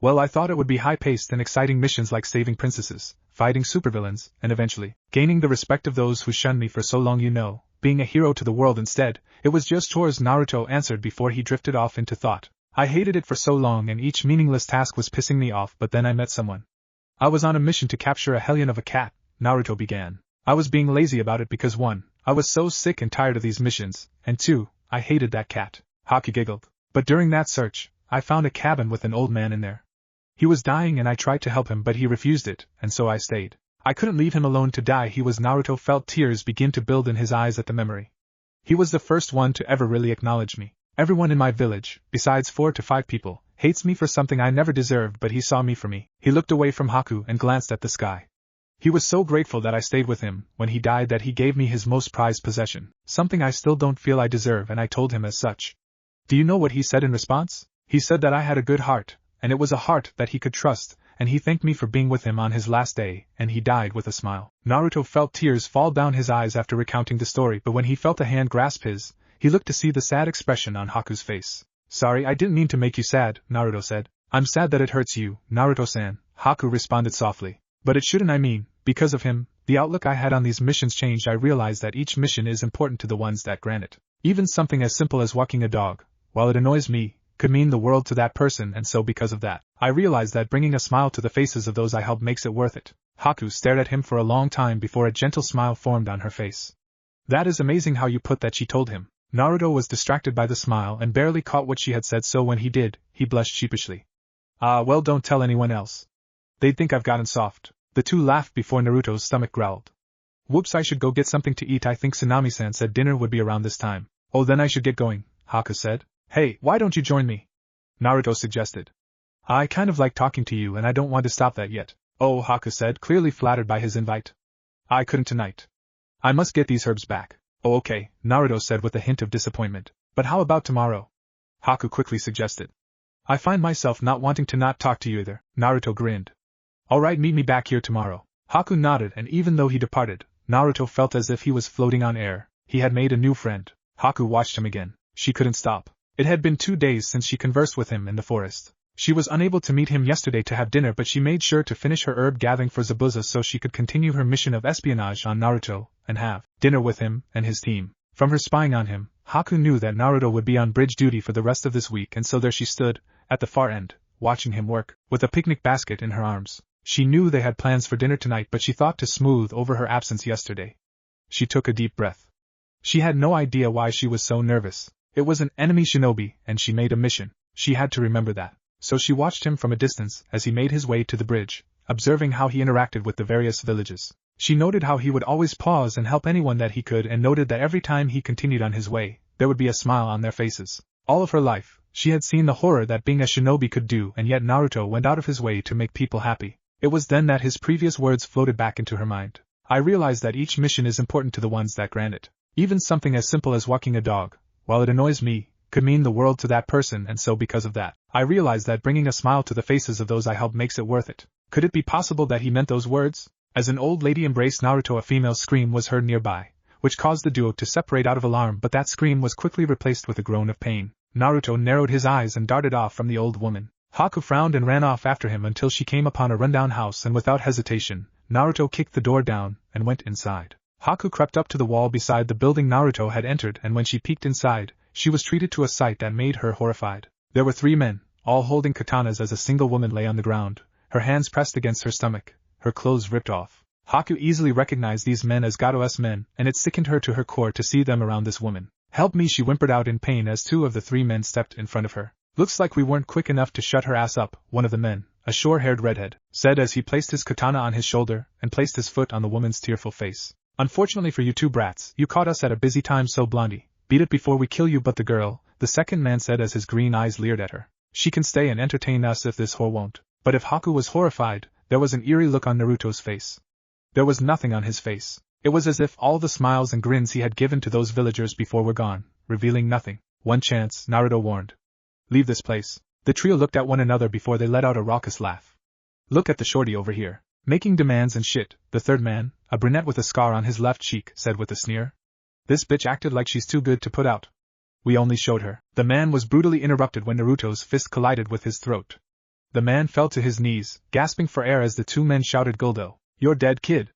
Well, I thought it would be high-paced and exciting missions like saving princesses, fighting supervillains, and eventually, gaining the respect of those who shunned me for so long, being a hero to the world instead. It was just chores, Naruto answered before he drifted off into thought. I hated it for so long and each meaningless task was pissing me off, but then I met someone. I was on a mission to capture a hellion of a cat, Naruto began. I was being lazy about it because 1, I was so sick and tired of these missions, and 2, I hated that cat. Haku giggled. But during that search, I found a cabin with an old man in there. He was dying and I tried to help him, but he refused it, and so I stayed. I couldn't leave him alone to die. Naruto felt tears begin to build in his eyes at the memory. He was the first one to ever really acknowledge me. Everyone in my village, besides 4 to 5 people, hates me for something I never deserved, but he saw me for me. He looked away from Haku and glanced at the sky. He was so grateful that I stayed with him when he died that he gave me his most prized possession, something I still don't feel I deserve, and I told him as such. Do you know what he said in response? He said that I had a good heart, and it was a heart that he could trust, and he thanked me for being with him on his last day, and he died with a smile. Naruto felt tears fall down his eyes after recounting the story, but when he felt a hand grasp his, he looked to see the sad expression on Haku's face. Sorry, I didn't mean to make you sad, Naruto said. I'm sad that it hurts you, Naruto-san, Haku responded softly. But it shouldn't. Because of him, the outlook I had on these missions changed. I realized that each mission is important to the ones that grant it. Even something as simple as walking a dog, while it annoys me, could mean the world to that person, and so because of that, I realized that bringing a smile to the faces of those I help makes it worth it. Haku stared at him for a long time before a gentle smile formed on her face. That is amazing how you put that, she told him. Naruto was distracted by the smile and barely caught what she had said, so when he did, he blushed sheepishly. Well, don't tell anyone else. They'd think I've gotten soft. The two laughed before Naruto's stomach growled. Whoops, I should go get something to eat. I think Tsunami-san said dinner would be around this time. Oh, then I should get going, Haku said. Hey, why don't you join me? Naruto suggested. I kind of like talking to you and I don't want to stop that yet. Oh, Haku said, clearly flattered by his invite. I couldn't tonight. I must get these herbs back. Oh, okay, Naruto said with a hint of disappointment. But how about tomorrow? Haku quickly suggested. I find myself not wanting to not talk to you either, Naruto grinned. Alright, meet me back here tomorrow. Haku nodded, and even though he departed, Naruto felt as if he was floating on air. He had made a new friend. Haku watched him again. She couldn't stop. It had been 2 days since she conversed with him in the forest. She was unable to meet him yesterday to have dinner, but she made sure to finish her herb gathering for Zabuza so she could continue her mission of espionage on Naruto, and have dinner with him and his team. From her spying on him, Haku knew that Naruto would be on bridge duty for the rest of this week, and so there she stood, at the far end, watching him work, with a picnic basket in her arms. She knew they had plans for dinner tonight, but she thought to smooth over her absence yesterday. She took a deep breath. She had no idea why she was so nervous. It was an enemy shinobi, and she made a mission. She had to remember that. So she watched him from a distance as he made his way to the bridge, observing how he interacted with the various villages. She noted how he would always pause and help anyone that he could, and noted that every time he continued on his way, there would be a smile on their faces. All of her life, she had seen the horror that being a shinobi could do, and yet Naruto went out of his way to make people happy. It was then that his previous words floated back into her mind. I realize that each mission is important to the ones that grant it. Even something as simple as walking a dog, while it annoys me, could mean the world to that person, and so because of that, I realize that bringing a smile to the faces of those I help makes it worth it. Could it be possible that he meant those words? As an old lady embraced Naruto, a female scream was heard nearby, which caused the duo to separate out of alarm, but that scream was quickly replaced with a groan of pain. Naruto narrowed his eyes and darted off from the old woman. Haku frowned and ran off after him until she came upon a rundown house, and without hesitation, Naruto kicked the door down and went inside. Haku crept up to the wall beside the building Naruto had entered, and when she peeked inside, she was treated to a sight that made her horrified. There were 3 men, all holding katanas, as a single woman lay on the ground, her hands pressed against her stomach, her clothes ripped off. Haku easily recognized these men as Gado's men, and it sickened her to her core to see them around this woman. Help me, she whimpered out in pain as 2 of the 3 men stepped in front of her. Looks like we weren't quick enough to shut her ass up, one of the men, a short-haired redhead, said as he placed his katana on his shoulder and placed his foot on the woman's tearful face. Unfortunately for you 2 brats, you caught us at a busy time, so Blondie, beat it before we kill you. But the girl, the second man said as his green eyes leered at her. She can stay and entertain us if this whore won't. But if Haku was horrified, there was an eerie look on Naruto's face. There was nothing on his face. It was as if all the smiles and grins he had given to those villagers before were gone, revealing nothing. One chance, Naruto warned. Leave this place. The trio looked at one another before they let out a raucous laugh. Look at the shorty over here, making demands and shit, the third man, a brunette with a scar on his left cheek, said with a sneer. This bitch acted like she's too good to put out. We only showed her. The man was brutally interrupted when Naruto's fist collided with his throat. The man fell to his knees, gasping for air as the 2 men shouted, Guldo, you're dead, kid.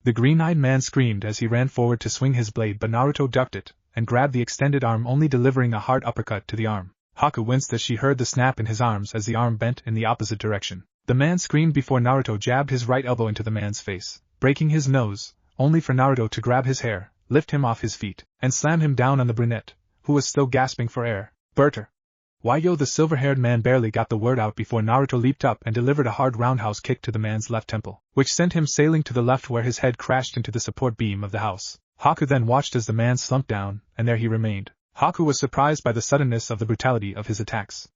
The green-eyed man screamed as he ran forward to swing his blade, but Naruto ducked it, and grabbed the extended arm, only delivering a hard uppercut to the arm. Haku winced as she heard the snap in his arms as the arm bent in the opposite direction. The man screamed before Naruto jabbed his right elbow into the man's face, breaking his nose, only for Naruto to grab his hair, lift him off his feet, and slam him down on the brunette, who was still gasping for air. Berter. Why yo, the silver-haired man barely got the word out before Naruto leaped up and delivered a hard roundhouse kick to the man's left temple, which sent him sailing to the left where his head crashed into the support beam of the house. Haku then watched as the man slumped down, and there he remained. Haku was surprised by the suddenness of the brutality of his attacks.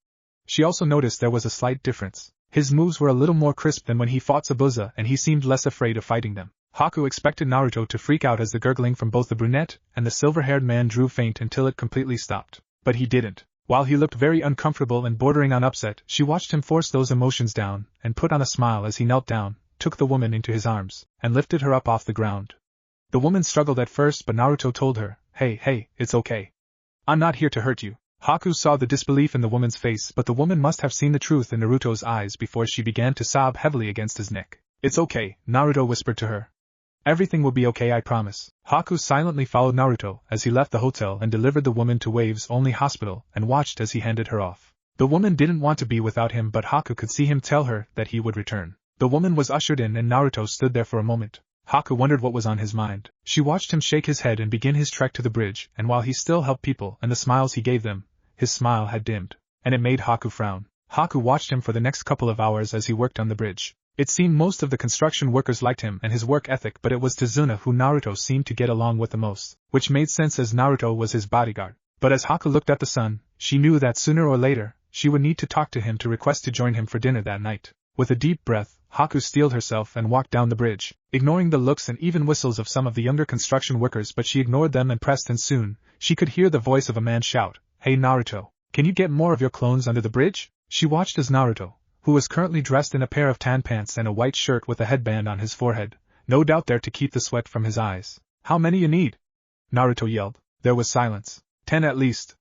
She also noticed there was a slight difference. His moves were a little more crisp than when he fought Zabuza, and he seemed less afraid of fighting them. Haku expected Naruto to freak out as the gurgling from both the brunette and the silver-haired man drew faint until it completely stopped. But he didn't. While he looked very uncomfortable and bordering on upset, she watched him force those emotions down, and put on a smile as he knelt down, took the woman into his arms, and lifted her up off the ground. The woman struggled at first, but Naruto told her, Hey, it's okay. I'm not here to hurt you. Haku saw the disbelief in the woman's face, but the woman must have seen the truth in Naruto's eyes before she began to sob heavily against his neck. It's okay, Naruto whispered to her. Everything will be okay, I promise. Haku silently followed Naruto as he left the hotel and delivered the woman to Waves Only Hospital and watched as he handed her off. The woman didn't want to be without him, but Haku could see him tell her that he would return. The woman was ushered in and Naruto stood there for a moment. Haku wondered what was on his mind. She watched him shake his head and begin his trek to the bridge, and while he still helped people and the smiles he gave them, his smile had dimmed, and it made Haku frown. Haku watched him for the next couple of hours as he worked on the bridge. It seemed most of the construction workers liked him and his work ethic, but it was Tazuna who Naruto seemed to get along with the most, which made sense as Naruto was his bodyguard. But as Haku looked at the sun, she knew that sooner or later, she would need to talk to him to request to join him for dinner that night. With a deep breath, Haku steeled herself and walked down the bridge, ignoring the looks and even whistles of some of the younger construction workers, but she ignored them and pressed, and soon, she could hear the voice of a man shout, Hey Naruto, can you get more of your clones under the bridge? She watched as Naruto, who was currently dressed in a pair of tan pants and a white shirt with a headband on his forehead, no doubt there to keep the sweat from his eyes. How many you need? Naruto yelled. There was silence. 10 at least,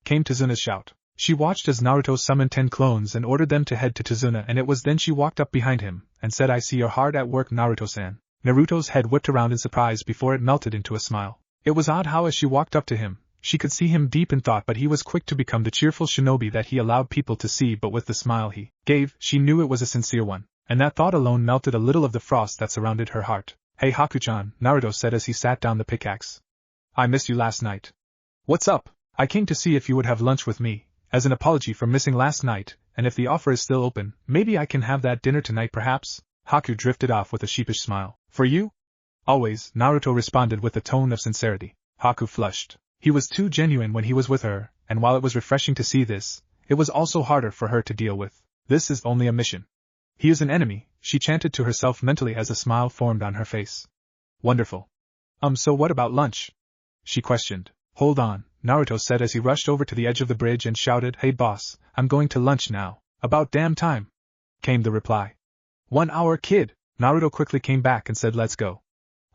came Tizuna's shout. She watched as Naruto summoned 10 clones and ordered them to head to Tizuna, and it was then she walked up behind him and said, I see you're hard at work, Naruto-san. Naruto's head whipped around in surprise before it melted into a smile. It was odd how as she walked up to him, she could see him deep in thought, but he was quick to become the cheerful shinobi that he allowed people to see, but with the smile he gave, she knew it was a sincere one, and that thought alone melted a little of the frost that surrounded her heart. Hey Haku-chan, Naruto said as he sat down the pickaxe. I missed you last night. What's up? I came to see if you would have lunch with me, as an apology for missing last night, and if the offer is still open, maybe I can have that dinner tonight perhaps? Haku drifted off with a sheepish smile. For you? Always, Naruto responded with a tone of sincerity. Haku flushed. He was too genuine when he was with her, and while it was refreshing to see this, it was also harder for her to deal with. This is only a mission. He is an enemy, she chanted to herself mentally as a smile formed on her face. Wonderful. So what about lunch? She questioned. Hold on, Naruto said as he rushed over to the edge of the bridge and shouted, Hey boss, I'm going to lunch now. About damn time, came the reply. 1 hour, kid. Naruto quickly came back and said, let's go.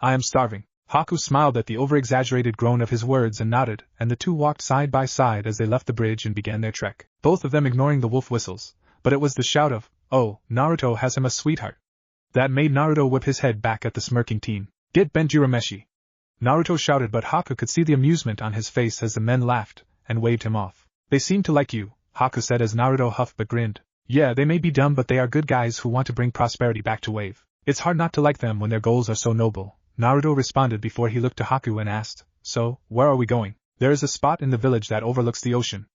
I am starving. Haku smiled at the over-exaggerated groan of his words and nodded, and the two walked side by side as they left the bridge and began their trek, both of them ignoring the wolf whistles, but it was the shout of, oh, Naruto has him a sweetheart, that made Naruto whip his head back at the smirking teen. Get Benjirameshi. Naruto shouted, but Haku could see the amusement on his face as the men laughed and waved him off. They seem to like you, Haku said as Naruto huffed but grinned. Yeah, they may be dumb, but they are good guys who want to bring prosperity back to Wave. It's hard not to like them when their goals are so noble, Naruto responded before he looked to Haku and asked, so, where are we going? There is a spot in the village that overlooks the ocean.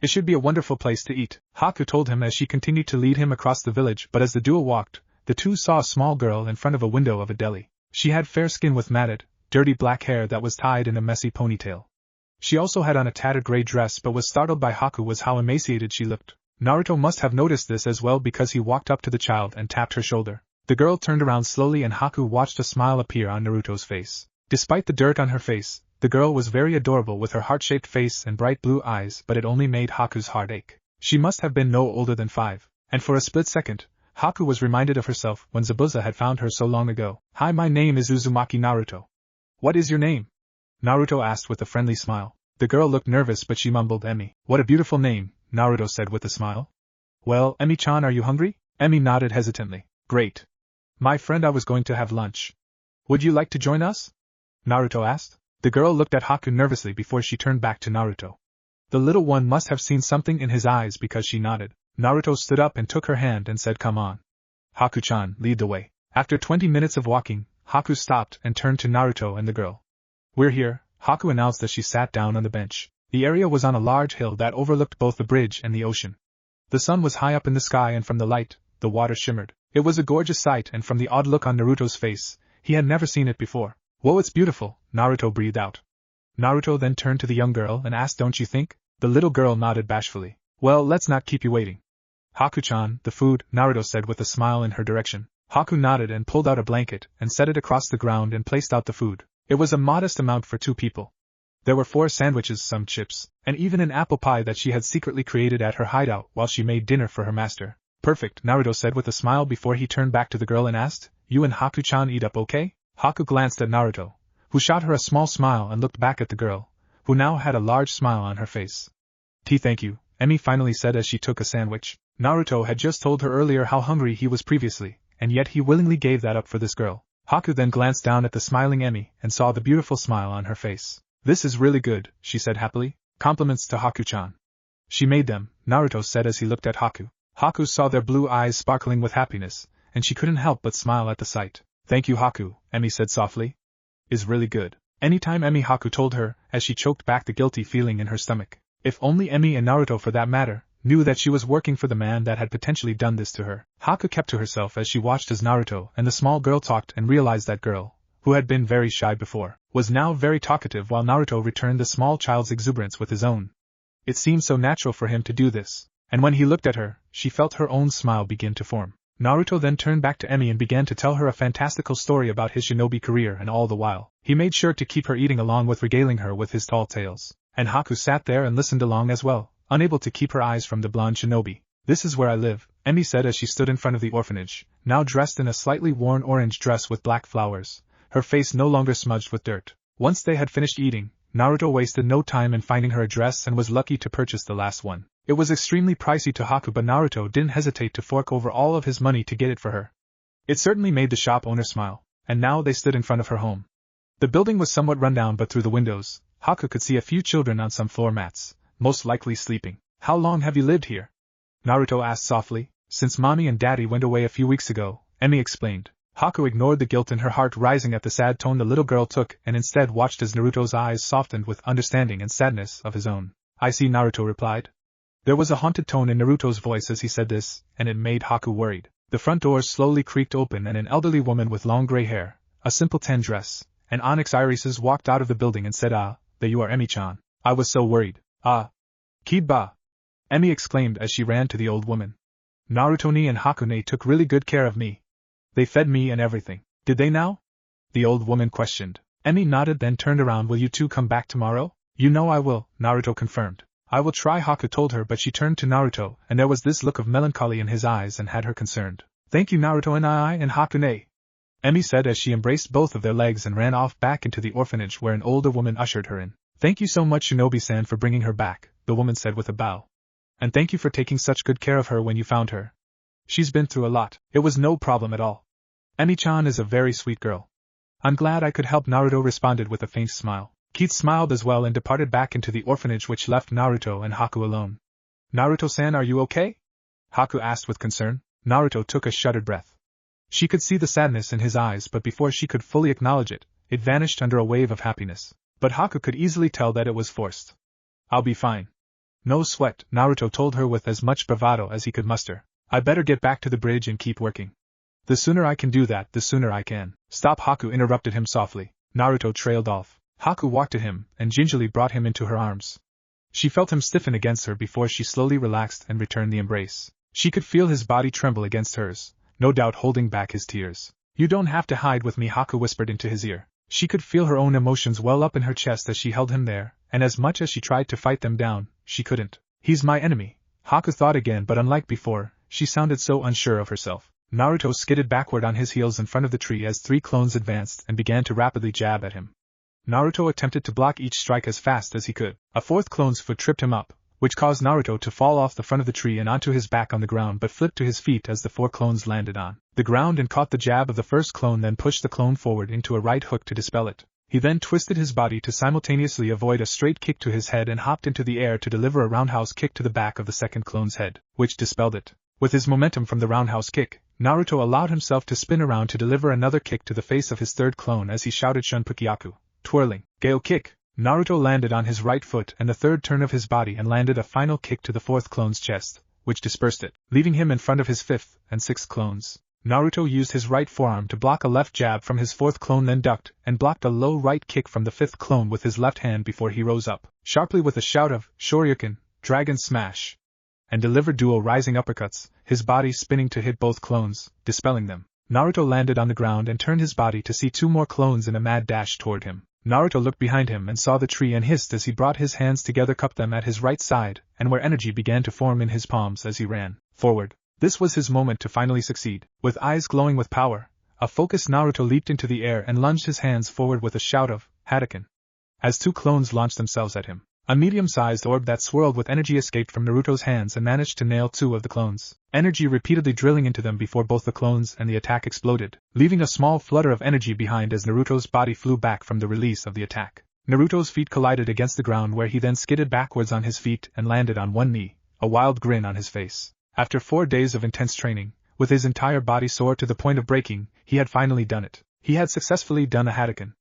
It should be a wonderful place to eat, Haku told him as she continued to lead him across the village, but as the duo walked, the two saw a small girl in front of a window of a deli. She had fair skin with matted, dirty black hair that was tied in a messy ponytail. She also had on a tattered gray dress, but was startled by Haku was how emaciated she looked. Naruto must have noticed this as well because he walked up to the child and tapped her shoulder. The girl turned around slowly and Haku watched a smile appear on Naruto's face. Despite the dirt on her face, the girl was very adorable with her heart-shaped face and bright blue eyes, but it only made Haku's heart ache. She must have been no older than 5, and for a split second, Haku was reminded of herself when Zabuza had found her so long ago. Hi, my name is Uzumaki Naruto. What is your name? Naruto asked with a friendly smile. The girl looked nervous but she mumbled Emi. What a beautiful name, Naruto said with a smile. Well, Emi-chan, are you hungry? Emi nodded hesitantly. Great. My friend, I was going to have lunch. Would you like to join us? Naruto asked. The girl looked at Haku nervously before she turned back to Naruto. The little one must have seen something in his eyes because she nodded. Naruto stood up and took her hand and said, come on. Haku-chan, lead the way. After 20 minutes of walking, Haku stopped and turned to Naruto and the girl. We're here, Haku announced as she sat down on the bench. The area was on a large hill that overlooked both the bridge and the ocean. The sun was high up in the sky and from the light, the water shimmered. It was a gorgeous sight, and from the odd look on Naruto's face, he had never seen it before. Whoa, it's beautiful, Naruto breathed out. Naruto then turned to the young girl and asked, don't you think? The little girl nodded bashfully. Well, let's not keep you waiting. Haku-chan, the food, Naruto said with a smile in her direction. Haku nodded and pulled out a blanket and set it across the ground and placed out the food. It was a modest amount for 2 people. There were 4 sandwiches, some chips, and even an apple pie that she had secretly created at her hideout while she made dinner for her master. Perfect, Naruto said with a smile before he turned back to the girl and asked, you and Haku-chan eat up okay? Haku glanced at Naruto, who shot her a small smile and looked back at the girl, who now had a large smile on her face. Thank you, Emi finally said as she took a sandwich. Naruto had just told her earlier how hungry he was previously, and yet he willingly gave that up for this girl. Haku then glanced down at the smiling Emi and saw the beautiful smile on her face. This is really good, she said happily. Compliments to Haku-chan. She made them, Naruto said as he looked at Haku. Haku saw their blue eyes sparkling with happiness, and she couldn't help but smile at the sight. Thank you, Haku, Emi said softly. Is really good. Anytime Emi, Haku told her, as she choked back the guilty feeling in her stomach. If only Emi and Naruto, for that matter, knew that she was working for the man that had potentially done this to her. Haku kept to herself as she watched as Naruto and the small girl talked and realized that girl, who had been very shy before, was now very talkative while Naruto returned the small child's exuberance with his own. It seemed so natural for him to do this, and when he looked at her, she felt her own smile begin to form. Naruto then turned back to Emi and began to tell her a fantastical story about his shinobi career, and all the while, he made sure to keep her eating along with regaling her with his tall tales. And Haku sat there and listened along as well, unable to keep her eyes from the blonde shinobi. This is where I live, Emmy said as she stood in front of the orphanage, now dressed in a slightly worn orange dress with black flowers, her face no longer smudged with dirt. Once they had finished eating, Naruto wasted no time in finding her address and was lucky to purchase the last one. It was extremely pricey to Haku, but Naruto didn't hesitate to fork over all of his money to get it for her. It certainly made the shop owner smile, and now they stood in front of her home. The building was somewhat run down, but through the windows, Haku could see a few children on some floor mats, most likely sleeping. How long have you lived here? Naruto asked softly. Since mommy and daddy went away a few weeks ago, Emmy explained. Haku ignored the guilt in her heart rising at the sad tone the little girl took and instead watched as Naruto's eyes softened with understanding and sadness of his own. I see, Naruto replied. There was a haunted tone in Naruto's voice as he said this, and it made Haku worried. The front doors slowly creaked open and an elderly woman with long gray hair, a simple tan dress, and onyx irises walked out of the building and said, "Ah, there you are, Emmy-chan. I was so worried." "Ah. Kiba," Emmy exclaimed as she ran to the old woman. "Naruto-ni and Haku-ne took really good care of me. They fed me and everything." "Did they now?" the old woman questioned. Emmy nodded, then turned around. "Will you two come back tomorrow?" "You know I will," Naruto confirmed. "I will try," Haku told her, but she turned to Naruto, and there was this look of melancholy in his eyes and had her concerned. "Thank you, Naruto and Haku-ne," Emmy said as she embraced both of their legs and ran off back into the orphanage where an older woman ushered her in. "Thank you so much, Shinobi-san, for bringing her back," the woman said with a bow. "And thank you for taking such good care of her when you found her. She's been through a lot." "It was no problem at all. Emmy-chan is a very sweet girl." "I'm glad I could help," Naruto responded with a faint smile. Keith smiled as well and departed back into the orphanage, which left Naruto and Haku alone. "Naruto-san, are you okay?" Haku asked with concern. Naruto took a shuddered breath. She could see the sadness in his eyes, but before she could fully acknowledge it, it vanished under a wave of happiness. But Haku could easily tell that it was forced. "I'll be fine. No sweat," Naruto told her with as much bravado as he could muster. "I better get back to the bridge and keep working. The sooner I can do that, the sooner I can." "Stop," Haku interrupted him softly. Naruto trailed off. Haku walked to him and gingerly brought him into her arms. She felt him stiffen against her before she slowly relaxed and returned the embrace. She could feel his body tremble against hers, no doubt holding back his tears. "You don't have to hide with me," Haku whispered into his ear. She could feel her own emotions well up in her chest as she held him there, and as much as she tried to fight them down, she couldn't. "He's my enemy," Haku thought again, but unlike before, she sounded so unsure of herself. Naruto skidded backward on his heels in front of the tree as three clones advanced and began to rapidly jab at him. Naruto attempted to block each strike as fast as he could. A fourth clone's foot tripped him up, which caused Naruto to fall off the front of the tree and onto his back on the ground, but flipped to his feet as the four clones landed on the ground and caught the jab of the first clone, then pushed the clone forward into a right hook to dispel it. He then twisted his body to simultaneously avoid a straight kick to his head and hopped into the air to deliver a roundhouse kick to the back of the second clone's head, which dispelled it. With his momentum from the roundhouse kick, Naruto allowed himself to spin around to deliver another kick to the face of his third clone as he shouted Shunpukyaku, twirling. Gale kick. Naruto landed on his right foot and the third turn of his body and landed a final kick to the fourth clone's chest, which dispersed it, leaving him in front of his fifth and sixth clones. Naruto used his right forearm to block a left jab from his fourth clone, then ducked and blocked a low right kick from the fifth clone with his left hand before he rose up sharply with a shout of Shoryuken, Dragon Smash, and delivered dual rising uppercuts, his body spinning to hit both clones, dispelling them. Naruto landed on the ground and turned his body to see two more clones in a mad dash toward him. Naruto looked behind him and saw the tree and hissed as he brought his hands together, cupped them at his right side, and where energy began to form in his palms as he ran forward. This was his moment to finally succeed. With eyes glowing with power, a focused Naruto leaped into the air and lunged his hands forward with a shout of Hadouken. As two clones launched themselves at him, a medium-sized orb that swirled with energy escaped from Naruto's hands and managed to nail two of the clones, energy repeatedly drilling into them before both the clones and the attack exploded, leaving a small flutter of energy behind as Naruto's body flew back from the release of the attack. Naruto's feet collided against the ground, where he then skidded backwards on his feet and landed on one knee, a wild grin on his face. After 4 days of intense training, with his entire body sore to the point of breaking, he had finally done it. He had successfully done a Hadouken.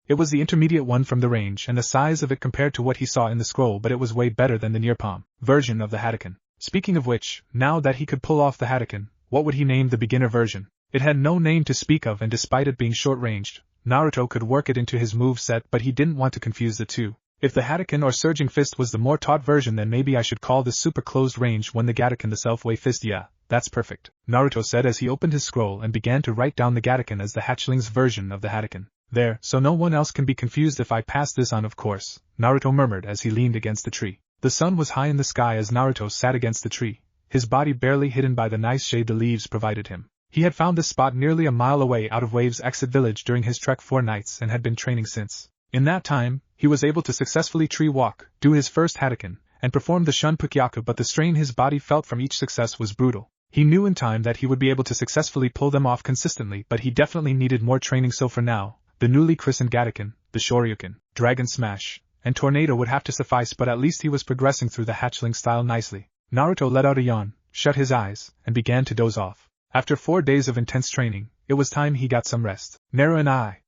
It was the intermediate one from the range and the size of it compared to what he saw in the scroll, but it was way better than the near palm version of the Hadouken. Speaking of which, now that he could pull off the Hadouken, what would he name the beginner version? It had no name to speak of, and despite it being short-ranged, Naruto could work it into his move set, but he didn't want to confuse the two. If the Hadouken or Surging Fist was the more taught version, then maybe I should call this super closed range one the Gattaken, the Self-Way Fist. Yeah, that's perfect, Naruto said as he opened his scroll and began to write down the Gattaken as the hatchling's version of the Hadouken. There, so no one else can be confused if I pass this on, of course, Naruto murmured as he leaned against the tree. The sun was high in the sky as Naruto sat against the tree, his body barely hidden by the nice shade the leaves provided him. He had found this spot nearly a mile away out of Wave's exit village during his trek 4 nights and had been training since. In that time, he was able to successfully tree walk, do his first Hadaken, and perform the Shunpukyaku, but the strain his body felt from each success was brutal. He knew in time that he would be able to successfully pull them off consistently, but he definitely needed more training, so for now, the newly christened Gataken, the Shoryuken, Dragon Smash, and Tornado would have to suffice, but at least he was progressing through the hatchling style nicely. Naruto let out a yawn, shut his eyes, and began to doze off. After 4 days of intense training, it was time he got some rest. Naru and I.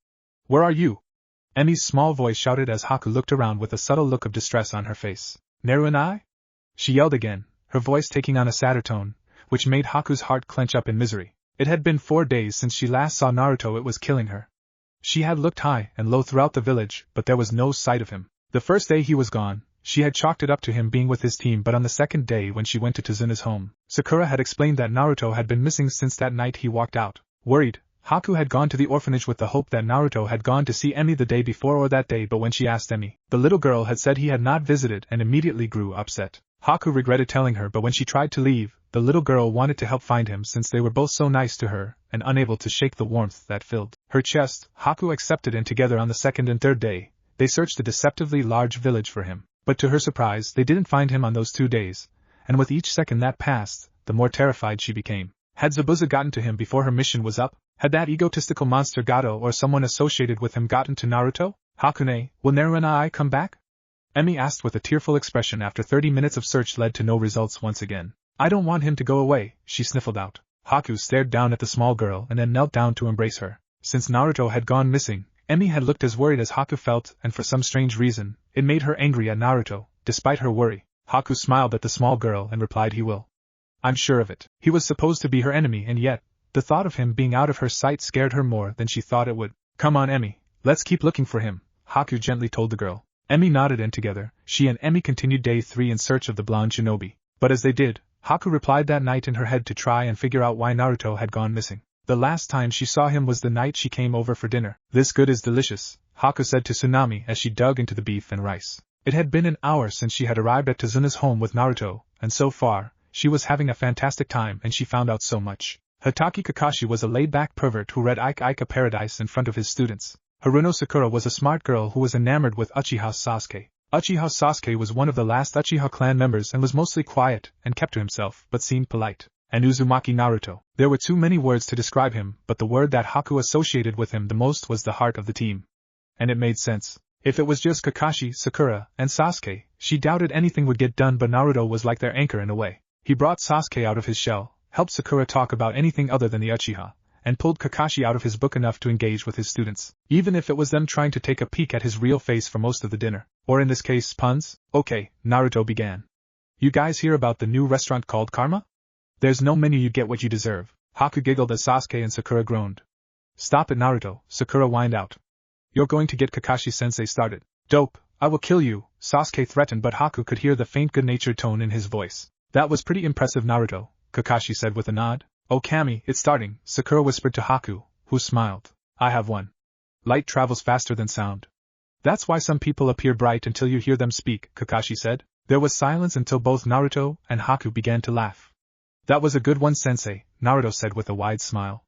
Where are you? Emi's small voice shouted as Haku looked around with a subtle look of distress on her face. Naru and I? She yelled again, her voice taking on a sadder tone, which made Haku's heart clench up in misery. It had been 4 days since she last saw Naruto. It was killing her. She had looked high and low throughout the village, but there was no sight of him. The first day he was gone, she had chalked it up to him being with his team, but on the second day when she went to Tazuna's home, Sakura had explained that Naruto had been missing since that night he walked out. Worried, Haku had gone to the orphanage with the hope that Naruto had gone to see Emi the day before or that day, but when she asked Emi, the little girl had said he had not visited and immediately grew upset. Haku regretted telling her, but when she tried to leave, the little girl wanted to help find him since they were both so nice to her, and unable to shake the warmth that filled her chest, Haku accepted, and together on the second and third day, they searched the deceptively large village for him. But to her surprise, they didn't find him on those 2 days, and with each second that passed, the more terrified she became. Had Zabuza gotten to him before her mission was up? Had that egotistical monster Gato or someone associated with him gotten to Naruto? Hakune, will Naru and I come back? Emi asked with a tearful expression after 30 minutes of search led to no results once again. I don't want him to go away, she sniffled out. Haku stared down at the small girl and then knelt down to embrace her. Since Naruto had gone missing, Emi had looked as worried as Haku felt, and for some strange reason, it made her angry at Naruto, despite her worry. Haku smiled at the small girl and replied, he will. I'm sure of it. He was supposed to be her enemy, and yet, the thought of him being out of her sight scared her more than she thought it would. Come on, Emi, let's keep looking for him, Haku gently told the girl. Emi nodded, and together, she and Emi continued day 3 in search of the blonde shinobi. But as they did, Haku replied that night in her head to try and figure out why Naruto had gone missing. The last time she saw him was the night she came over for dinner. This good is delicious, Haku said to Tsunami as she dug into the beef and rice. It had been an hour since she had arrived at Tazuna's home with Naruto, and so far, she was having a fantastic time and she found out so much. Hatake Kakashi was a laid-back pervert who read Ike Ike Paradise in front of his students. Haruno Sakura was a smart girl who was enamored with Uchiha Sasuke. Uchiha Sasuke was one of the last Uchiha clan members and was mostly quiet and kept to himself but seemed polite. And Uzumaki Naruto. There were too many words to describe him, but the word that Haku associated with him the most was the heart of the team. And it made sense. If it was just Kakashi, Sakura, and Sasuke, she doubted anything would get done, but Naruto was like their anchor in a way. He brought Sasuke out of his shell, helped Sakura talk about anything other than the Uchiha, and pulled Kakashi out of his book enough to engage with his students, even if it was them trying to take a peek at his real face for most of the dinner. Or in this case, puns. Okay, Naruto began. You guys hear about the new restaurant called Karma? There's no menu, you get what you deserve. Haku giggled as Sasuke and Sakura groaned. Stop it, Naruto, Sakura whined out. You're going to get Kakashi-sensei started. Dope, I will kill you, Sasuke threatened, but Haku could hear the faint good-natured tone in his voice. That was pretty impressive, Naruto, Kakashi said with a nod. Oh Kami, it's starting, Sakura whispered to Haku, who smiled. I have one. Light travels faster than sound. That's why some people appear bright until you hear them speak, Kakashi said. There was silence until both Naruto and Haku began to laugh. That was a good one, sensei, Naruto said with a wide smile.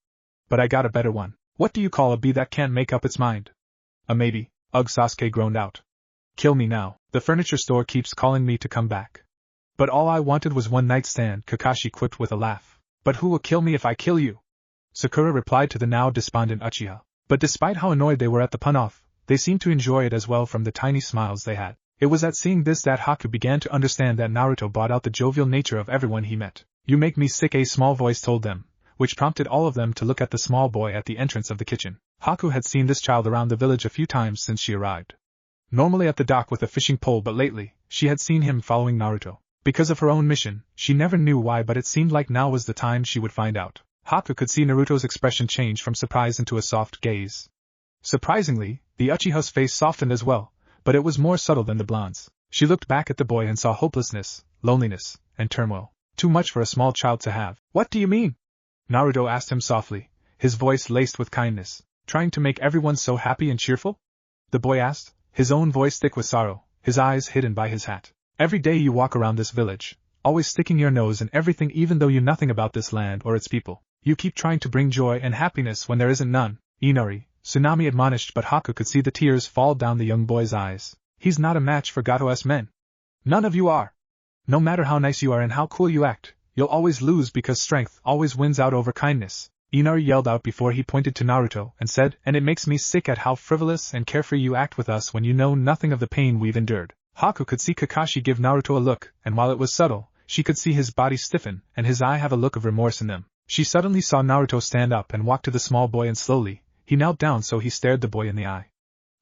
But I got a better one. What do you call a bee that can't make up its mind? A maybe, ugh, Sasuke groaned out. Kill me now, the furniture store keeps calling me to come back. But all I wanted was one night stand, Kakashi quipped with a laugh. But who will kill me if I kill you? Sakura replied to the now despondent Uchiha. But despite how annoyed they were at the pun-off, they seemed to enjoy it as well from the tiny smiles they had. It was at seeing this that Haku began to understand that Naruto brought out the jovial nature of everyone he met. You make me sick, a small voice told them, which prompted all of them to look at the small boy at the entrance of the kitchen. Haku had seen this child around the village a few times since she arrived. Normally at the dock with a fishing pole, but lately, she had seen him following Naruto. Because of her own mission, she never knew why, but it seemed like now was the time she would find out. Haku could see Naruto's expression change from surprise into a soft gaze. Surprisingly, the Uchiha's face softened as well, but it was more subtle than the blonde's. She looked back at the boy and saw hopelessness, loneliness, and turmoil. Too much for a small child to have. What do you mean? Naruto asked him softly, his voice laced with kindness. Trying to make everyone so happy and cheerful? The boy asked, his own voice thick with sorrow, his eyes hidden by his hat. Every day you walk around this village, always sticking your nose in everything even though you know nothing about this land or its people. You keep trying to bring joy and happiness when there isn't none. Inari, Tsunami admonished, but Haku could see the tears fall down the young boy's eyes. He's not a match for Gato's men. None of you are. No matter how nice you are and how cool you act, you'll always lose because strength always wins out over kindness. Inari yelled out before he pointed to Naruto and said, and it makes me sick at how frivolous and carefree you act with us when you know nothing of the pain we've endured. Haku could see Kakashi give Naruto a look, and while it was subtle, she could see his body stiffen and his eye have a look of remorse in them. She suddenly saw Naruto stand up and walk to the small boy and slowly, he knelt down so he stared the boy in the eye.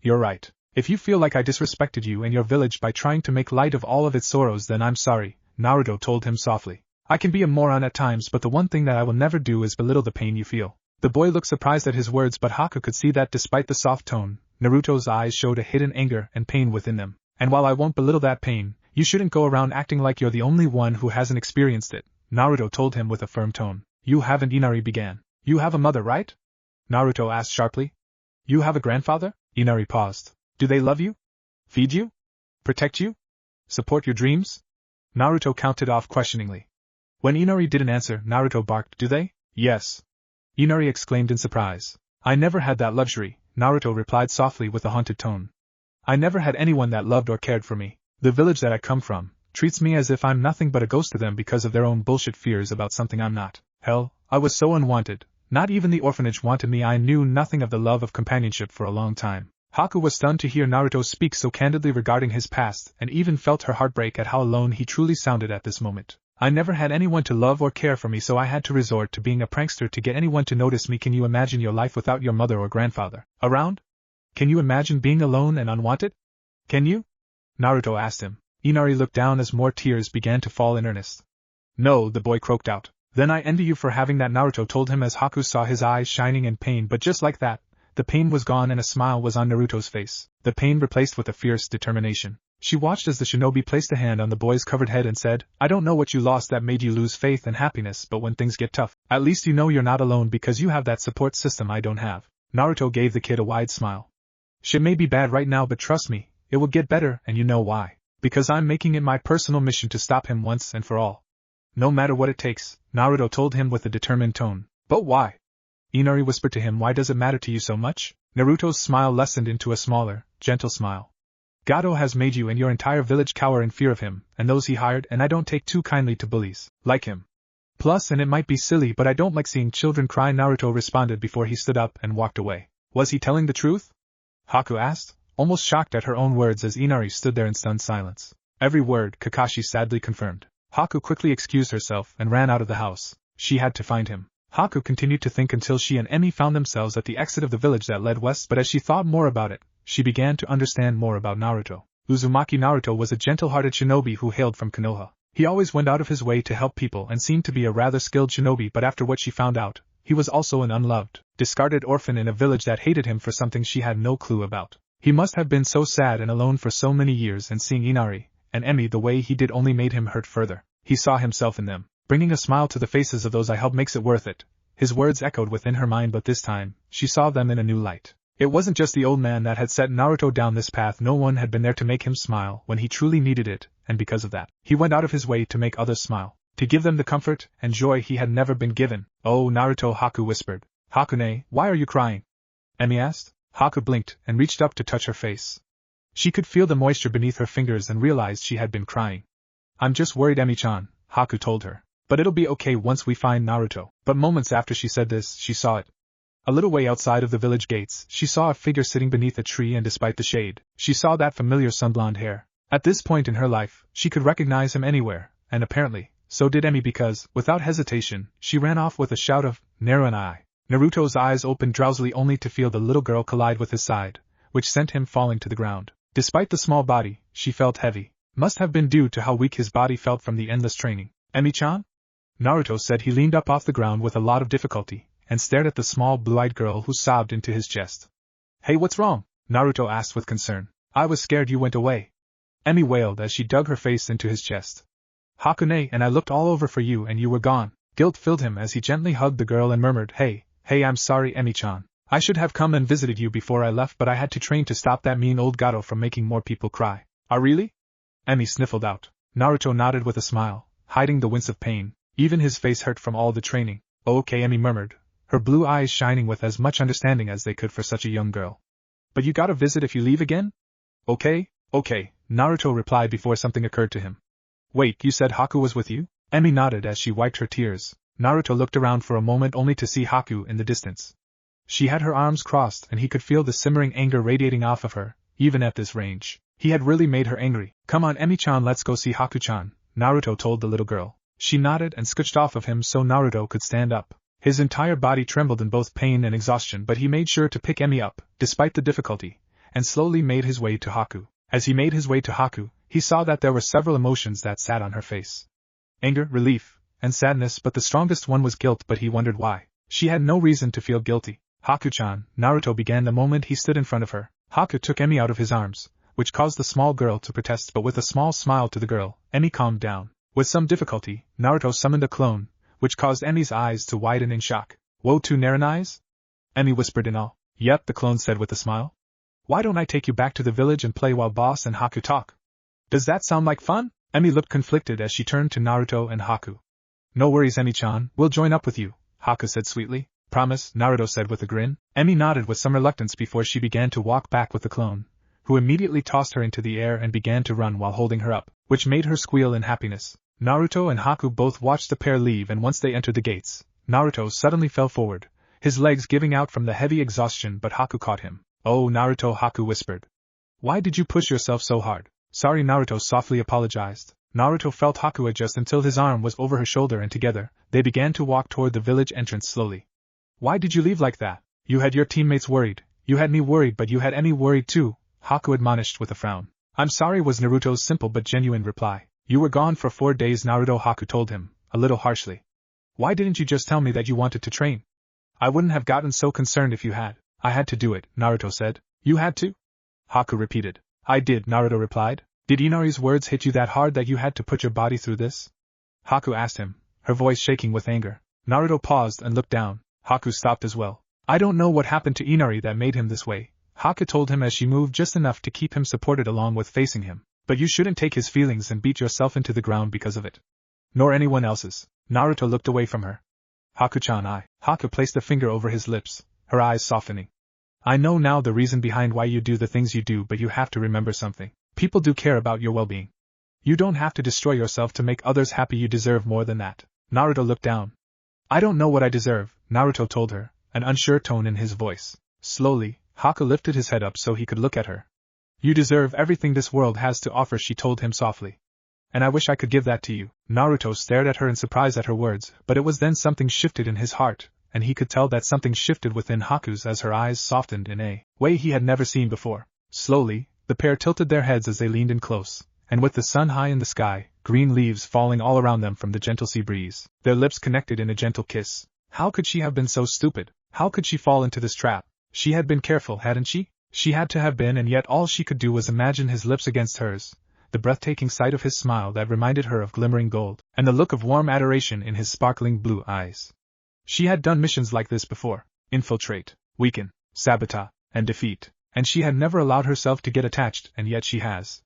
You're right. If you feel like I disrespected you and your village by trying to make light of all of its sorrows, then I'm sorry, Naruto told him softly. I can be a moron at times, but the one thing that I will never do is belittle the pain you feel. The boy looked surprised at his words, but Haku could see that despite the soft tone, Naruto's eyes showed a hidden anger and pain within them. And while I won't belittle that pain, you shouldn't go around acting like you're the only one who hasn't experienced it, Naruto told him with a firm tone. You haven't, Inari began. You have a mother, right? Naruto asked sharply. You have a grandfather? Inari paused. Do they love you? Feed you? Protect you? Support your dreams? Naruto counted off questioningly. When Inari didn't answer, Naruto barked, Do they? Yes. Inari exclaimed in surprise. I never had that luxury, Naruto replied softly with a haunted tone. I never had anyone that loved or cared for me. The village that I come from treats me as if I'm nothing but a ghost to them because of their own bullshit fears about something I'm not. Hell, I was so unwanted. Not even the orphanage wanted me. I knew nothing of the love of companionship for a long time. Haku was stunned to hear Naruto speak so candidly regarding his past, and even felt her heart break at how alone he truly sounded at this moment. I never had anyone to love or care for me, so I had to resort to being a prankster to get anyone to notice me. Can you imagine your life without your mother or grandfather around? Can you imagine being alone and unwanted? Can you? Naruto asked him. Inari looked down as more tears began to fall in earnest. No, the boy croaked out. Then I envy you for having that, Naruto told him as Haku saw his eyes shining in pain, but just like that, the pain was gone and a smile was on Naruto's face, the pain replaced with a fierce determination. She watched as the shinobi placed a hand on the boy's covered head and said, I don't know what you lost that made you lose faith and happiness, but when things get tough, at least you know you're not alone because you have that support system I don't have. Naruto gave the kid a wide smile. Shit may be bad right now, but trust me, it will get better, and you know why. Because I'm making it my personal mission to stop him once and for all. No matter what it takes, Naruto told him with a determined tone. But why? Inari whispered to him, why does it matter to you so much? Naruto's smile lessened into a smaller, gentle smile. Gato has made you and your entire village cower in fear of him, and those he hired, and I don't take too kindly to bullies like him. Plus, and it might be silly, but I don't like seeing children cry, Naruto responded before he stood up and walked away. Was he telling the truth? Haku asked, almost shocked at her own words as Inari stood there in stunned silence. Every word, Kakashi sadly confirmed. Haku quickly excused herself and ran out of the house. She had to find him. Haku continued to think until she and Emi found themselves at the exit of the village that led west, but as she thought more about it, she began to understand more about Naruto. Uzumaki Naruto was a gentle-hearted shinobi who hailed from Konoha. He always went out of his way to help people and seemed to be a rather skilled shinobi, but after what she found out, he was also an unloved, discarded orphan in a village that hated him for something she had no clue about. He must have been so sad and alone for so many years, and seeing Inari and Emi the way he did only made him hurt further. He saw himself in them. Bringing a smile to the faces of those I helped makes it worth it. His words echoed within her mind, but this time, she saw them in a new light. It wasn't just the old man that had set Naruto down this path. No one had been there to make him smile when he truly needed it, and because of that, he went out of his way to make others smile, to give them the comfort and joy he had never been given. Oh, Naruto, Haku whispered. Hakune, why are you crying? Emi asked. Haku blinked and reached up to touch her face. She could feel the moisture beneath her fingers and realized she had been crying. I'm just worried, Emi-chan, Haku told her. But it'll be okay once we find Naruto. But moments after she said this, she saw it. A little way outside of the village gates, she saw a figure sitting beneath a tree, and despite the shade, she saw that familiar sun-blonde hair. At this point in her life, she could recognize him anywhere, and apparently, so did Emi, because, without hesitation, she ran off with a shout of, Naru and I. Naruto's eyes opened drowsily only to feel the little girl collide with his side, which sent him falling to the ground. Despite the small body, she felt heavy. Must have been due to how weak his body felt from the endless training. Emi-chan? Naruto said. He leaned up off the ground with a lot of difficulty, and stared at the small blue-eyed girl who sobbed into his chest. Hey, what's wrong? Naruto asked with concern. I was scared you went away. Emi wailed as she dug her face into his chest. Hakune, and I looked all over for you and you were gone. Guilt filled him as he gently hugged the girl and murmured, Hey, I'm sorry, Emi-chan. I should have come and visited you before I left, but I had to train to stop that mean old Gato from making more people cry. Ah, really? Emi sniffled out. Naruto nodded with a smile. hiding the wince of pain. Even his face hurt from all the training. Okay, Emi murmured, her blue eyes shining with as much understanding as they could for such a young girl. But you gotta visit if you leave again? Okay, Naruto replied before something occurred to him. Wait, you said Haku was with you? Emi nodded as she wiped her tears. Naruto looked around for a moment only to see Haku in the distance. She had her arms crossed and he could feel the simmering anger radiating off of her, even at this range. He had really made her angry. Come on Emi-chan, let's go see Haku-chan, Naruto told the little girl. She nodded and scooched off of him so Naruto could stand up. His entire body trembled in both pain and exhaustion, but he made sure to pick Emi up, despite the difficulty, and slowly made his way to Haku. As he made his way to Haku, he saw that there were several emotions that sat on her face. Anger, relief, and sadness, but the strongest one was guilt, but he wondered why. She had no reason to feel guilty. Haku-chan, Naruto began the moment he stood in front of her. Haku took Emi out of his arms, which caused the small girl to protest, but with a small smile to the girl, Emi calmed down. With some difficulty, Naruto summoned a clone, which caused Emi's eyes to widen in shock. Woe to Naren eyes? Emi whispered in awe. Yep, the clone said with a smile. Why don't I take you back to the village and play while Boss and Haku talk? Does that sound like fun? Emi looked conflicted as she turned to Naruto and Haku. No worries Emi-chan, we'll join up with you, Haku said sweetly. Promise, Naruto said with a grin. Emi nodded with some reluctance before she began to walk back with the clone, who immediately tossed her into the air and began to run while holding her up, which made her squeal in happiness. Naruto and Haku both watched the pair leave, and once they entered the gates, Naruto suddenly fell forward, his legs giving out from the heavy exhaustion, but Haku caught him. Oh Naruto, Haku whispered. Why did you push yourself so hard? Sorry, Naruto softly apologized. Naruto felt Haku adjust until his arm was over her shoulder, and together, they began to walk toward the village entrance slowly. Why did you leave like that? You had your teammates worried, you had me worried, but you had Emi worried too, Haku admonished with a frown. I'm sorry, was Naruto's simple but genuine reply. You were gone for 4 days, Naruto, Haku told him, a little harshly. Why didn't you just tell me that you wanted to train? I wouldn't have gotten so concerned if you had. I had to do it, Naruto said. You had to? Haku repeated. I did, Naruto replied. Did Inari's words hit you that hard that you had to put your body through this? Haku asked him, her voice shaking with anger. Naruto paused and looked down. Haku stopped as well. I don't know what happened to Inari that made him this way, Haku told him as she moved just enough to keep him supported along with facing him. But you shouldn't take his feelings and beat yourself into the ground because of it. Nor anyone else's. Naruto looked away from her. Haku-chan, Haku placed a finger over his lips, her eyes softening. I know now the reason behind why you do the things you do, but you have to remember something. People do care about your well-being. You don't have to destroy yourself to make others happy, you deserve more than that. Naruto looked down. I don't know what I deserve, Naruto told her, an unsure tone in his voice. Slowly, Haku lifted his head up so he could look at her. You deserve everything this world has to offer, she told him softly. And I wish I could give that to you. Naruto stared at her in surprise at her words, but it was then something shifted in his heart, and he could tell that something shifted within Haku's as her eyes softened in a way he had never seen before. Slowly, the pair tilted their heads as they leaned in close, and with the sun high in the sky, green leaves falling all around them from the gentle sea breeze, their lips connected in a gentle kiss. How could she have been so stupid? How could she fall into this trap? She had been careful, hadn't she? She had to have been, and yet all she could do was imagine his lips against hers, the breathtaking sight of his smile that reminded her of glimmering gold, and the look of warm adoration in his sparkling blue eyes. She had done missions like this before: infiltrate, weaken, sabotage, and defeat, and she had never allowed herself to get attached, and yet she has.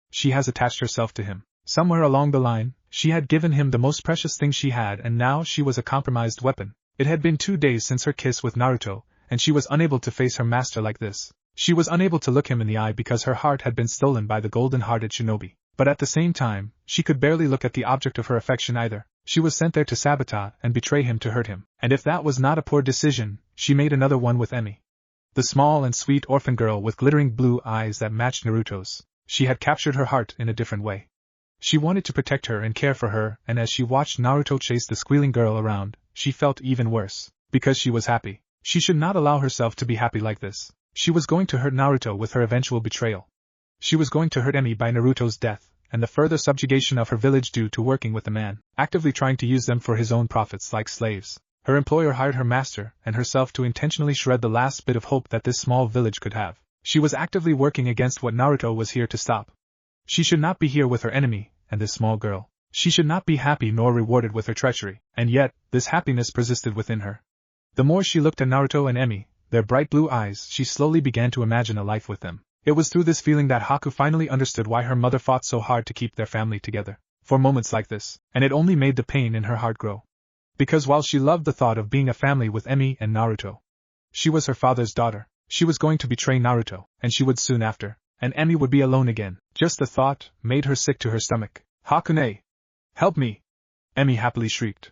She has attached herself to him. Somewhere along the line, she had given him the most precious thing she had, and now she was a compromised weapon. It had been 2 days since her kiss with Naruto, and she was unable to face her master like this. She was unable to look him in the eye because her heart had been stolen by the golden-hearted shinobi. But at the same time, she could barely look at the object of her affection either. She was sent there to sabotage and betray him, to hurt him. And if that was not a poor decision, she made another one with Emi. The small and sweet orphan girl with glittering blue eyes that matched Naruto's. She had captured her heart in a different way. She wanted to protect her and care for her, and as she watched Naruto chase the squealing girl around, she felt even worse. Because she was happy. She should not allow herself to be happy like this. She was going to hurt Naruto with her eventual betrayal. She was going to hurt Emi by Naruto's death, and the further subjugation of her village due to working with a man, actively trying to use them for his own profits like slaves. Her employer hired her master and herself to intentionally shred the last bit of hope that this small village could have. She was actively working against what Naruto was here to stop. She should not be here with her enemy, and this small girl. She should not be happy nor rewarded with her treachery, and yet, this happiness persisted within her. The more she looked at Naruto and Emi, their bright blue eyes, she slowly began to imagine a life with them. It was through this feeling that Haku finally understood why her mother fought so hard to keep their family together. for moments like this, and it only made the pain in her heart grow. Because while she loved the thought of being a family with Emi and Naruto, she was her father's daughter. She was going to betray Naruto, and she would soon after, and Emi would be alone again. Just the thought made her sick to her stomach. Hakune! Help me! Emi happily shrieked.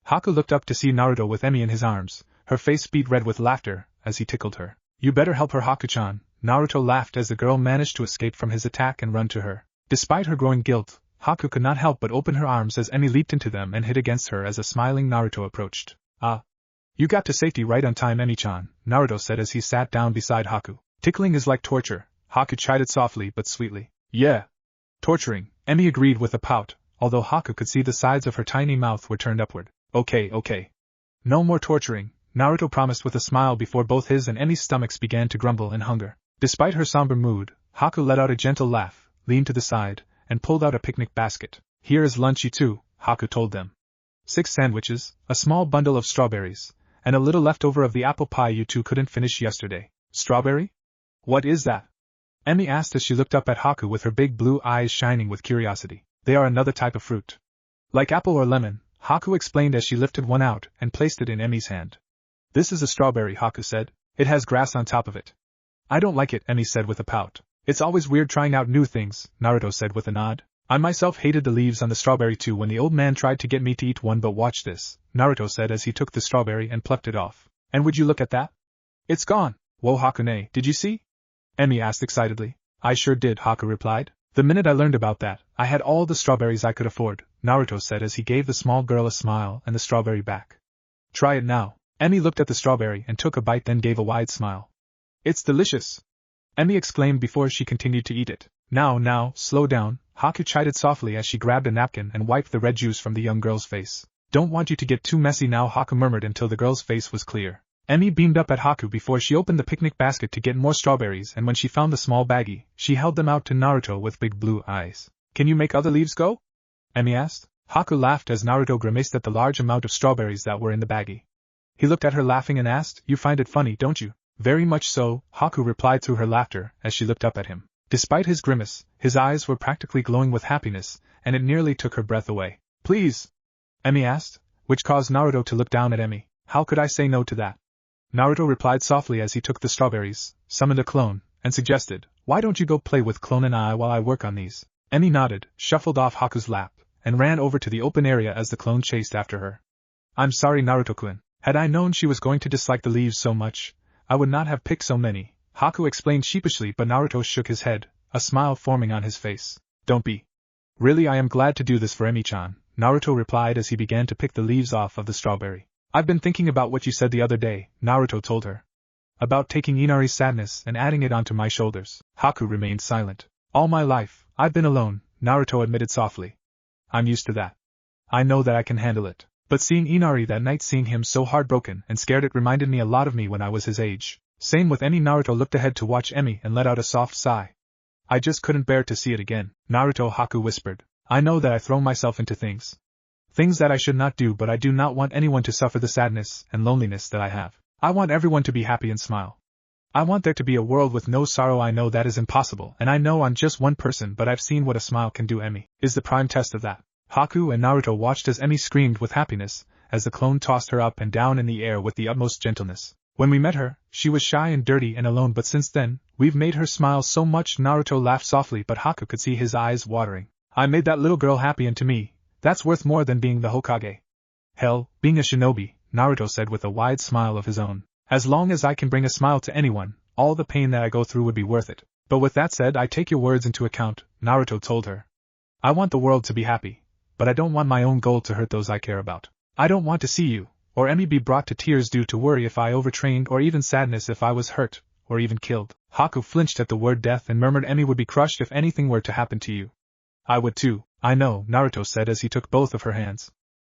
Haku looked up to see Naruto with Emi in his arms, her face beat red with laughter as he tickled her. You better help her, Haku-chan. Naruto laughed as the girl managed to escape from his attack and run to her. Despite her growing guilt, Haku could not help but open her arms as Emi leaped into them and hid against her as a smiling Naruto approached. Ah! You got to safety right on time, Emi-chan, Naruto said as he sat down beside Haku. Tickling is like torture, Haku chided softly but sweetly. Yeah. Torturing, Emi agreed with a pout, although Haku could see the sides of her tiny mouth were turned upward. Okay. No more torturing, Naruto promised with a smile before both his and Emi's stomachs began to grumble in hunger. Despite her somber mood, Haku let out a gentle laugh, leaned to the side, and pulled out a picnic basket. Here is lunch, you two, Haku told them. 6 sandwiches, a small bundle of strawberries, and a little leftover of the apple pie you two couldn't finish yesterday. Strawberry? What is that? Emi asked as she looked up at Haku with her big blue eyes shining with curiosity. They are another type of fruit. Like apple or lemon, Haku explained as she lifted one out and placed it in Emi's hand. This is a strawberry, Haku said. It has grass on top of it. I don't like it, Emi said with a pout. It's always weird trying out new things, Naruto said with a nod. I myself hated the leaves on the strawberry too when the old man tried to get me to eat one, but watch this, Naruto said as he took the strawberry and plucked it off. And would you look at that? It's gone. Whoa, Hakune, did you see? Emi asked excitedly. I sure did, Haku replied. The minute I learned about that, I had all the strawberries I could afford, Naruto said as he gave the small girl a smile and the strawberry back. Try it now. Emi looked at the strawberry and took a bite, then gave a wide smile. It's delicious, Emi exclaimed before she continued to eat it. Now, slow down, Haku chided softly as she grabbed a napkin and wiped the red juice from the young girl's face. Don't want you to get too messy now, Haku murmured until the girl's face was clear. Emi beamed up at Haku before she opened the picnic basket to get more strawberries, and when she found the small baggie, she held them out to Naruto with big blue eyes. Can you make other leaves go? Emi asked. Haku laughed as Naruto grimaced at the large amount of strawberries that were in the baggie. He looked at her laughing and asked, You find it funny, don't you? Very much so, Haku replied through her laughter as she looked up at him. Despite his grimace, his eyes were practically glowing with happiness, and it nearly took her breath away. Please? Emi asked, which caused Naruto to look down at Emi. How could I say no to that? Naruto replied softly as he took the strawberries, summoned a clone, and suggested, Why don't you go play with Clone and I while I work on these? Emi nodded, shuffled off Haku's lap, and ran over to the open area as the clone chased after her. I'm sorry, Naruto-kun. Had I known she was going to dislike the leaves so much, I would not have picked so many, Haku explained sheepishly, but Naruto shook his head, a smile forming on his face. Don't be. Really, I am glad to do this for Emi-chan, Naruto replied as he began to pick the leaves off of the strawberry. I've been thinking about what you said the other day, Naruto told her. About taking Inari's sadness and adding it onto my shoulders. Haku remained silent. All my life, I've been alone, Naruto admitted softly. I'm used to that. I know that I can handle it. But seeing Inari that night, seeing him so heartbroken and scared, it reminded me a lot of me when I was his age. Same with Emi. Naruto looked ahead to watch Emi and let out a soft sigh. I just couldn't bear to see it again, Naruto, Haku whispered. I know that I throw myself into things that I should not do, but I do not want anyone to suffer the sadness and loneliness that I have. I want everyone to be happy and smile. I want there to be a world with no sorrow. I know that is impossible, and I know I'm just one person, but I've seen what a smile can do. Emi is the prime test of that. Haku and Naruto watched as Emi screamed with happiness, as the clone tossed her up and down in the air with the utmost gentleness. When we met her, she was shy and dirty and alone, but since then, we've made her smile so much. Naruto laughed softly, but Haku could see his eyes watering. I made that little girl happy, and to me, that's worth more than being the Hokage. Hell, being a shinobi, Naruto said with a wide smile of his own. As long as I can bring a smile to anyone, all the pain that I go through would be worth it. But with that said, I take your words into account, Naruto told her. I want the world to be happy, but I don't want my own goal to hurt those I care about. I don't want to see you, or Emi, be brought to tears due to worry if I overtrained, or even sadness if I was hurt, or even killed. Haku flinched at the word death and murmured, Emi would be crushed if anything were to happen to you. I would too. I know, Naruto said as he took both of her hands.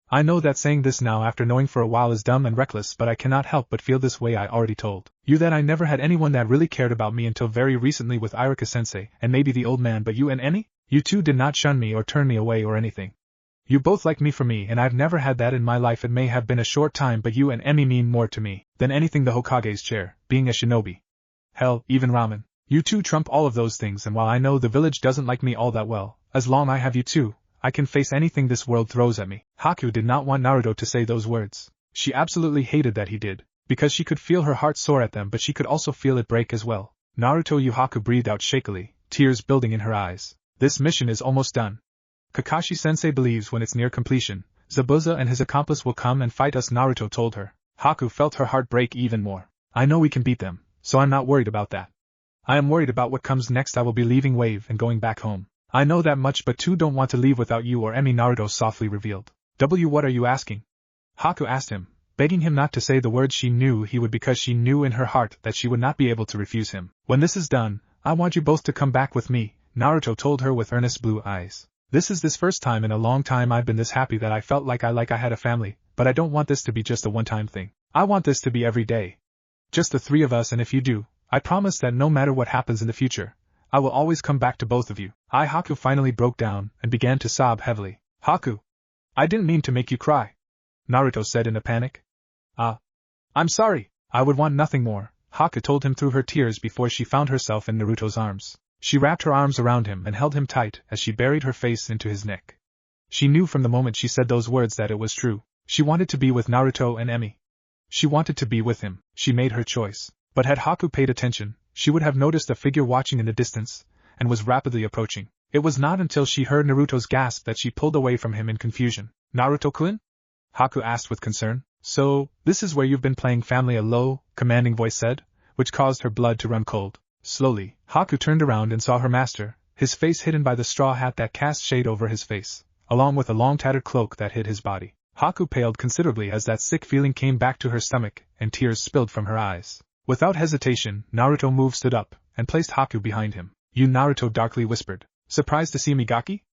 I know that saying this now after knowing for a while is dumb and reckless, but I cannot help but feel this way. I already told you that I never had anyone that really cared about me until very recently with Iruka-sensei and maybe the old man, but you and Emi? You two did not shun me or turn me away or anything. You both like me for me, and I've never had that in my life. It may have been a short time, but you and Emi mean more to me than anything the Hokage's chair, being a shinobi. Hell, even ramen. You two trump all of those things, and while I know the village doesn't like me all that well, as long as I have you two, I can face anything this world throws at me. Haku did not want Naruto to say those words. She absolutely hated that he did, because she could feel her heart soar at them, but she could also feel it break as well. Naruto, Haku breathed out shakily, tears building in her eyes. This mission is almost done. Kakashi-sensei believes when it's near completion, Zabuza and his accomplice will come and fight us, Naruto told her. Haku felt her heart break even more. I know we can beat them, so I'm not worried about that. I am worried about what comes next. I will be leaving Wave and going back home. I know that much, but two don't want to leave without you or Emi, Naruto softly revealed. What are you asking? Haku asked him, begging him not to say the words she knew he would, because she knew in her heart that she would not be able to refuse him. When this is done, I want you both to come back with me, Naruto told her with earnest blue eyes. This first time in a long time I've been this happy that I felt like I had a family, but I don't want this to be just a one-time thing. I want this to be every day. Just the three of us, and if you do, I promise that no matter what happens in the future, I will always come back to both of you. Haku finally broke down and began to sob heavily. Haku! I didn't mean to make you cry, Naruto said in a panic. I'm sorry. I would want nothing more, Haku told him through her tears before she found herself in Naruto's arms. She wrapped her arms around him and held him tight as she buried her face into his neck. She knew from the moment she said those words that it was true. She wanted to be with Naruto and Emi. She wanted to be with him. She made her choice. But had Haku paid attention, she would have noticed a figure watching in the distance, and was rapidly approaching. It was not until she heard Naruto's gasp that she pulled away from him in confusion. Naruto-kun? Haku asked with concern. So, this is where you've been playing family, a low, commanding voice said, which caused her blood to run cold. Slowly, Haku turned around and saw her master, his face hidden by the straw hat that cast shade over his face, along with a long tattered cloak that hid his body. Haku paled considerably as that sick feeling came back to her stomach, and tears spilled from her eyes. Without hesitation, Naruto stood up, and placed Haku behind him. You, Naruto darkly whispered. Surprised to see me, Gaki?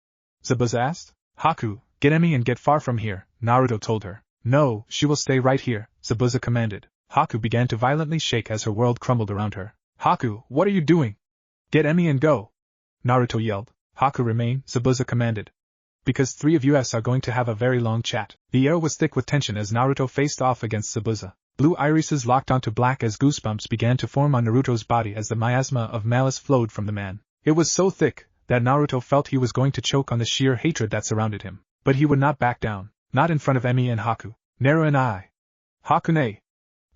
Zabuza asked. Haku, get Emi and get far from here, Naruto told her. No, she will stay right here, Zabuza commanded. Haku began to violently shake as her world crumbled around her. Haku, what are you doing? Get Emi and go! Naruto yelled. Haku, remain, Zabuza commanded. Because three of us are going to have a very long chat. The air was thick with tension as Naruto faced off against Zabuza. Blue irises locked onto black as goosebumps began to form on Naruto's body as the miasma of malice flowed from the man. It was so thick that Naruto felt he was going to choke on the sheer hatred that surrounded him. But he would not back down, not in front of Emi and Haku. Nara and I. Hakune!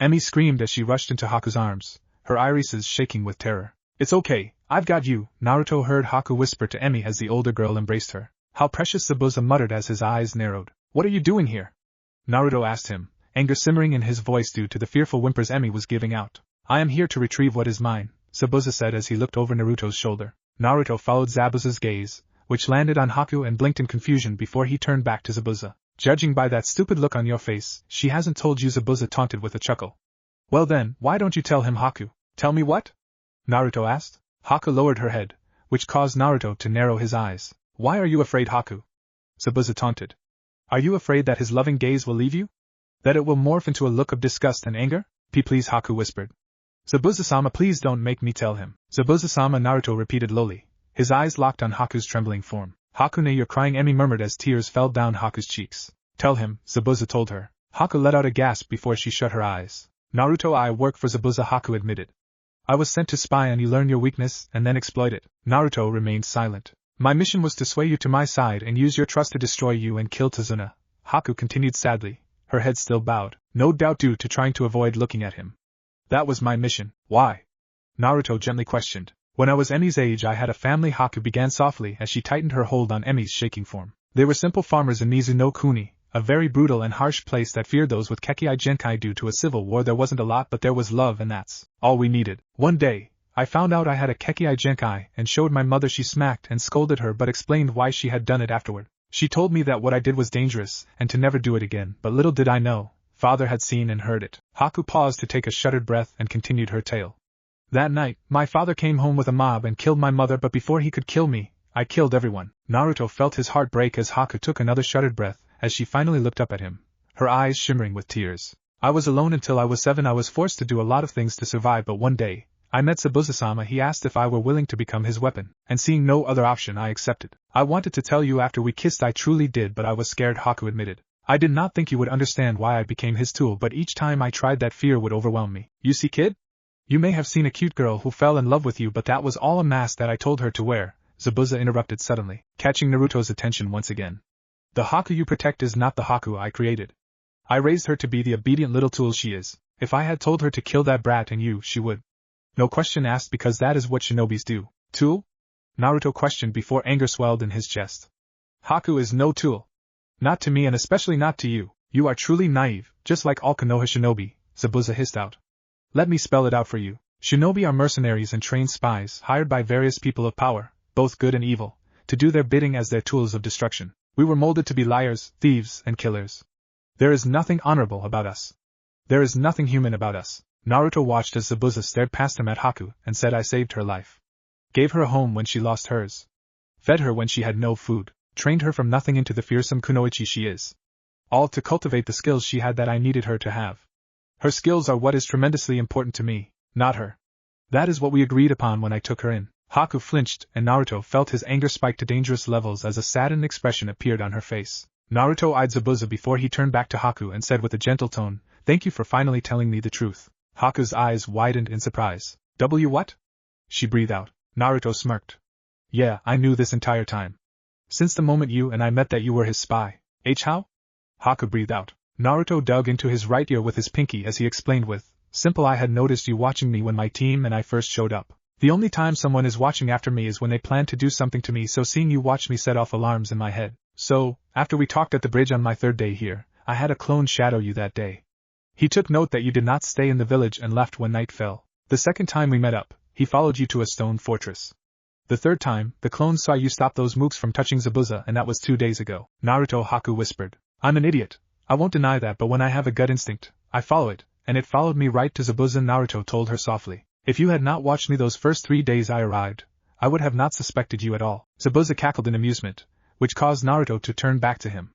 Emi screamed as she rushed into Haku's arms, her irises shaking with terror. It's okay, I've got you, Naruto heard Haku whisper to Emi as the older girl embraced her. How precious, Zabuza muttered as his eyes narrowed. What are you doing here? Naruto asked him, anger simmering in his voice due to the fearful whimpers Emi was giving out. I am here to retrieve what is mine, Zabuza said as he looked over Naruto's shoulder. Naruto followed Zabuza's gaze, which landed on Haku, and blinked in confusion before he turned back to Zabuza. Judging by that stupid look on your face, she hasn't told you, Zabuza taunted with a chuckle. Well then, why don't you tell him, Haku? Tell me what? Naruto asked. Haku lowered her head, which caused Naruto to narrow his eyes. Why are you afraid, Haku? Zabuza taunted. Are you afraid that his loving gaze will leave you? That it will morph into a look of disgust and anger? Please, Haku whispered. Zabuza-sama, please don't make me tell him. Zabuza-sama, Naruto repeated lowly, his eyes locked on Haku's trembling form. Hakune, you're crying, Emi murmured as tears fell down Haku's cheeks. Tell him, Zabuza told her. Haku let out a gasp before she shut her eyes. Naruto, I work for Zabuza, Haku admitted. I was sent to spy on you, learn your weakness, and then exploit it. Naruto remained silent. My mission was to sway you to my side and use your trust to destroy you and kill Tazuna. Haku continued sadly, her head still bowed, no doubt due to trying to avoid looking at him. That was my mission. Why? Naruto gently questioned. When I was Emi's age I had a family, Haku began softly as she tightened her hold on Emi's shaking form. They were simple farmers in Nizu no Kuni, a very brutal and harsh place that feared those with Kekkei Genkai due to a civil war. There wasn't a lot, but there was love, and that's all we needed. One day, I found out I had a Kekkei Genkai and showed my mother. She smacked and scolded her but explained why she had done it afterward. She told me that what I did was dangerous and to never do it again, but little did I know, father had seen and heard it. Haku paused to take a shuddered breath and continued her tale. That night, my father came home with a mob and killed my mother, but before he could kill me, I killed everyone. Naruto felt his heart break as Haku took another shuddered breath as she finally looked up at him, her eyes shimmering with tears. I was alone until I was 7. I was forced to do a lot of things to survive, but one day, I met Zabuza-sama. He asked if I were willing to become his weapon, and seeing no other option I accepted. I wanted to tell you after we kissed, I truly did, but I was scared, Haku admitted. I did not think you would understand why I became his tool, but each time I tried that fear would overwhelm me. You see, kid? You may have seen a cute girl who fell in love with you, but that was all a mask that I told her to wear, Zabuza interrupted suddenly, catching Naruto's attention once again. The Haku you protect is not the Haku I created. I raised her to be the obedient little tool she is. If I had told her to kill that brat and you, she would. No question asked because that is what shinobis do. Tool? Naruto questioned before anger swelled in his chest. Haku is no tool. Not to me and especially not to you. You are truly naive, just like all Konoha shinobi, Zabuza hissed out. Let me spell it out for you. Shinobi are mercenaries and trained spies hired by various people of power, both good and evil, to do their bidding as their tools of destruction. We were molded to be liars, thieves, and killers. There is nothing honorable about us. There is nothing human about us. Naruto watched as Zabuza stared past him at Haku and said I saved her life. Gave her a home when she lost hers. Fed her when she had no food. Trained her from nothing into the fearsome kunoichi she is. All to cultivate the skills she had that I needed her to have. Her skills are what is tremendously important to me, not her. That is what we agreed upon when I took her in. Haku flinched, and Naruto felt his anger spike to dangerous levels as a saddened expression appeared on her face. Naruto eyed Zabuza before he turned back to Haku and said with a gentle tone, "Thank you for finally telling me the truth." Haku's eyes widened in surprise. What? She breathed out. Naruto smirked. Yeah, I knew this entire time. Since the moment you and I met that you were his spy. How? Haku breathed out. Naruto dug into his right ear with his pinky as he explained with, "Simple, I had noticed you watching me when my team and I first showed up. The only time someone is watching after me is when they plan to do something to me, so seeing you watch me set off alarms in my head. So, after we talked at the bridge on my third day here, I had a clone shadow you that day. He took note that you did not stay in the village and left when night fell. The second time we met up, he followed you to a stone fortress. The third time, the clone saw you stop those mooks from touching Zabuza, and that was 2 days ago." Naruto Haku whispered. "I'm an idiot. I won't deny that, but when I have a gut instinct, I follow it, and it followed me right to Zabuza," Naruto told her softly. "If you had not watched me those first 3 days I arrived, I would have not suspected you at all." Zabuza cackled in amusement, which caused Naruto to turn back to him.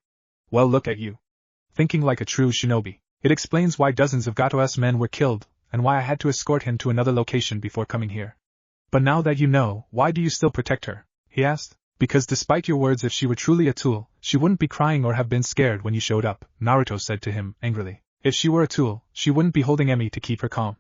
"Well, look at you. Thinking like a true shinobi. It explains why dozens of Gato's men were killed, and why I had to escort him to another location before coming here. But now that you know, why do you still protect her?" he asked. "Because despite your words, if she were truly a tool, she wouldn't be crying or have been scared when you showed up," Naruto said to him, angrily. "If she were a tool, she wouldn't be holding Emi to keep her calm.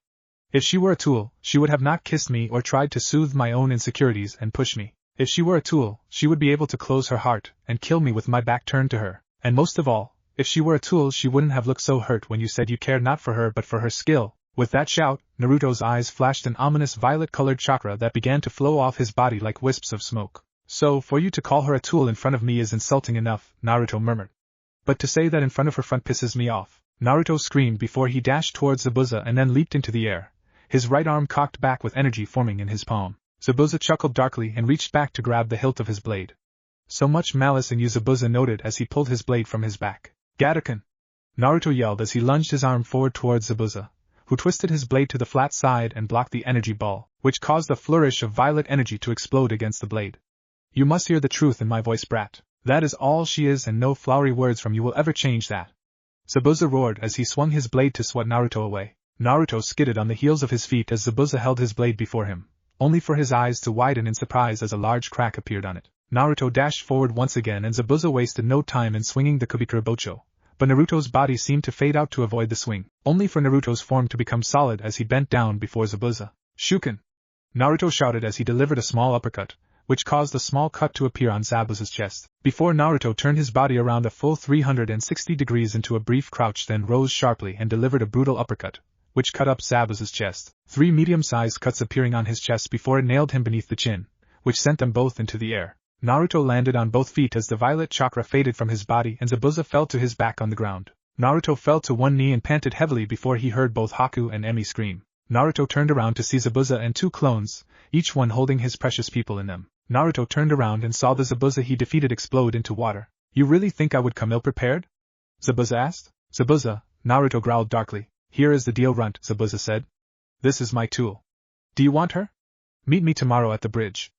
If she were a tool, she would have not kissed me or tried to soothe my own insecurities and push me. If she were a tool, she would be able to close her heart and kill me with my back turned to her. And most of all, if she were a tool, she wouldn't have looked so hurt when you said you cared not for her but for her skill." With that shout, Naruto's eyes flashed an ominous violet-colored chakra that began to flow off his body like wisps of smoke. "So, for you to call her a tool in front of me is insulting enough," Naruto murmured. "But to say that in front of her front pisses me off." Naruto screamed before he dashed towards Zabuza and then leaped into the air, his right arm cocked back with energy forming in his palm. Zabuza chuckled darkly and reached back to grab the hilt of his blade. "So much malice in you," Zabuza noted as he pulled his blade from his back. "Gattaken!" Naruto yelled as he lunged his arm forward towards Zabuza, who twisted his blade to the flat side and blocked the energy ball, which caused a flourish of violet energy to explode against the blade. "You must hear the truth in my voice, brat. That is all she is, and no flowery words from you will ever change that." Zabuza roared as he swung his blade to swat Naruto away. Naruto skidded on the heels of his feet as Zabuza held his blade before him, only for his eyes to widen in surprise as a large crack appeared on it. Naruto dashed forward once again and Zabuza wasted no time in swinging the Kubikura Bocho. But Naruto's body seemed to fade out to avoid the swing, only for Naruto's form to become solid as he bent down before Zabuza. "Shuken!" Naruto shouted as he delivered a small uppercut, which caused a small cut to appear on Zabuza's chest. Before Naruto turned his body around a full 360 degrees into a brief crouch, then rose sharply and delivered a brutal uppercut, which cut up Zabuza's chest, 3 medium-sized cuts appearing on his chest before it nailed him beneath the chin, which sent them both into the air. Naruto landed on both feet as the violet chakra faded from his body and Zabuza fell to his back on the ground. Naruto fell to one knee and panted heavily before he heard both Haku and Emi scream. Naruto turned around to see Zabuza and 2 clones, each one holding his precious people in them. Naruto turned around and saw the Zabuza he defeated explode into water. "You really think I would come ill-prepared?" Zabuza asked. "Zabuza," Naruto growled darkly. "Here is the deal, runt," Zabuza said. "This is my tool. Do you want her? Meet me tomorrow at the bridge.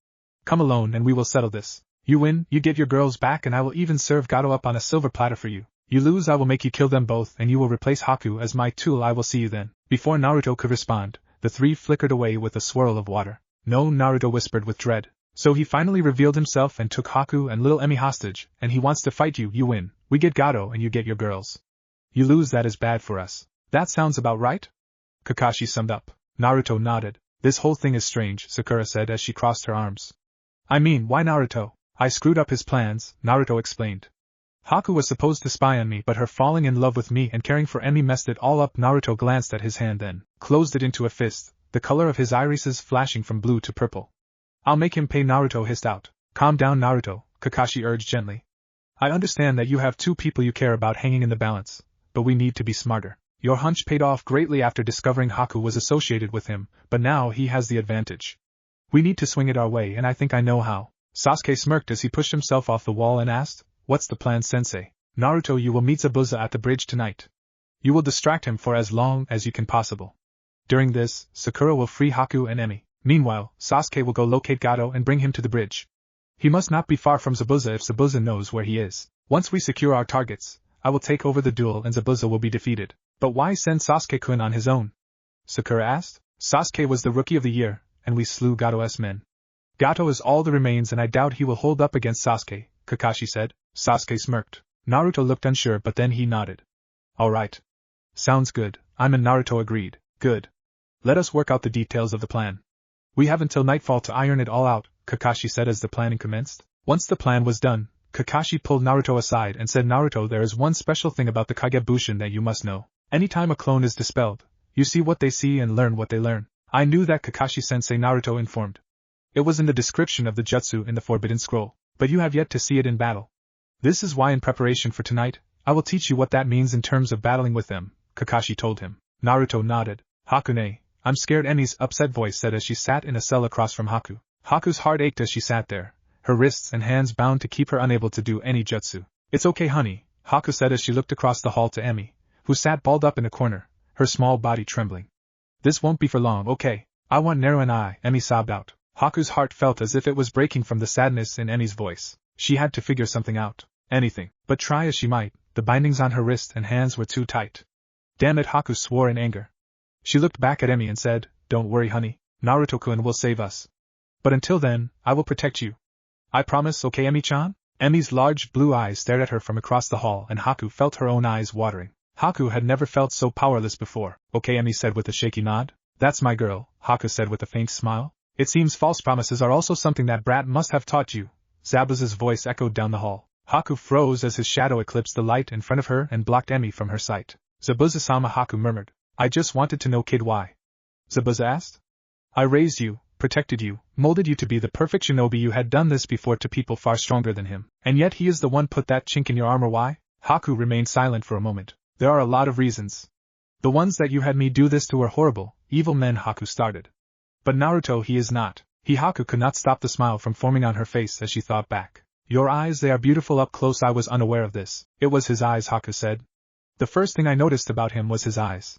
Come alone and we will settle this. You win, you get your girls back, and I will even serve Gato up on a silver platter for you. You lose, I will make you kill them both and you will replace Haku as my tool. I will see you then." Before Naruto could respond, the 3 flickered away with a swirl of water. "No," Naruto whispered with dread. "So he finally revealed himself and took Haku and little Emi hostage, and he wants to fight you. You win, we get Gato and you get your girls. You lose, that is bad for us. That sounds about right?" Kakashi summed up. Naruto nodded. "This whole thing is strange," Sakura said as she crossed her arms. I mean, why Naruto? I screwed up his plans, Naruto explained. Haku was supposed to spy on me, but her falling in love with me and caring for Emi messed it all up. Naruto glanced at his hand, then closed it into a fist, the color of his irises flashing from blue to purple. I'll make him pay, Naruto hissed out. Calm down, Naruto, Kakashi urged gently. I understand that you have two people you care about hanging in the balance, but we need to be smarter. Your hunch paid off greatly after discovering Haku was associated with him, but now he has the advantage. We need to swing it our way, and I think I know how. Sasuke smirked as he pushed himself off the wall and asked, What's the plan, sensei? Naruto, you will meet Zabuza at the bridge tonight. You will distract him for as long as you can possible. During this, Sakura will free Haku and Emi. Meanwhile, Sasuke will go locate Gato and bring him to the bridge. He must not be far from Zabuza if Zabuza knows where he is. Once we secure our targets, I will take over the duel and Zabuza will be defeated. But why send Sasuke-kun on his own? Sakura asked. Sasuke was the rookie of the year, and we slew Gato's men. Gato is all that remains and I doubt he will hold up against Sasuke, Kakashi said. Sasuke smirked. Naruto looked unsure, but then he nodded. Alright. Sounds good, I'm in. Naruto agreed. Good. Let us work out the details of the plan. We have until nightfall to iron it all out, Kakashi said as the planning commenced. Once the plan was done, Kakashi pulled Naruto aside and said, Naruto, there is one special thing about the Kagebushin that you must know. Anytime a clone is dispelled, you see what they see and learn what they learn. I knew that, Kakashi-sensei, Naruto informed. It was in the description of the jutsu in the Forbidden Scroll, but you have yet to see it in battle. This is why in preparation for tonight, I will teach you what that means in terms of battling with them, Kakashi told him. Naruto nodded. Hakune, I'm scared, Emi's upset voice said as she sat in a cell across from Haku. Haku's heart ached as she sat there, her wrists and hands bound to keep her unable to do any jutsu. It's okay, honey, Haku said as she looked across the hall to Emi, who sat balled up in a corner, her small body trembling. This won't be for long, okay? I want Naru and I, Emi sobbed out. Haku's heart felt as if it was breaking from the sadness in Emi's voice. She had to figure something out. Anything. But try as she might, the bindings on her wrist and hands were too tight. Damn it, Haku swore in anger. She looked back at Emi and said, Don't worry, honey. Naruto-kun will save us. But until then, I will protect you. I promise, okay, Emi-chan? Emi's large blue eyes stared at her from across the hall and Haku felt her own eyes watering. Haku had never felt so powerless before. Okay, Emi said with a shaky nod. That's my girl, Haku said with a faint smile. It seems false promises are also something that brat must have taught you. Zabuza's voice echoed down the hall. Haku froze as his shadow eclipsed the light in front of her and blocked Emi from her sight. Zabuza-sama, Haku murmured. I just wanted to know, kid, why? Zabuza asked. I raised you, protected you, molded you to be the perfect shinobi. You had done this before to people far stronger than him. And yet he is the one put that chink in your armor. Why? Haku remained silent for a moment. There are a lot of reasons. The ones that you had me do this to were horrible, evil men, Haku started. But Naruto, he is not. Haku could not stop the smile from forming on her face as she thought back. Your eyes, they are beautiful up close. I was unaware of this. It was his eyes, Haku said. The first thing I noticed about him was his eyes.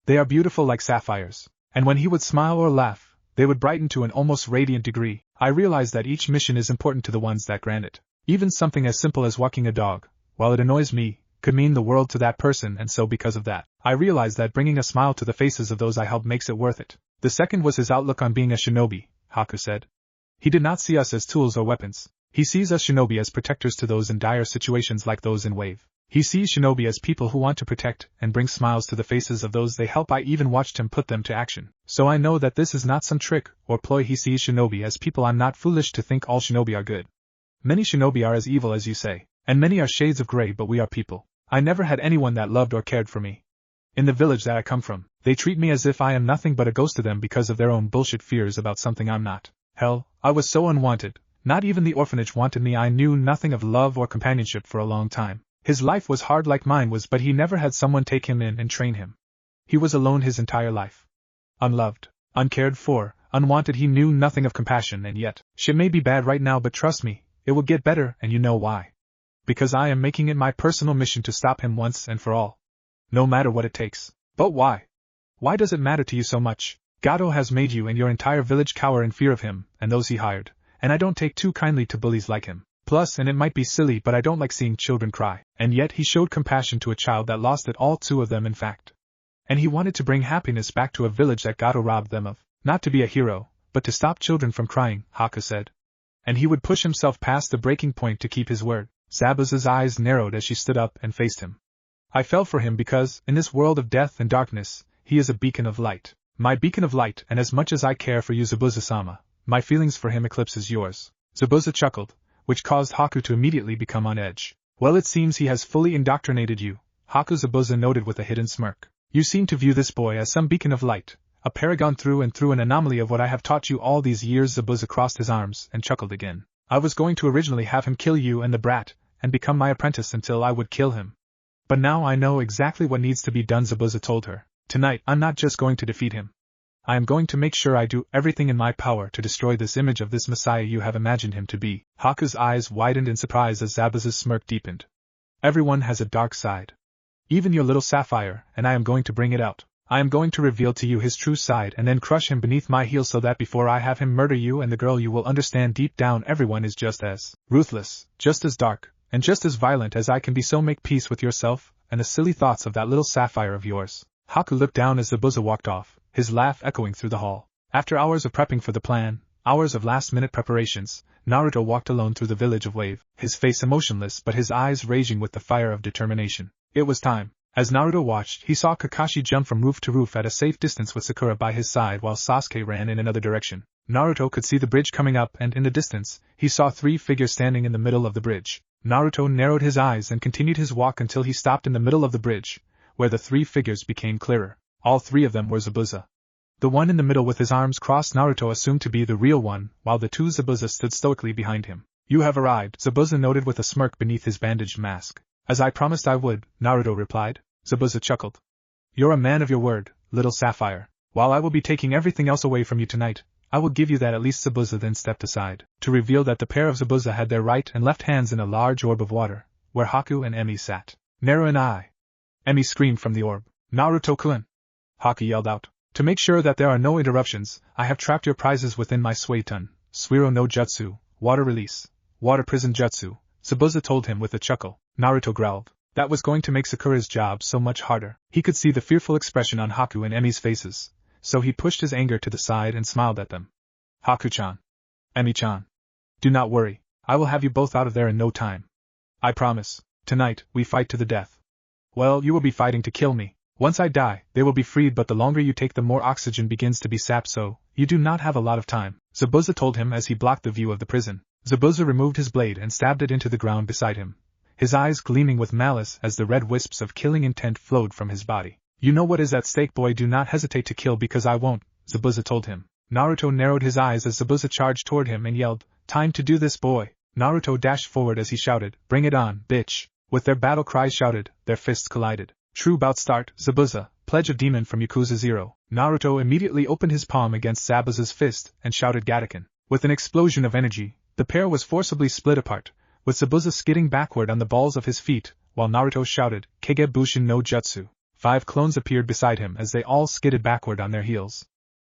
They are beautiful like sapphires. And when he would smile or laugh, they would brighten to an almost radiant degree. I realized that each mission is important to the ones that grant it. Even something as simple as walking a dog, while it annoys me, could mean the world to that person, and so because of that, I realized that bringing a smile to the faces of those I help makes it worth it. The second was his outlook on being a shinobi, Haku said. He did not see us as tools or weapons. He sees us shinobi as protectors to those in dire situations like those in Wave. He sees shinobi as people who want to protect and bring smiles to the faces of those they help. I even watched him put them to action. So I know that this is not some trick or ploy. He sees shinobi as people. I'm not foolish to think all shinobi are good. Many shinobi are as evil as you say, and many are shades of gray, but we are people. I never had anyone that loved or cared for me. In the village that I come from, they treat me as if I am nothing but a ghost to them because of their own bullshit fears about something I'm not. Hell, I was so unwanted. Not even the orphanage wanted me. I knew nothing of love or companionship for a long time. His life was hard like mine was, but he never had someone take him in and train him. He was alone his entire life. Unloved, uncared for, unwanted. He knew nothing of compassion, and yet, shit may be bad right now, but trust me, it will get better, and you know why. Because I am making it my personal mission to stop him once and for all. No matter what it takes. But why? Why does it matter to you so much? Gato has made you and your entire village cower in fear of him and those he hired, and I don't take too kindly to bullies like him. Plus, and it might be silly, but I don't like seeing children cry, and yet he showed compassion to a child that lost it all, 2 of them in fact. And he wanted to bring happiness back to a village that Gato robbed them of. Not to be a hero, but to stop children from crying, Haku said. And he would push himself past the breaking point to keep his word. Zabuza's eyes narrowed as she stood up and faced him. I fell for him because, in this world of death and darkness, he is a beacon of light. My beacon of light, and as much as I care for you, Zabuza-sama, my feelings for him eclipses yours. Zabuza chuckled, which caused Haku to immediately become on edge. Well, it seems he has fully indoctrinated you, Haku, Zabuza noted with a hidden smirk. You seem to view this boy as some beacon of light, a paragon through and through, an anomaly of what I have taught you all these years. Zabuza crossed his arms and chuckled again. I was going to originally have him kill you and the brat, and become my apprentice until I would kill him. But now I know exactly what needs to be done, Zabuza told her. Tonight, I'm not just going to defeat him. I am going to make sure I do everything in my power to destroy this image of this Messiah you have imagined him to be. Haku's eyes widened in surprise as Zabuza's smirk deepened. Everyone has a dark side. Even your little Sapphire, and I am going to bring it out. I am going to reveal to you his true side and then crush him beneath my heel so that before I have him murder you and the girl, you will understand deep down everyone is just as ruthless, just as dark, and just as violent as I can be. So make peace with yourself and the silly thoughts of that little Sapphire of yours. Haku looked down as Zabuza walked off, his laugh echoing through the hall. After hours of prepping for the plan, hours of last-minute preparations, Naruto walked alone through the village of Wave, his face emotionless but his eyes raging with the fire of determination. It was time. As Naruto watched, he saw Kakashi jump from roof to roof at a safe distance with Sakura by his side while Sasuke ran in another direction. Naruto could see the bridge coming up, and in the distance, he saw 3 figures standing in the middle of the bridge. Naruto narrowed his eyes and continued his walk until he stopped in the middle of the bridge, where the 3 figures became clearer. All 3 of them were Zabuza. The one in the middle with his arms crossed Naruto assumed to be the real one, while the 2 Zabuza stood stoically behind him. You have arrived, Zabuza noted with a smirk beneath his bandaged mask. As I promised I would, Naruto replied. Zabuza chuckled. You're a man of your word, little Sapphire. While I will be taking everything else away from you tonight, I will give you that at least. Zabuza then stepped aside, to reveal that the pair of Zabuza had their right and left hands in a large orb of water, where Haku and Emi sat. Naru and I. Emi screamed from the orb. Naruto-kun! Haku yelled out. To make sure that there are no interruptions, I have trapped your prizes within my Suiton, Suiro no Jutsu, water release, water prison jutsu, Zabuza told him with a chuckle. Naruto growled. That was going to make Sakura's job so much harder. He could see the fearful expression on Haku and Emi's faces, so he pushed his anger to the side and smiled at them. Haku-chan. Emi-chan. Do not worry, I will have you both out of there in no time. I promise. Tonight, we fight to the death. Well, you will be fighting to kill me. Once I die, they will be freed, but the longer you take the more oxygen begins to be sapped, so you do not have a lot of time, Zabuza told him as he blocked the view of the prison. Zabuza removed his blade and stabbed it into the ground beside him, his eyes gleaming with malice as the red wisps of killing intent flowed from his body. You know what is at stake, boy, do not hesitate to kill because I won't, Zabuza told him. Naruto narrowed his eyes as Zabuza charged toward him and yelled, Time to do this, boy. Naruto dashed forward as he shouted, Bring it on, bitch. With their battle cries shouted, their fists collided. True bout start, Zabuza, pledge of demon from Yakuza 0. Naruto immediately opened his palm against Zabuza's fist and shouted Gattaken. With an explosion of energy, the pair was forcibly split apart, with Zabuza skidding backward on the balls of his feet, while Naruto shouted, Kagebushin no Jutsu. 5 clones appeared beside him as they all skidded backward on their heels.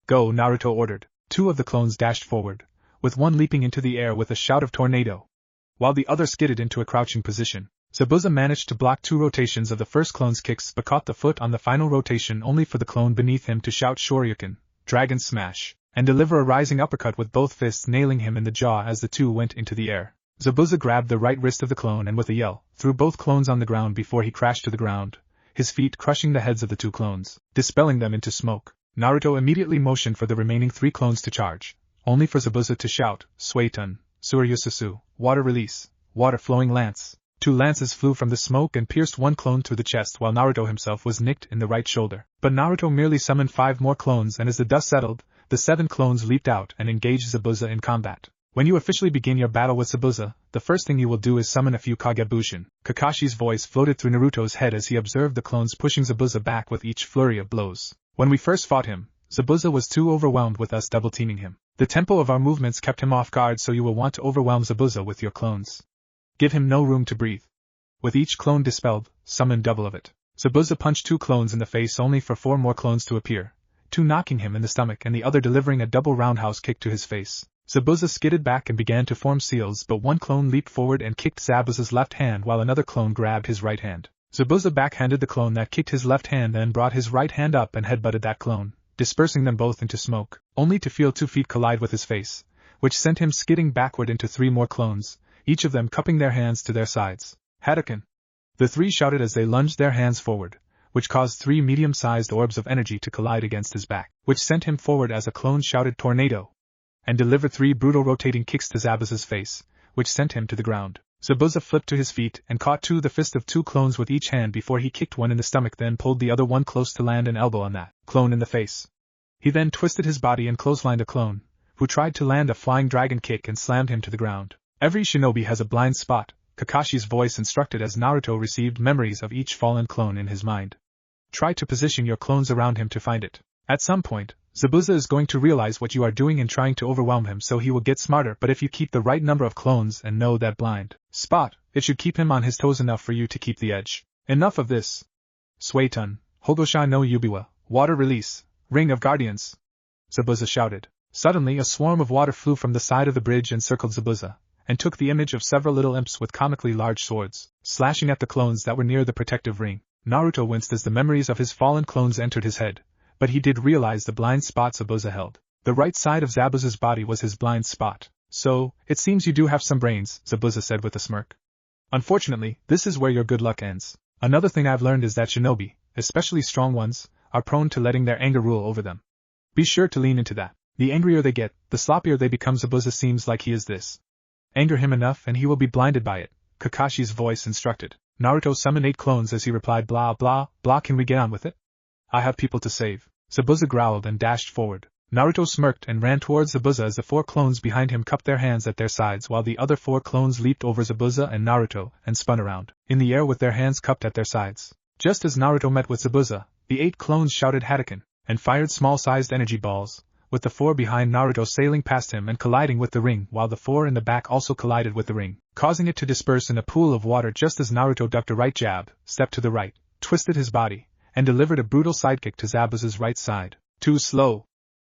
Go, Naruto ordered. 2 of the clones dashed forward, with one leaping into the air with a shout of tornado, while the other skidded into a crouching position. Zabuza managed to block 2 rotations of the first clone's kicks but caught the foot on the final rotation only for the clone beneath him to shout Shoryuken, Dragon Smash, and deliver a rising uppercut with both fists nailing him in the jaw as the 2 went into the air. Zabuza grabbed the right wrist of the clone and with a yell, threw both clones on the ground before he crashed to the ground, his feet crushing the heads of the 2 clones, dispelling them into smoke. Naruto immediately motioned for the remaining 3 clones to charge, only for Zabuza to shout, Suiton, Suryususu, water release, water flowing lance. 2 lances flew from the smoke and pierced one clone through the chest while Naruto himself was nicked in the right shoulder. But Naruto merely summoned 5 more clones, and as the dust settled, the 7 clones leaped out and engaged Zabuza in combat. When you officially begin your battle with Zabuza, the first thing you will do is summon a few Kagebushin. Kakashi's voice floated through Naruto's head as he observed the clones pushing Zabuza back with each flurry of blows. When we first fought him, Zabuza was too overwhelmed with us double-teaming him. The tempo of our movements kept him off guard, so you will want to overwhelm Zabuza with your clones. Give him no room to breathe. With each clone dispelled, summon double of it. Zabuza punched 2 clones in the face only for 4 more clones to appear, 2 knocking him in the stomach and the other delivering a double roundhouse kick to his face. Zabuza skidded back and began to form seals, but one clone leaped forward and kicked Zabuza's left hand while another clone grabbed his right hand. Zabuza backhanded the clone that kicked his left hand, then brought his right hand up and headbutted that clone, dispersing them both into smoke, only to feel 2 feet collide with his face, which sent him skidding backward into 3 more clones, each of them cupping their hands to their sides. Hadouken! The 3 shouted as they lunged their hands forward, which caused 3 medium-sized orbs of energy to collide against his back, which sent him forward as a clone shouted Tornado. and delivered 3 brutal rotating kicks to Zabuza's face, which sent him to the ground. Zabuza flipped to his feet and caught the fist of 2 clones with each hand before he kicked one in the stomach, then pulled the other one close to land an elbow on that clone in the face. He then twisted his body and clotheslined a clone, who tried to land a flying dragon kick and slammed him to the ground. Every shinobi has a blind spot, Kakashi's voice instructed as Naruto received memories of each fallen clone in his mind. Try to position your clones around him to find it. At some point, Zabuza is going to realize what you are doing and trying to overwhelm him, so he will get smarter, but if you keep the right number of clones and know that blind spot, it should keep him on his toes enough for you to keep the edge. Enough of this. Suetun, Hogosha no Yubiwa, water release, Ring of Guardians! Zabuza shouted. Suddenly a swarm of water flew from the side of the bridge and circled Zabuza, and took the image of several little imps with comically large swords, slashing at the clones that were near the protective ring. Naruto winced as the memories of his fallen clones entered his head, but he did realize the blind spot Zabuza held. The right side of Zabuza's body was his blind spot. So, it seems you do have some brains, Zabuza said with a smirk. Unfortunately, this is where your good luck ends. Another thing I've learned is that shinobi, especially strong ones, are prone to letting their anger rule over them. Be sure to lean into that. The angrier they get, the sloppier they become. Zabuza seems like he is this. Anger him enough and he will be blinded by it, Kakashi's voice instructed. Naruto summoned 8 clones as he replied, blah blah blah, can we get on with it? I have people to save. Zabuza growled and dashed forward. Naruto smirked and ran towards Zabuza as the 4 clones behind him cupped their hands at their sides while the other 4 clones leaped over Zabuza and Naruto and spun around, in the air with their hands cupped at their sides. Just as Naruto met with Zabuza, the 8 clones shouted Hadouken, and fired small-sized energy balls, with the 4 behind Naruto sailing past him and colliding with the ring while the 4 in the back also collided with the ring, causing it to disperse in a pool of water just as Naruto ducked a right jab, stepped to the right, twisted his body, and delivered a brutal sidekick to Zabuza's right side. Too slow!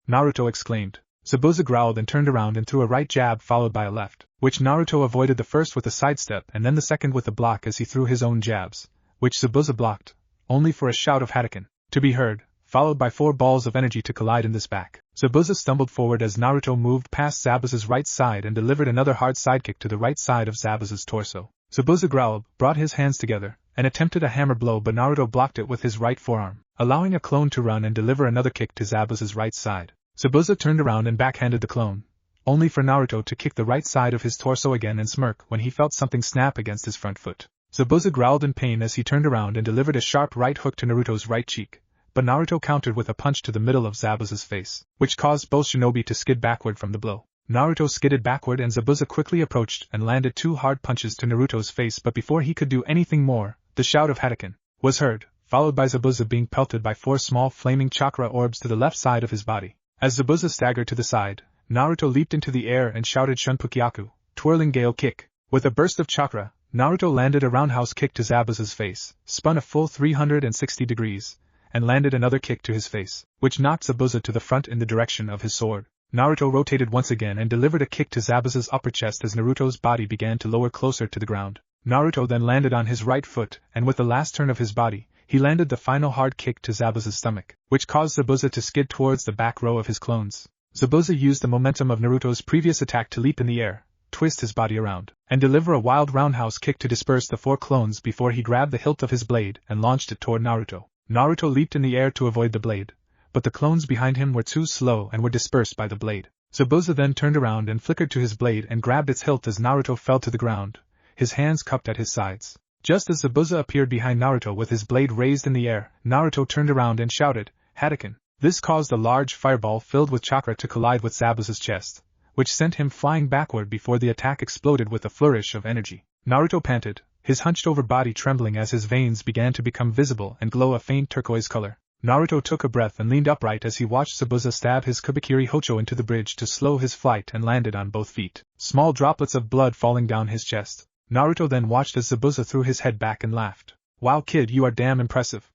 Naruto exclaimed. Zabuza growled and turned around and threw a right jab followed by a left, which Naruto avoided, the first with a sidestep and then the second with a block as he threw his own jabs, which Zabuza blocked, only for a shout of Hadouken to be heard, followed by 4 balls of energy to collide in this back. Zabuza stumbled forward as Naruto moved past Zabuza's right side and delivered another hard sidekick to the right side of Zabuza's torso. Zabuza growled, brought his hands together, and attempted a hammer blow, but Naruto blocked it with his right forearm, allowing a clone to run and deliver another kick to Zabuza's right side. Zabuza turned around and backhanded the clone, only for Naruto to kick the right side of his torso again and smirk when he felt something snap against his front foot. Zabuza growled in pain as he turned around and delivered a sharp right hook to Naruto's right cheek, but Naruto countered with a punch to the middle of Zabuza's face, which caused both shinobi to skid backward from the blow. Naruto skidded backward and Zabuza quickly approached and landed 2 hard punches to Naruto's face, but before he could do anything more, the shout of Hadouken was heard, followed by Zabuza being pelted by 4 small flaming chakra orbs to the left side of his body. As Zabuza staggered to the side, Naruto leaped into the air and shouted Shunpukyaku, twirling gale kick. With a burst of chakra, Naruto landed a roundhouse kick to Zabuza's face, spun a full 360 degrees, and landed another kick to his face, which knocked Zabuza to the front in the direction of his sword. Naruto rotated once again and delivered a kick to Zabuza's upper chest as Naruto's body began to lower closer to the ground. Naruto then landed on his right foot, and with the last turn of his body, he landed the final hard kick to Zabuza's stomach, which caused Zabuza to skid towards the back row of his clones. Zabuza used the momentum of Naruto's previous attack to leap in the air, twist his body around, and deliver a wild roundhouse kick to disperse the 4 clones before he grabbed the hilt of his blade and launched it toward Naruto. Naruto leaped in the air to avoid the blade, but the clones behind him were too slow and were dispersed by the blade. Zabuza then turned around and flickered to his blade and grabbed its hilt as Naruto fell to the ground, his hands cupped at his sides. Just as Zabuza appeared behind Naruto with his blade raised in the air, Naruto turned around and shouted, Hadouken! This caused a large fireball filled with chakra to collide with Zabuza's chest, which sent him flying backward before the attack exploded with a flourish of energy. Naruto panted, his hunched-over body trembling as his veins began to become visible and glow a faint turquoise color. Naruto took a breath and leaned upright as he watched Zabuza stab his Kubikiri Hocho into the bridge to slow his flight and landed on both feet, small droplets of blood falling down his chest. Naruto then watched as Zabuza threw his head back and laughed. Wow kid, you are damn impressive.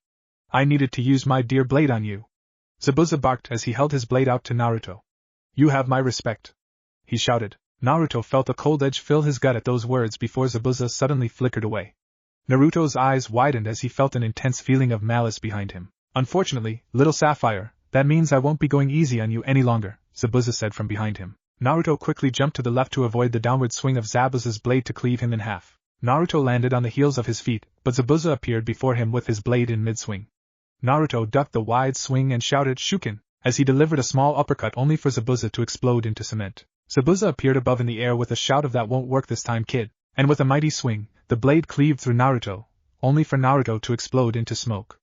I needed to use my dear blade on you. Zabuza barked as he held his blade out to Naruto. You have my respect, he shouted. Naruto felt a cold edge fill his gut at those words before Zabuza suddenly flickered away. Naruto's eyes widened as he felt an intense feeling of malice behind him. Unfortunately, little Sapphire, that means I won't be going easy on you any longer, Zabuza said from behind him. Naruto quickly jumped to the left to avoid the downward swing of Zabuza's blade to cleave him in half. Naruto landed on the heels of his feet, but Zabuza appeared before him with his blade in mid-swing. Naruto ducked the wide swing and shouted Shuken, as he delivered a small uppercut only for Zabuza to explode into cement. Zabuza appeared above in the air with a shout of "That won't work this time, kid," and with a mighty swing, the blade cleaved through Naruto, only for Naruto to explode into smoke.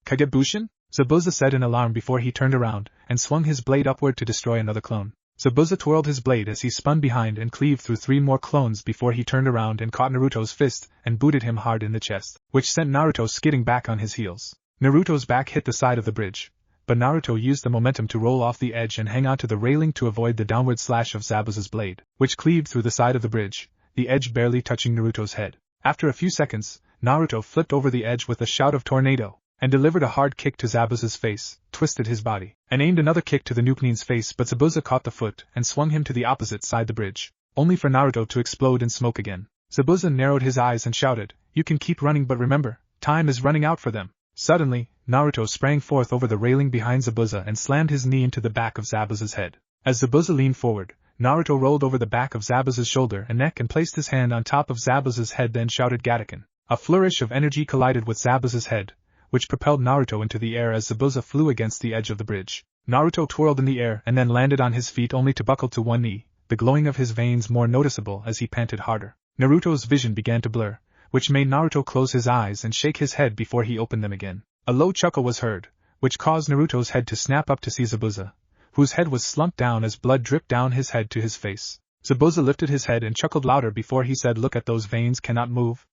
"Kagebushin?" Zabuza said in alarm before he turned around and swung his blade upward to destroy another clone. Zabuza twirled his blade as he spun behind and cleaved through 3 more clones before he turned around and caught Naruto's fist and booted him hard in the chest, which sent Naruto skidding back on his heels. Naruto's back hit the side of the bridge, but Naruto used the momentum to roll off the edge and hang onto the railing to avoid the downward slash of Zabuza's blade, which cleaved through the side of the bridge, the edge barely touching Naruto's head. After a few seconds, Naruto flipped over the edge with a shout of "Tornado," and delivered a hard kick to Zabuza's face, twisted his body, and aimed another kick to the Nukenin's face, but Zabuza caught the foot and swung him to the opposite side the bridge, only for Naruto to explode in smoke again. Zabuza narrowed his eyes and shouted, "You can keep running, but remember, time is running out for them." Suddenly, Naruto sprang forth over the railing behind Zabuza and slammed his knee into the back of Zabuza's head. As Zabuza leaned forward, Naruto rolled over the back of Zabuza's shoulder and neck and placed his hand on top of Zabuza's head, then shouted "Gataken." A flourish of energy collided with Zabuza's head, which propelled Naruto into the air as Zabuza flew against the edge of the bridge. Naruto twirled in the air and then landed on his feet only to buckle to one knee, the glowing of his veins more noticeable as he panted harder. Naruto's vision began to blur, which made Naruto close his eyes and shake his head before he opened them again. A low chuckle was heard, which caused Naruto's head to snap up to see Zabuza, whose head was slumped down as blood dripped down his head to his face. Zabuza lifted his head and chuckled louder before he said, "Look at those veins, cannot move.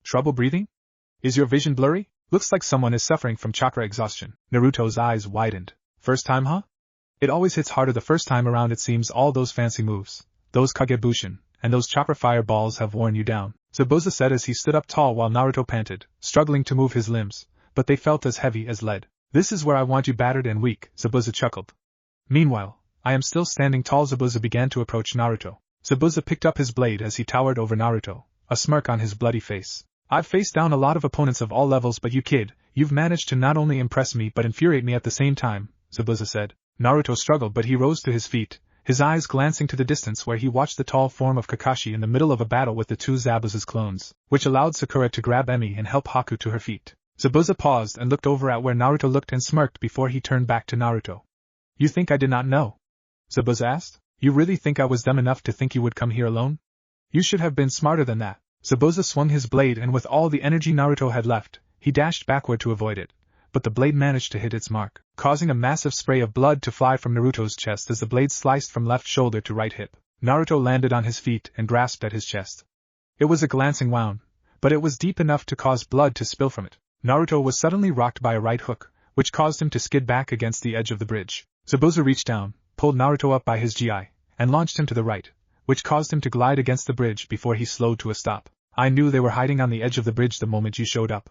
Trouble breathing? Is your vision blurry? Looks like someone is suffering from chakra exhaustion." Naruto's eyes widened. "First time, huh? It always hits harder the first time around. It seems all those fancy moves, those Kagebushin, and those chakra fireballs have worn you down," Zabuza said as he stood up tall while Naruto panted, struggling to move his limbs, but they felt as heavy as lead. "This is where I want you, battered and weak," Zabuza chuckled. "Meanwhile, I am still standing tall." Zabuza began to approach Naruto. Zabuza picked up his blade as he towered over Naruto, a smirk on his bloody face. "I've faced down a lot of opponents of all levels, but you, kid, you've managed to not only impress me but infuriate me at the same time," Zabuza said. Naruto struggled, but he rose to his feet, his eyes glancing to the distance where he watched the tall form of Kakashi in the middle of a battle with the 2 Zabuza's clones, which allowed Sakura to grab Emi and help Haku to her feet. Zabuza paused and looked over at where Naruto looked and smirked before he turned back to Naruto. "You think I did not know?" Zabuza asked. "You really think I was dumb enough to think you would come here alone? You should have been smarter than that." Zabuza swung his blade, and with all the energy Naruto had left, he dashed backward to avoid it, but the blade managed to hit its mark, causing a massive spray of blood to fly from Naruto's chest as the blade sliced from left shoulder to right hip. Naruto landed on his feet and grasped at his chest. It was a glancing wound, but it was deep enough to cause blood to spill from it. Naruto was suddenly rocked by a right hook, which caused him to skid back against the edge of the bridge. Zabuza reached down, pulled Naruto up by his GI, and launched him to the right, which caused him to glide against the bridge before he slowed to a stop. "I knew they were hiding on the edge of the bridge the moment you showed up.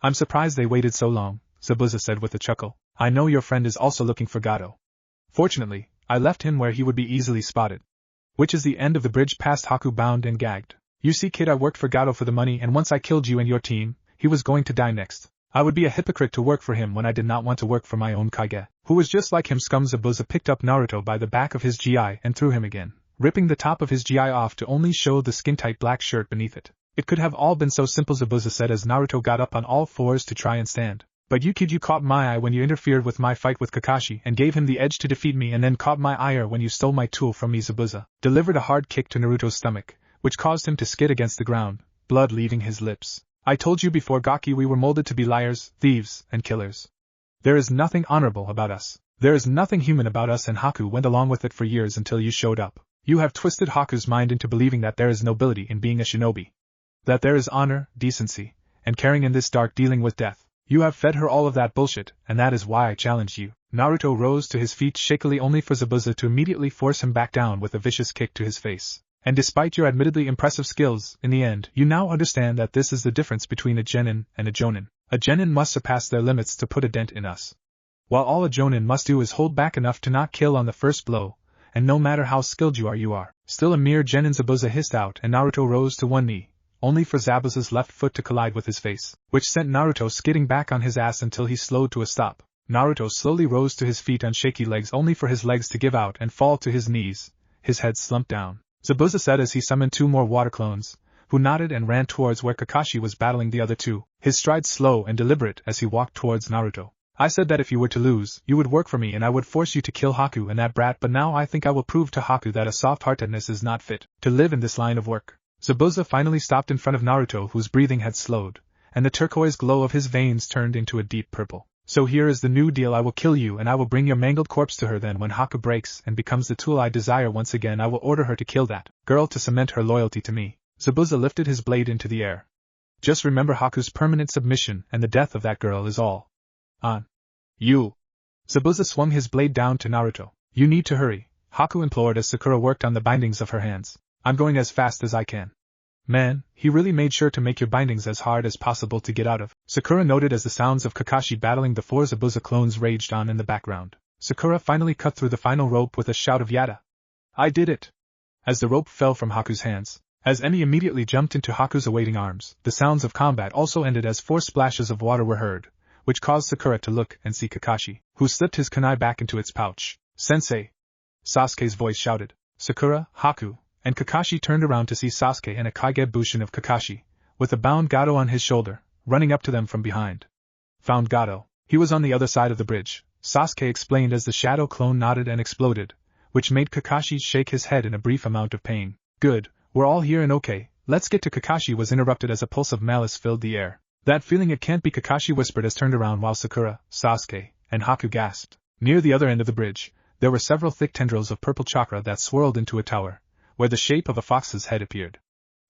I'm surprised they waited so long," Zabuza said with a chuckle. "I know your friend is also looking for Gato. Fortunately, I left him where he would be easily spotted." "Which is the end of the bridge past Haku, bound and gagged. You see, kid, I worked for Gato for the money, and once I killed you and your team, he was going to die next. I would be a hypocrite to work for him when I did not want to work for my own Kage, who was just like him." Zabuza picked up Naruto by the back of his GI and threw him again, ripping the top of his GI off to only show the skin-tight black shirt beneath it. "It could have all been so simple," Zabuza said as Naruto got up on all fours to try and stand. "But you, kid, you caught my eye when you interfered with my fight with Kakashi and gave him the edge to defeat me, and then caught my ire when you stole my tool from me." Zabuza delivered a hard kick to Naruto's stomach, which caused him to skid against the ground, blood leaving his lips. "I told you before, Gaki, we were molded to be liars, thieves, and killers. There is nothing honorable about us. There is nothing human about us, and Haku went along with it for years until you showed up. You have twisted Haku's mind into believing that there is nobility in being a shinobi, that there is honor, decency, and caring in this dark dealing with death. You have fed her all of that bullshit, and that is why I challenged you." Naruto rose to his feet shakily, only for Zabuza to immediately force him back down with a vicious kick to his face. "And despite your admittedly impressive skills, in the end, you now understand that this is the difference between a genin and a jonin. A genin must surpass their limits to put a dent in us, while all a jonin must do is hold back enough to not kill on the first blow, and no matter how skilled you are still a mere genin." Zabuza hissed out, and Naruto rose to one knee, only for Zabuza's left foot to collide with his face, which sent Naruto skidding back on his ass until he slowed to a stop. Naruto slowly rose to his feet on shaky legs, only for his legs to give out and fall to his knees, his head slumped down. Zabuza said as he summoned 2 more water clones, who nodded and ran towards where Kakashi was battling the other 2, his stride slow and deliberate as he walked towards Naruto. I said that if you were to lose, you would work for me and I would force you to kill Haku and that brat, but now I think I will prove to Haku that a soft-heartedness is not fit to live in this line of work. Zabuza finally stopped in front of Naruto, whose breathing had slowed, and the turquoise glow of his veins turned into a deep purple. So here is the new deal: I will kill you and I will bring your mangled corpse to her. Then when Haku breaks and becomes the tool I desire once again, I will order her to kill that girl to cement her loyalty to me. Zabuza lifted his blade into the air. Just remember, Haku's permanent submission and the death of that girl is all on you. Zabuza swung his blade down to Naruto. You need to hurry, Haku implored as Sakura worked on the bindings of her hands. I'm going as fast as I can. Man, he really made sure to make your bindings as hard as possible to get out of, Sakura noted as the sounds of Kakashi battling the four Zabuza clones raged on in the background. Sakura finally cut through the final rope with a shout of Yada. I did it! As the rope fell from Haku's hands, as Emi immediately jumped into Haku's awaiting arms, the sounds of combat also ended as 4 splashes of water were heard, which caused Sakura to look and see Kakashi, who slipped his kunai back into its pouch. Sensei! Sasuke's voice shouted. Sakura, Haku, and Kakashi turned around to see Sasuke and a Kage Bushin of Kakashi, with a bound Gato on his shoulder, running up to them from behind. Found Gato. He was on the other side of the bridge, Sasuke explained as the shadow clone nodded and exploded, which made Kakashi shake his head in a brief amount of pain. Good, we're all here and okay, let's get to Kakashi was interrupted as a pulse of malice filled the air. That feeling it can't be, Kakashi whispered as turned around while Sakura, Sasuke, and Haku gasped. Near the other end of the bridge, there were several thick tendrils of purple chakra that swirled into a tower, where the shape of a fox's head appeared.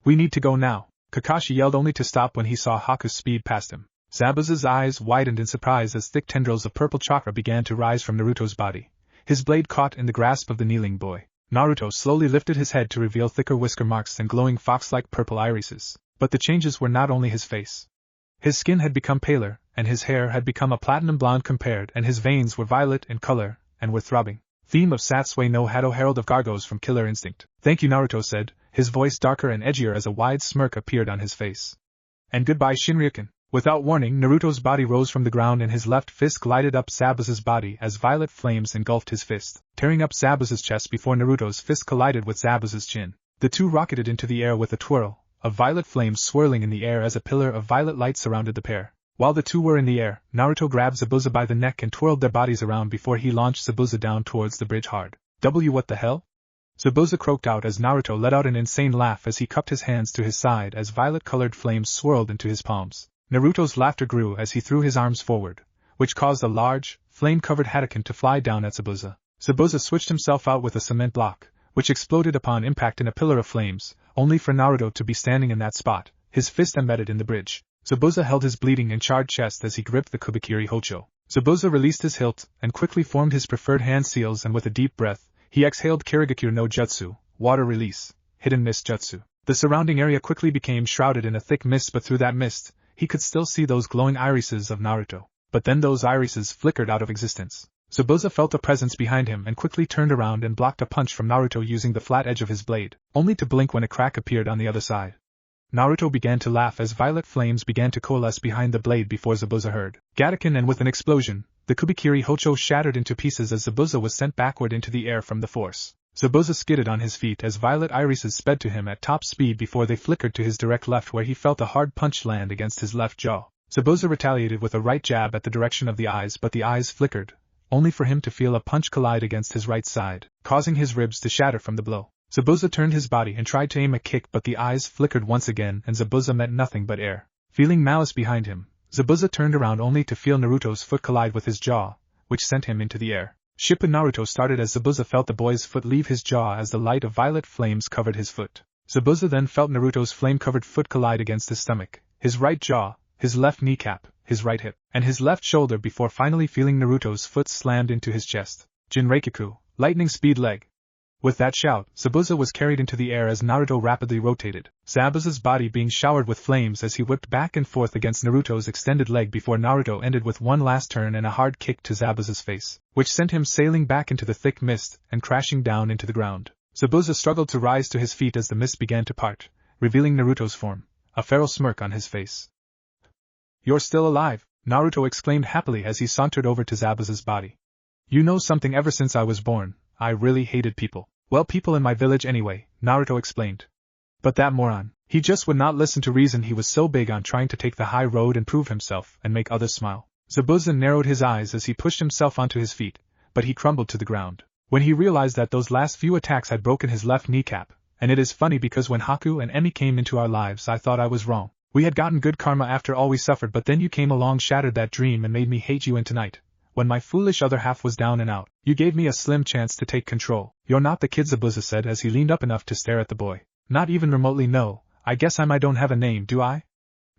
We need to go now, Kakashi yelled, only to stop when he saw Haku's speed past him. Zabuza's eyes widened in surprise as thick tendrils of purple chakra began to rise from Naruto's body. His blade caught in the grasp of the kneeling boy. Naruto slowly lifted his head to reveal thicker whisker marks and glowing fox-like purple irises. But the changes were not only his face. His skin had become paler, and his hair had become a platinum blonde compared, and his veins were violet in color, and were throbbing. Theme of Satsue no Hado, Herald of Gargos from Killer Instinct. Thank you, Naruto said, his voice darker and edgier as a wide smirk appeared on his face. And goodbye, Shinryoken. Without warning, Naruto's body rose from the ground and his left fist glided up Zabuza's body as violet flames engulfed his fist, tearing up Zabuza's chest before Naruto's fist collided with Zabuza's chin. The two rocketed into the air with a twirl, of violet flames swirling in the air as a pillar of violet light surrounded the pair. While the two were in the air, Naruto grabbed Zabuza by the neck and twirled their bodies around before he launched Zabuza down towards the bridge hard. What the hell? Zabuza croaked out as Naruto let out an insane laugh as he cupped his hands to his side as violet-colored flames swirled into his palms. Naruto's laughter grew as he threw his arms forward, which caused a large, flame-covered Hadouken to fly down at Zabuza. Zabuza switched himself out with a cement block, which exploded upon impact in a pillar of flames, only for Naruto to be standing in that spot, his fist embedded in the bridge. Zabuza held his bleeding and charred chest as he gripped the Kubikiri Hocho. Zabuza released his hilt and quickly formed his preferred hand seals, and with a deep breath, he exhaled Kirigakure no Jutsu, water release, hidden mist jutsu. The surrounding area quickly became shrouded in a thick mist, but through that mist, he could still see those glowing irises of Naruto. But then those irises flickered out of existence. Zabuza felt a presence behind him and quickly turned around and blocked a punch from Naruto using the flat edge of his blade, only to blink when a crack appeared on the other side. Naruto began to laugh as violet flames began to coalesce behind the blade before Zabuza heard Gattaken, and with an explosion, the Kubikiri Hocho shattered into pieces as Zabuza was sent backward into the air from the force. Zabuza skidded on his feet as violet irises sped to him at top speed before they flickered to his direct left, where he felt a hard punch land against his left jaw. Zabuza retaliated with a right jab at the direction of the eyes, but the eyes flickered, only for him to feel a punch collide against his right side, causing his ribs to shatter from the blow. Zabuza turned his body and tried to aim a kick, but the eyes flickered once again and Zabuza met nothing but air. Feeling malice behind him, Zabuza turned around only to feel Naruto's foot collide with his jaw, which sent him into the air. Shippuden Naruto started as Zabuza felt the boy's foot leave his jaw as the light of violet flames covered his foot. Zabuza then felt Naruto's flame-covered foot collide against his stomach, his right jaw, his left kneecap, his right hip, and his left shoulder before finally feeling Naruto's foot slammed into his chest. Jinreikiku, lightning speed leg. With that shout, Zabuza was carried into the air as Naruto rapidly rotated, Zabuza's body being showered with flames as he whipped back and forth against Naruto's extended leg before Naruto ended with one last turn and a hard kick to Zabuza's face, which sent him sailing back into the thick mist and crashing down into the ground. Zabuza struggled to rise to his feet as the mist began to part, revealing Naruto's form, a feral smirk on his face. "You're still alive," Naruto exclaimed happily as he sauntered over to Zabuza's body. "You know something, ever since I was born, I really hated people. Well, people in my village anyway," Naruto explained. "But that moron, he just would not listen to reason. He was so big on trying to take the high road and prove himself and make others smile." Zabuza narrowed his eyes as he pushed himself onto his feet, but he crumbled to the ground. When he realized that those last few attacks had broken his left kneecap, and it is funny because when Haku and Emi came into our lives I thought I was wrong. We had gotten good karma after all we suffered, but then you came along, shattered that dream and made me hate you, and tonight, when my foolish other half was down and out, you gave me a slim chance to take control. You're not the kid, Zabuza said as he leaned up enough to stare at the boy. Not even remotely, no. I guess I don't have a name, do I?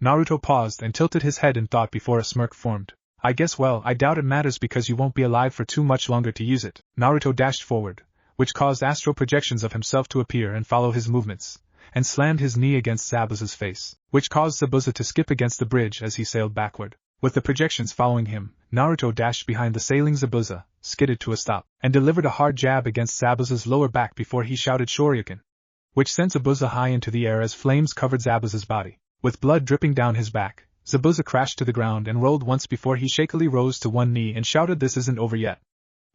Naruto paused and tilted his head in thought before a smirk formed. I guess, well, I doubt it matters because you won't be alive for too much longer to use it. Naruto dashed forward, which caused astral projections of himself to appear and follow his movements, and slammed his knee against Zabuza's face, which caused Zabuza to skip against the bridge as he sailed backward. With the projections following him, Naruto dashed behind the sailing Zabuza, skidded to a stop, and delivered a hard jab against Zabuza's lower back before he shouted Shoryuken, which sent Zabuza high into the air as flames covered Zabuza's body. With blood dripping down his back, Zabuza crashed to the ground and rolled once before he shakily rose to one knee and shouted, "This isn't over yet."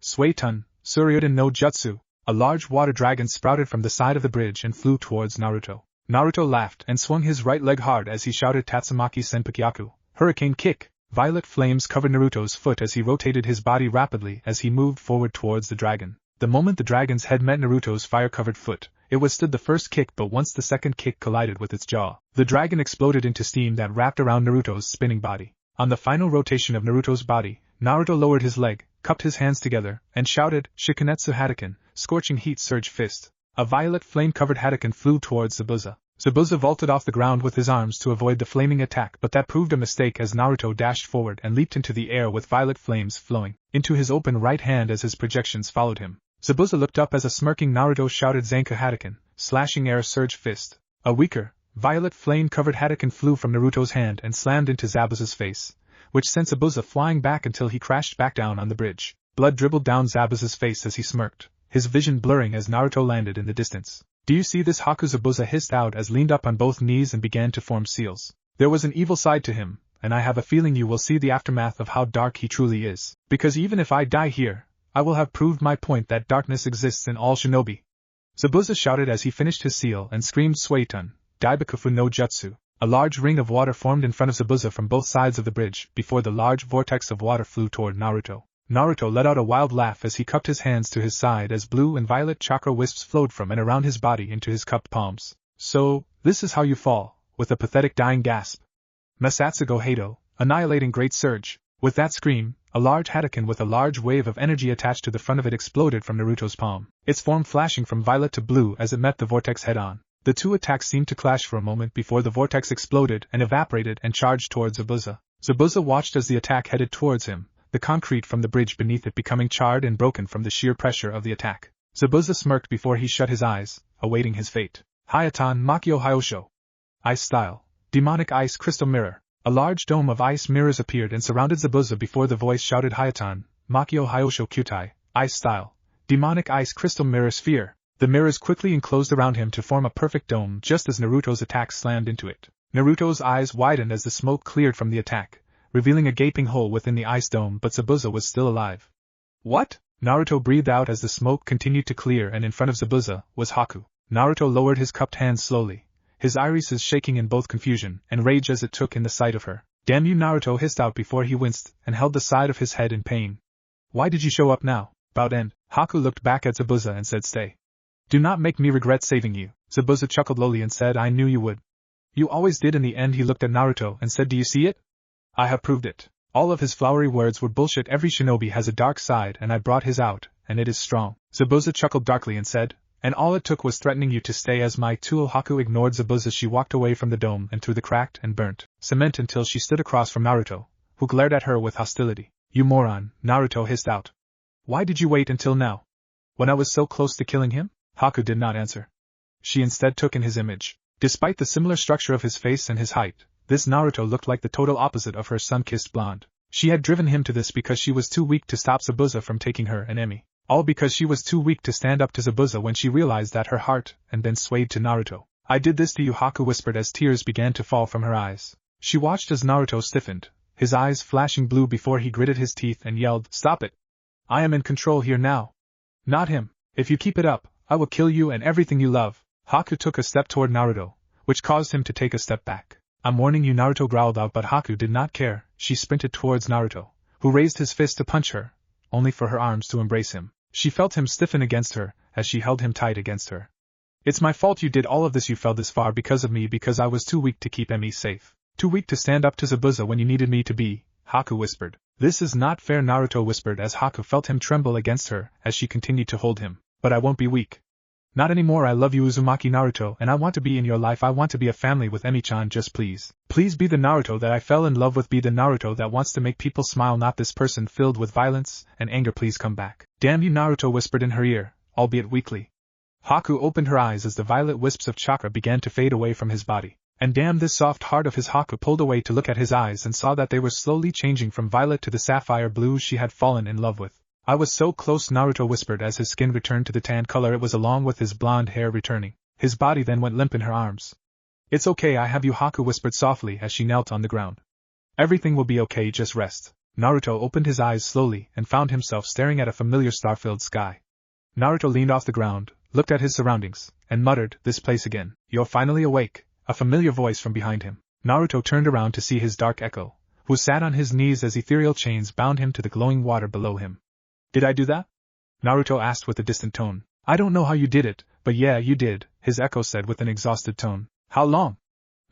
Suiton, Suryuken no Jutsu. A large water dragon sprouted from the side of the bridge and flew towards Naruto. Naruto laughed and swung his right leg hard as he shouted Tatsumaki Senpukyaku, Hurricane Kick. Violet flames covered Naruto's foot as he rotated his body rapidly as he moved forward towards the dragon. The moment the dragon's head met Naruto's fire-covered foot, it withstood the first kick, but once the second kick collided with its jaw, the dragon exploded into steam that wrapped around Naruto's spinning body. On the final rotation of Naruto's body, Naruto lowered his leg, cupped his hands together, and shouted, Shikanetsu Hadouken, Scorching Heat Surge Fist. A violet flame-covered Hadouken flew towards Zabuza. Zabuza vaulted off the ground with his arms to avoid the flaming attack, but that proved a mistake as Naruto dashed forward and leaped into the air with violet flames flowing into his open right hand as his projections followed him. Zabuza looked up as a smirking Naruto shouted Zanka Hadouken, Slashing Air Surge Fist. A weaker, violet flame-covered Hadouken flew from Naruto's hand and slammed into Zabuza's face, which sent Zabuza flying back until he crashed back down on the bridge. Blood dribbled down Zabuza's face as he smirked, his vision blurring as Naruto landed in the distance. Do you see this, Haku? Zabuza hissed out as leaned up on both knees and began to form seals. There was an evil side to him, and I have a feeling you will see the aftermath of how dark he truly is. Because even if I die here, I will have proved my point that darkness exists in all shinobi. Zabuza shouted as he finished his seal and screamed Suiton, Daibakufu no Jutsu. A large ring of water formed in front of Zabuza from both sides of the bridge before the large vortex of water flew toward Naruto. Naruto let out a wild laugh as he cupped his hands to his side as blue and violet chakra wisps flowed from and around his body into his cupped palms. So, this is how you fall, with a pathetic dying gasp. Masatsugo Hado, annihilating great surge. With that scream, a large Hadouken with a large wave of energy attached to the front of it exploded from Naruto's palm, its form flashing from violet to blue as it met the vortex head-on. The two attacks seemed to clash for a moment before the vortex exploded and evaporated and charged towards Zabuza. Zabuza watched as the attack headed towards him, the concrete from the bridge beneath it becoming charred and broken from the sheer pressure of the attack. Zabuza smirked before he shut his eyes, awaiting his fate. Hayatan Makio Hyosho. Ice Style. Demonic Ice Crystal Mirror. A large dome of ice mirrors appeared and surrounded Zabuza before the voice shouted Hayatan, Makio Hyosho Kyutai, Ice Style. Demonic Ice Crystal Mirror Sphere. The mirrors quickly enclosed around him to form a perfect dome just as Naruto's attack slammed into it. Naruto's eyes widened as the smoke cleared from the attack, revealing a gaping hole within the ice dome, but Zabuza was still alive. What? Naruto breathed out as the smoke continued to clear, and in front of Zabuza was Haku. Naruto lowered his cupped hands slowly, his irises shaking in both confusion and rage as it took in the sight of her. Damn you, Naruto hissed out before he winced and held the side of his head in pain. Why did you show up now? Bout end. Haku looked back at Zabuza and said, Stay. Do not make me regret saving you. Zabuza chuckled lowly and said, I knew you would. You always did. In the end he looked at Naruto and said, Do you see it? I have proved it. All of his flowery words were bullshit. Every shinobi has a dark side and I brought his out, and it is strong. Zabuza chuckled darkly and said, And all it took was threatening you to stay as my tool. Haku ignored Zabuza. She walked away from the dome and through the cracked and burnt cement until she stood across from Naruto, who glared at her with hostility. You moron, Naruto hissed out. Why did you wait until now? When I was so close to killing him? Haku did not answer. She instead took in his image. Despite the similar structure of his face and his height, this Naruto looked like the total opposite of her sun-kissed blonde. She had driven him to this because she was too weak to stop Zabuza from taking her and Emi. All because she was too weak to stand up to Zabuza when she realized that her heart and then swayed to Naruto. I did this to you, Haku whispered as tears began to fall from her eyes. She watched as Naruto stiffened, his eyes flashing blue before he gritted his teeth and yelled, Stop it! I am in control here now. Not him. If you keep it up, I will kill you and everything you love. Haku took a step toward Naruto, which caused him to take a step back. I'm warning you, Naruto growled out, but Haku did not care. she sprinted towards Naruto, who raised his fist to punch her, only for her arms to embrace him. She felt him stiffen against her, as she held him tight against her. It's my fault you did all of this, you fell this far because of me, because I was too weak to keep Emi safe. Too weak to stand up to Zabuza when you needed me to be, Haku whispered. This is not fair, Naruto whispered as Haku felt him tremble against her as she continued to hold him. But I won't be weak. Not anymore. I love you, Uzumaki Naruto, and I want to be in your life. I want to be a family with Emi-chan. Just please. Please be the Naruto that I fell in love with. Be the Naruto that wants to make people smile, not this person filled with violence and anger. Please come back. Damn you, Naruto whispered in her ear, albeit weakly. Haku opened her eyes as the violet wisps of chakra began to fade away from his body. And damn this soft heart of his. Haku pulled away to look at his eyes and saw that they were slowly changing from violet to the sapphire blue she had fallen in love with. I was so close, Naruto whispered as his skin returned to the tan color it was, along with his blonde hair returning. His body then went limp in her arms. It's okay, I have you, Haku whispered softly as she knelt on the ground. Everything will be okay, just rest. Naruto opened his eyes slowly and found himself staring at a familiar star-filled sky. Naruto leaned off the ground, looked at his surroundings, and muttered, this place again. You're finally awake, a familiar voice from behind him. Naruto turned around to see his dark echo, who sat on his knees as ethereal chains bound him to the glowing water below him. Did I do that? Naruto asked with a distant tone. I don't know how you did it, but yeah, you did, his echo said with an exhausted tone. How long?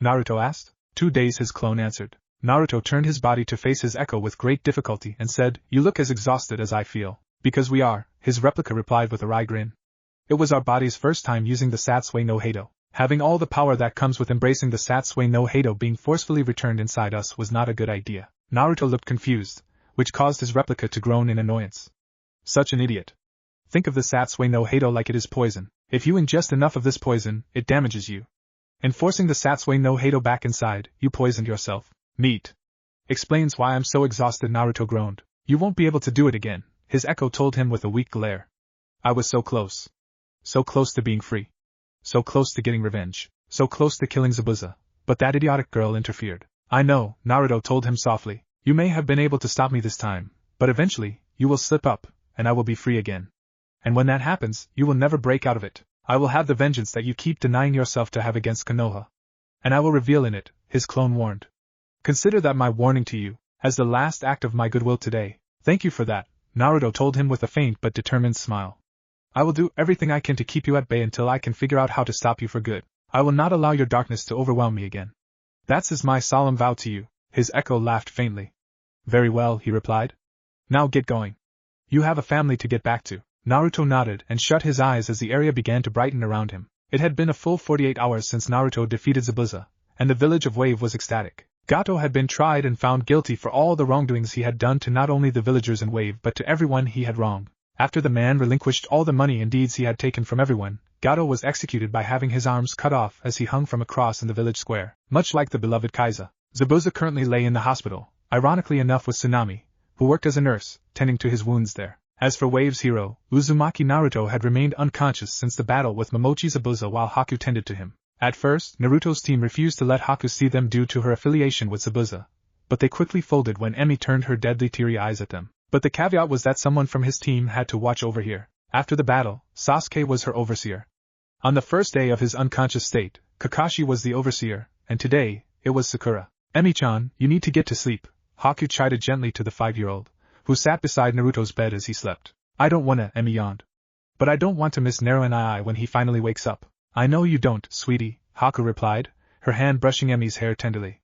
Naruto asked. 2 days, his clone answered. Naruto turned his body to face his echo with great difficulty and said, you look as exhausted as I feel. Because we are, his replica replied with a wry grin. It was our body's first time using the Satsui no Heido. Having all the power that comes with embracing the Satsui no Heido being forcefully returned inside us was not a good idea. Naruto looked confused, which caused his replica to groan in annoyance. Such an idiot. Think of the Satsui no Heido like it is poison. If you ingest enough of this poison, it damages you. In forcing the Satsui no Heido back inside, you poisoned yourself. Neat. Explains why I'm so exhausted, Naruto groaned. You won't be able to do it again, his echo told him with a weak glare. I was so close. So close to being free. So close to getting revenge. So close to killing Zabuza. But that idiotic girl interfered. I know, Naruto told him softly. You may have been able to stop me this time, but eventually, you will slip up, and I will be free again. And when that happens, you will never break out of it. I will have the vengeance that you keep denying yourself to have against Konoha. And I will reveal in it, his clone warned. Consider that my warning to you, as the last act of my goodwill today. Thank you for that, Naruto told him with a faint but determined smile. I will do everything I can to keep you at bay until I can figure out how to stop you for good. I will not allow your darkness to overwhelm me again. That's my solemn vow to you, his echo laughed faintly. Very well, he replied. Now get going. You have a family to get back to. Naruto nodded and shut his eyes as the area began to brighten around him. It had been a full 48 hours since Naruto defeated Zabuza, and the village of Wave was ecstatic. Gato had been tried and found guilty for all the wrongdoings he had done to not only the villagers in Wave but to everyone he had wronged. After the man relinquished all the money and deeds he had taken from everyone, Gato was executed by having his arms cut off as he hung from a cross in the village square, much like the beloved Kaiza. Zabuza currently lay in the hospital, ironically enough with Tsunami, who worked as a nurse, tending to his wounds there. As for Wave's hero, Uzumaki Naruto had remained unconscious since the battle with Momochi Zabuza while Haku tended to him. At first, Naruto's team refused to let Haku see them due to her affiliation with Zabuza, but they quickly folded when Emi turned her deadly teary eyes at them. But the caveat was that someone from his team had to watch over here. After the battle, Sasuke was her overseer. On the first day of his unconscious state, Kakashi was the overseer, and today, it was Sakura. Emi-chan, you need to get to sleep, Haku chided gently to the 5-year-old, who sat beside Naruto's bed as he slept. I don't wanna, Emi yawned. But I don't want to miss Naruto when he finally wakes up. I know you don't, sweetie, Haku replied, her hand brushing Emi's hair tenderly.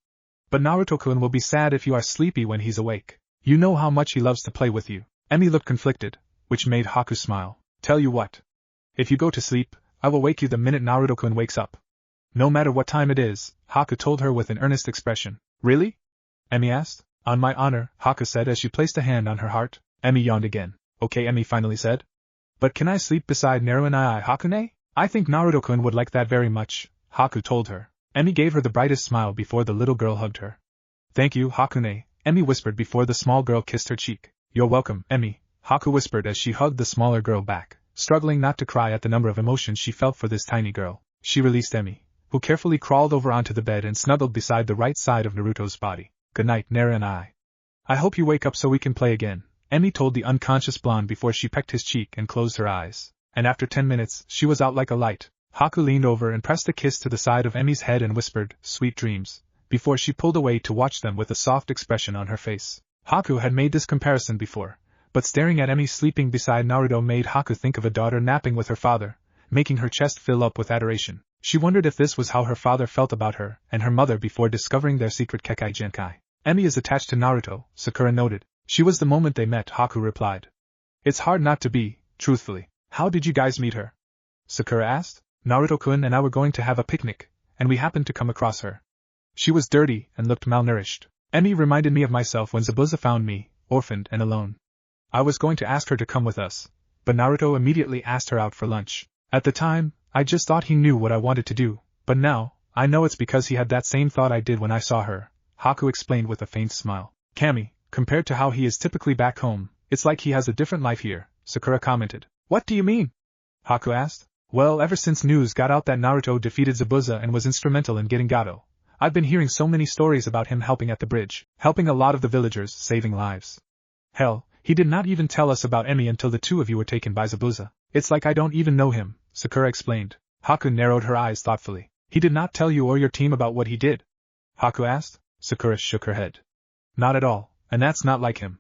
But Naruto-kun will be sad if you are sleepy when he's awake. You know how much he loves to play with you. Emi looked conflicted, which made Haku smile. Tell you what. If you go to sleep, I will wake you the minute Naruto-kun wakes up. No matter what time it is, Haku told her with an earnest expression. Really? Emi asked. On my honor, Haku said as she placed a hand on her heart. Emi yawned again. Okay, Emi finally said. But can I sleep beside Naruto Hakune? I think Naruto-kun would like that very much, Haku told her. Emi gave her the brightest smile before the little girl hugged her. Thank you, Hakune, Emi whispered before the small girl kissed her cheek. You're welcome, Emi, Haku whispered as she hugged the smaller girl back, struggling not to cry at the number of emotions she felt for this tiny girl. She released Emi, who carefully crawled over onto the bed and snuggled beside the right side of Naruto's body. Good night, Naruto. I hope you wake up so we can play again, Emi told the unconscious blonde before she pecked his cheek and closed her eyes. And after 10 minutes, she was out like a light. Haku leaned over and pressed a kiss to the side of Emi's head and whispered, sweet dreams, before she pulled away to watch them with a soft expression on her face. Haku had made this comparison before, but staring at Emi sleeping beside Naruto made Haku think of a daughter napping with her father, making her chest fill up with adoration. She wondered if this was how her father felt about her and her mother before discovering their secret Kekkei Genkai. Emi is attached to Naruto, Sakura noted. She was the moment they met, Haku replied. It's hard not to be, truthfully. How did you guys meet her? Sakura asked. Naruto-kun and I were going to have a picnic, and we happened to come across her. She was dirty and looked malnourished. Emi reminded me of myself when Zabuza found me, orphaned and alone. I was going to ask her to come with us, but Naruto immediately asked her out for lunch. At the time, I just thought he knew what I wanted to do, but now, I know it's because he had that same thought I did when I saw her, Haku explained with a faint smile. Kami, compared to how he is typically back home, it's like he has a different life here, Sakura commented. What do you mean? Haku asked. Well, ever since news got out that Naruto defeated Zabuza and was instrumental in getting Gato, I've been hearing so many stories about him helping at the bridge, helping a lot of the villagers, saving lives. Hell, he did not even tell us about Emi until the two of you were taken by Zabuza. It's like I don't even know him, Sakura explained. Haku narrowed her eyes thoughtfully. He did not tell you or your team about what he did? Haku asked. Sakura shook her head. Not at all, and that's not like him.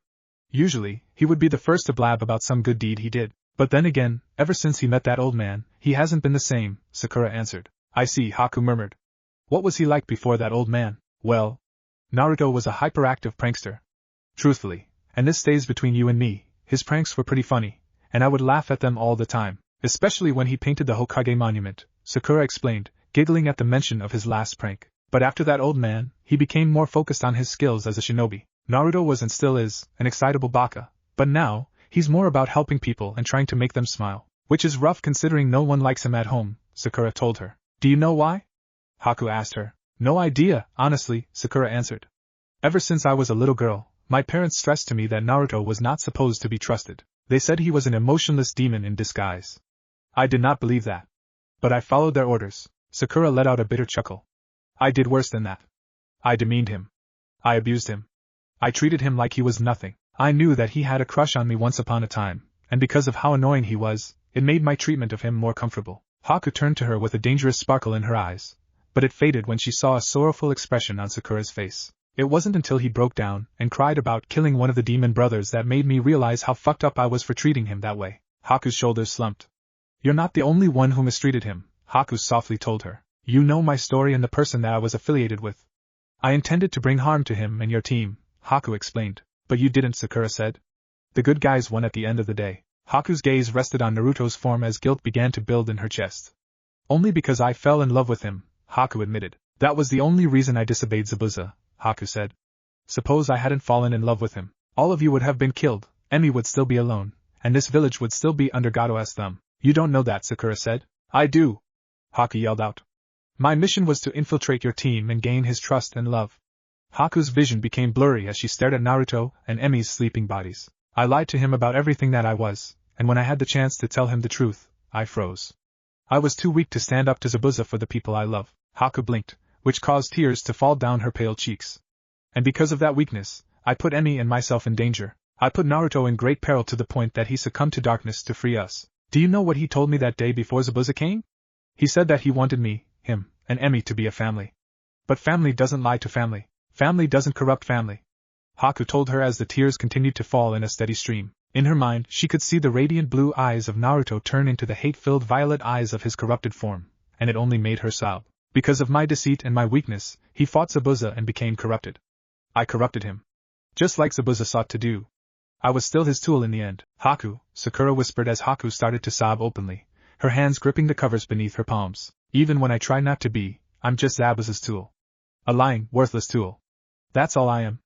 Usually, he would be the first to blab about some good deed he did. But then again, ever since he met that old man, he hasn't been the same, Sakura answered. I see, Haku murmured. What was he like before that old man? Well, Naruto was a hyperactive prankster. Truthfully, and this stays between you and me, his pranks were pretty funny, and I would laugh at them all the time, especially when he painted the Hokage monument, Sakura explained, giggling at the mention of his last prank. But after that old man, he became more focused on his skills as a shinobi. Naruto was and still is, an excitable baka, but now, he's more about helping people and trying to make them smile, which is rough considering no one likes him at home, Sakura told her. Do you know why? Haku asked her. No idea, honestly, Sakura answered. Ever since I was a little girl, my parents stressed to me that Naruto was not supposed to be trusted. They said he was an emotionless demon in disguise. I did not believe that. But I followed their orders. Sakura let out a bitter chuckle. I did worse than that. I demeaned him. I abused him. I treated him like he was nothing. I knew that he had a crush on me once upon a time, and because of how annoying he was, it made my treatment of him more comfortable. Haku turned to her with a dangerous sparkle in her eyes, but it faded when she saw a sorrowful expression on Sakura's face. It wasn't until he broke down and cried about killing one of the demon brothers that made me realize how fucked up I was for treating him that way. Haku's shoulders slumped. You're not the only one who mistreated him, Haku softly told her. You know my story and the person that I was affiliated with. I intended to bring harm to him and your team, Haku explained. But you didn't, Sakura said. The good guys won at the end of the day. Haku's gaze rested on Naruto's form as guilt began to build in her chest. Only because I fell in love with him, Haku admitted. That was the only reason I disobeyed Zabuza, Haku said. Suppose I hadn't fallen in love with him. All of you would have been killed, Emi would still be alone, and this village would still be under Gato's thumb. You don't know that, Sakura said. I do, Haku yelled out. My mission was to infiltrate your team and gain his trust and love. Haku's vision became blurry as she stared at Naruto and Emi's sleeping bodies. I lied to him about everything that I was, and when I had the chance to tell him the truth, I froze. I was too weak to stand up to Zabuza for the people I love. Haku blinked, which caused tears to fall down her pale cheeks. And because of that weakness, I put Emi and myself in danger. I put Naruto in great peril to the point that he succumbed to darkness to free us. Do you know what he told me that day before Zabuza came? He said that he wanted me, him, and Emi to be a family. But family doesn't lie to family. Family doesn't corrupt family. Haku told her as the tears continued to fall in a steady stream. In her mind, she could see the radiant blue eyes of Naruto turn into the hate-filled violet eyes of his corrupted form, and it only made her sob. Because of my deceit and my weakness, he fought Zabuza and became corrupted. I corrupted him. Just like Zabuza sought to do. I was still his tool in the end. Haku, Sakura whispered as Haku started to sob openly, her hands gripping the covers beneath her palms. Even when I try not to be, I'm just Zabuza's tool. A lying, worthless tool. That's all I am.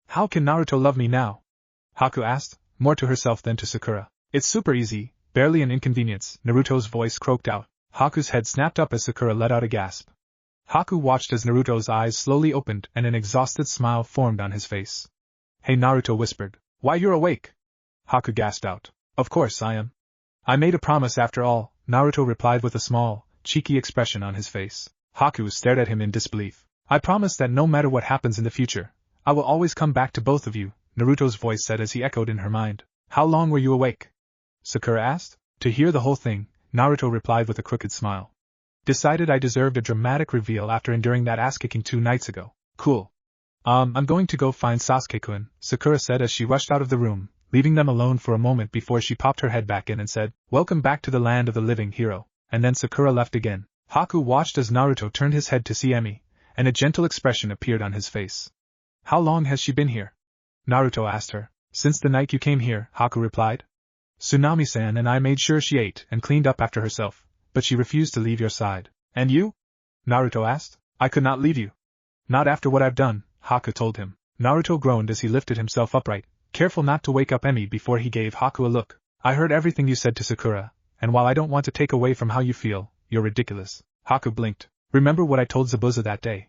How can Naruto love me now? Haku asked, more to herself than to Sakura. It's super easy, barely an inconvenience, Naruto's voice croaked out. Haku's head snapped up as Sakura let out a gasp. Haku watched as Naruto's eyes slowly opened and an exhausted smile formed on his face. Hey, Naruto whispered. Why, you're awake? Haku gasped out. Of course I am. I made a promise after all, Naruto replied with a small, cheeky expression on his face. Haku stared at him in disbelief. I promise that no matter what happens in the future, I will always come back to both of you, Naruto's voice said as he echoed in her mind. How long were you awake? Sakura asked. To hear the whole thing, Naruto replied with a crooked smile. Decided I deserved a dramatic reveal after enduring that ass-kicking 2 nights ago. Cool. I'm going to go find Sasuke-kun, Sakura said as she rushed out of the room, leaving them alone for a moment before she popped her head back in and said, "Welcome back to the land of the living, hero," and then Sakura left again. Haku watched as Naruto turned his head to see Emi, and a gentle expression appeared on his face. "How long has she been here?" Naruto asked her. "Since the night you came here," Haku replied. "Tsunami-san and I made sure she ate and cleaned up after herself, but she refused to leave your side." "And you?" Naruto asked. "I could not leave you." "Not after what I've done," Haku told him. Naruto groaned as he lifted himself upright, careful not to wake up Emi before he gave Haku a look. "I heard everything you said to Sakura, and while I don't want to take away from how you feel, you're ridiculous." Haku blinked. "Remember what I told Zabuza that day?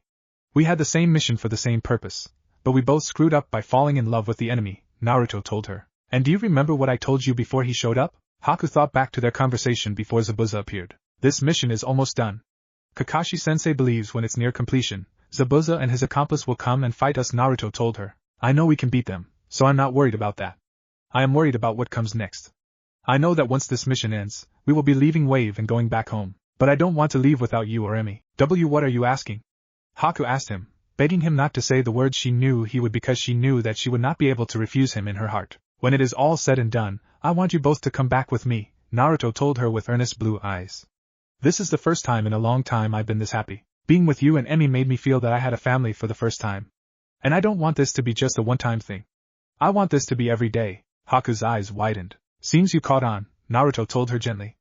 We had the same mission for the same purpose, but we both screwed up by falling in love with the enemy," Naruto told her. "And do you remember what I told you before he showed up?" Haku thought back to their conversation before Zabuza appeared. "This mission is almost done. Kakashi-sensei believes when it's near completion, Zabuza and his accomplice will come and fight us," Naruto told her. "I know we can beat them, so I'm not worried about that. I am worried about what comes next. I know that once this mission ends, we will be leaving Wave and going back home, but I don't want to leave without you or Emi." What are you asking?" Haku asked him, begging him not to say the words she knew he would because she knew that she would not be able to refuse him in her heart. "When it is all said and done, I want you both to come back with me," Naruto told her with earnest blue eyes. "This is the first time in a long time I've been this happy. Being with you and Emi made me feel that I had a family for the first time. And I don't want this to be just a one-time thing. I want this to be every day." Haku's eyes widened. "Seems you caught on," Naruto told her gently.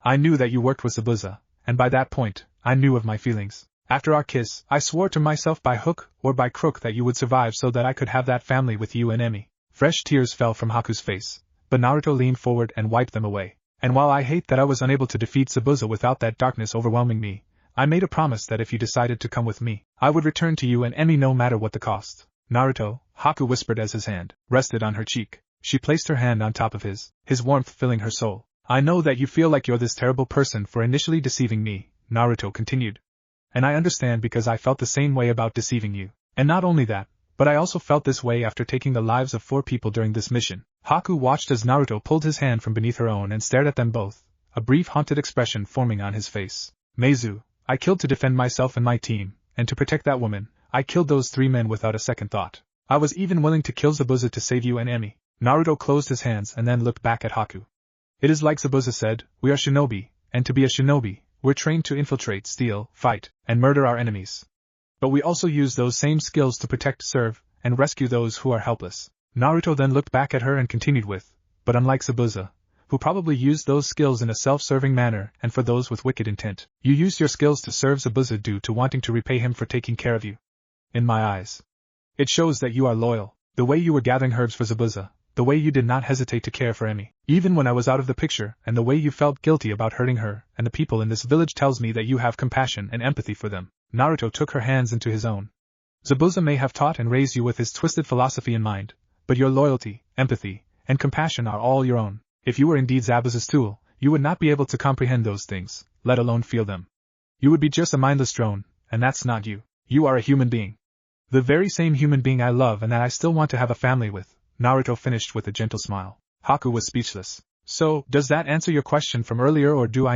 "I knew that you worked with Zabuza, and by that point, I knew of my feelings. After our kiss, I swore to myself by hook or by crook that you would survive so that I could have that family with you and Emi." Fresh tears fell from Haku's face, but Naruto leaned forward and wiped them away. "And while I hate that I was unable to defeat Zabuza without that darkness overwhelming me, I made a promise that if you decided to come with me, I would return to you and Emi no matter what the cost." "Naruto," Haku whispered as his hand rested on her cheek. She placed her hand on top of his warmth filling her soul. "I know that you feel like you're this terrible person for initially deceiving me," Naruto continued. "And I understand because I felt the same way about deceiving you. And not only that, but I also felt this way after taking the lives of 4 people during this mission." Haku watched as Naruto pulled his hand from beneath her own and stared at them both, a brief haunted expression forming on his face. "Meizu, I killed to defend myself and my team, and to protect that woman, I killed those 3 men without a second thought. I was even willing to kill Zabuza to save you and Emi." Naruto closed his hands and then looked back at Haku. "It is like Zabuza said, we are shinobi, and to be a shinobi, we're trained to infiltrate, steal, fight, and murder our enemies. But we also use those same skills to protect, serve, and rescue those who are helpless." Naruto then looked back at her and continued with, "But unlike Zabuza, who probably used those skills in a self-serving manner and for those with wicked intent, you used your skills to serve Zabuza due to wanting to repay him for taking care of you. In my eyes, it shows that you are loyal. The way you were gathering herbs for Zabuza, the way you did not hesitate to care for Emi, even when I was out of the picture, and the way you felt guilty about hurting her and the people in this village tells me that you have compassion and empathy for them." Naruto took her hands into his own. "Zabuza may have taught and raised you with his twisted philosophy in mind, but your loyalty, empathy, and compassion are all your own. If you were indeed Zabuza's tool, you would not be able to comprehend those things, let alone feel them. You would be just a mindless drone, and that's not you. You are a human being. The very same human being I love and that I still want to have a family with," Naruto finished with a gentle smile. Haku was speechless. "So, does that answer your question from earlier or do I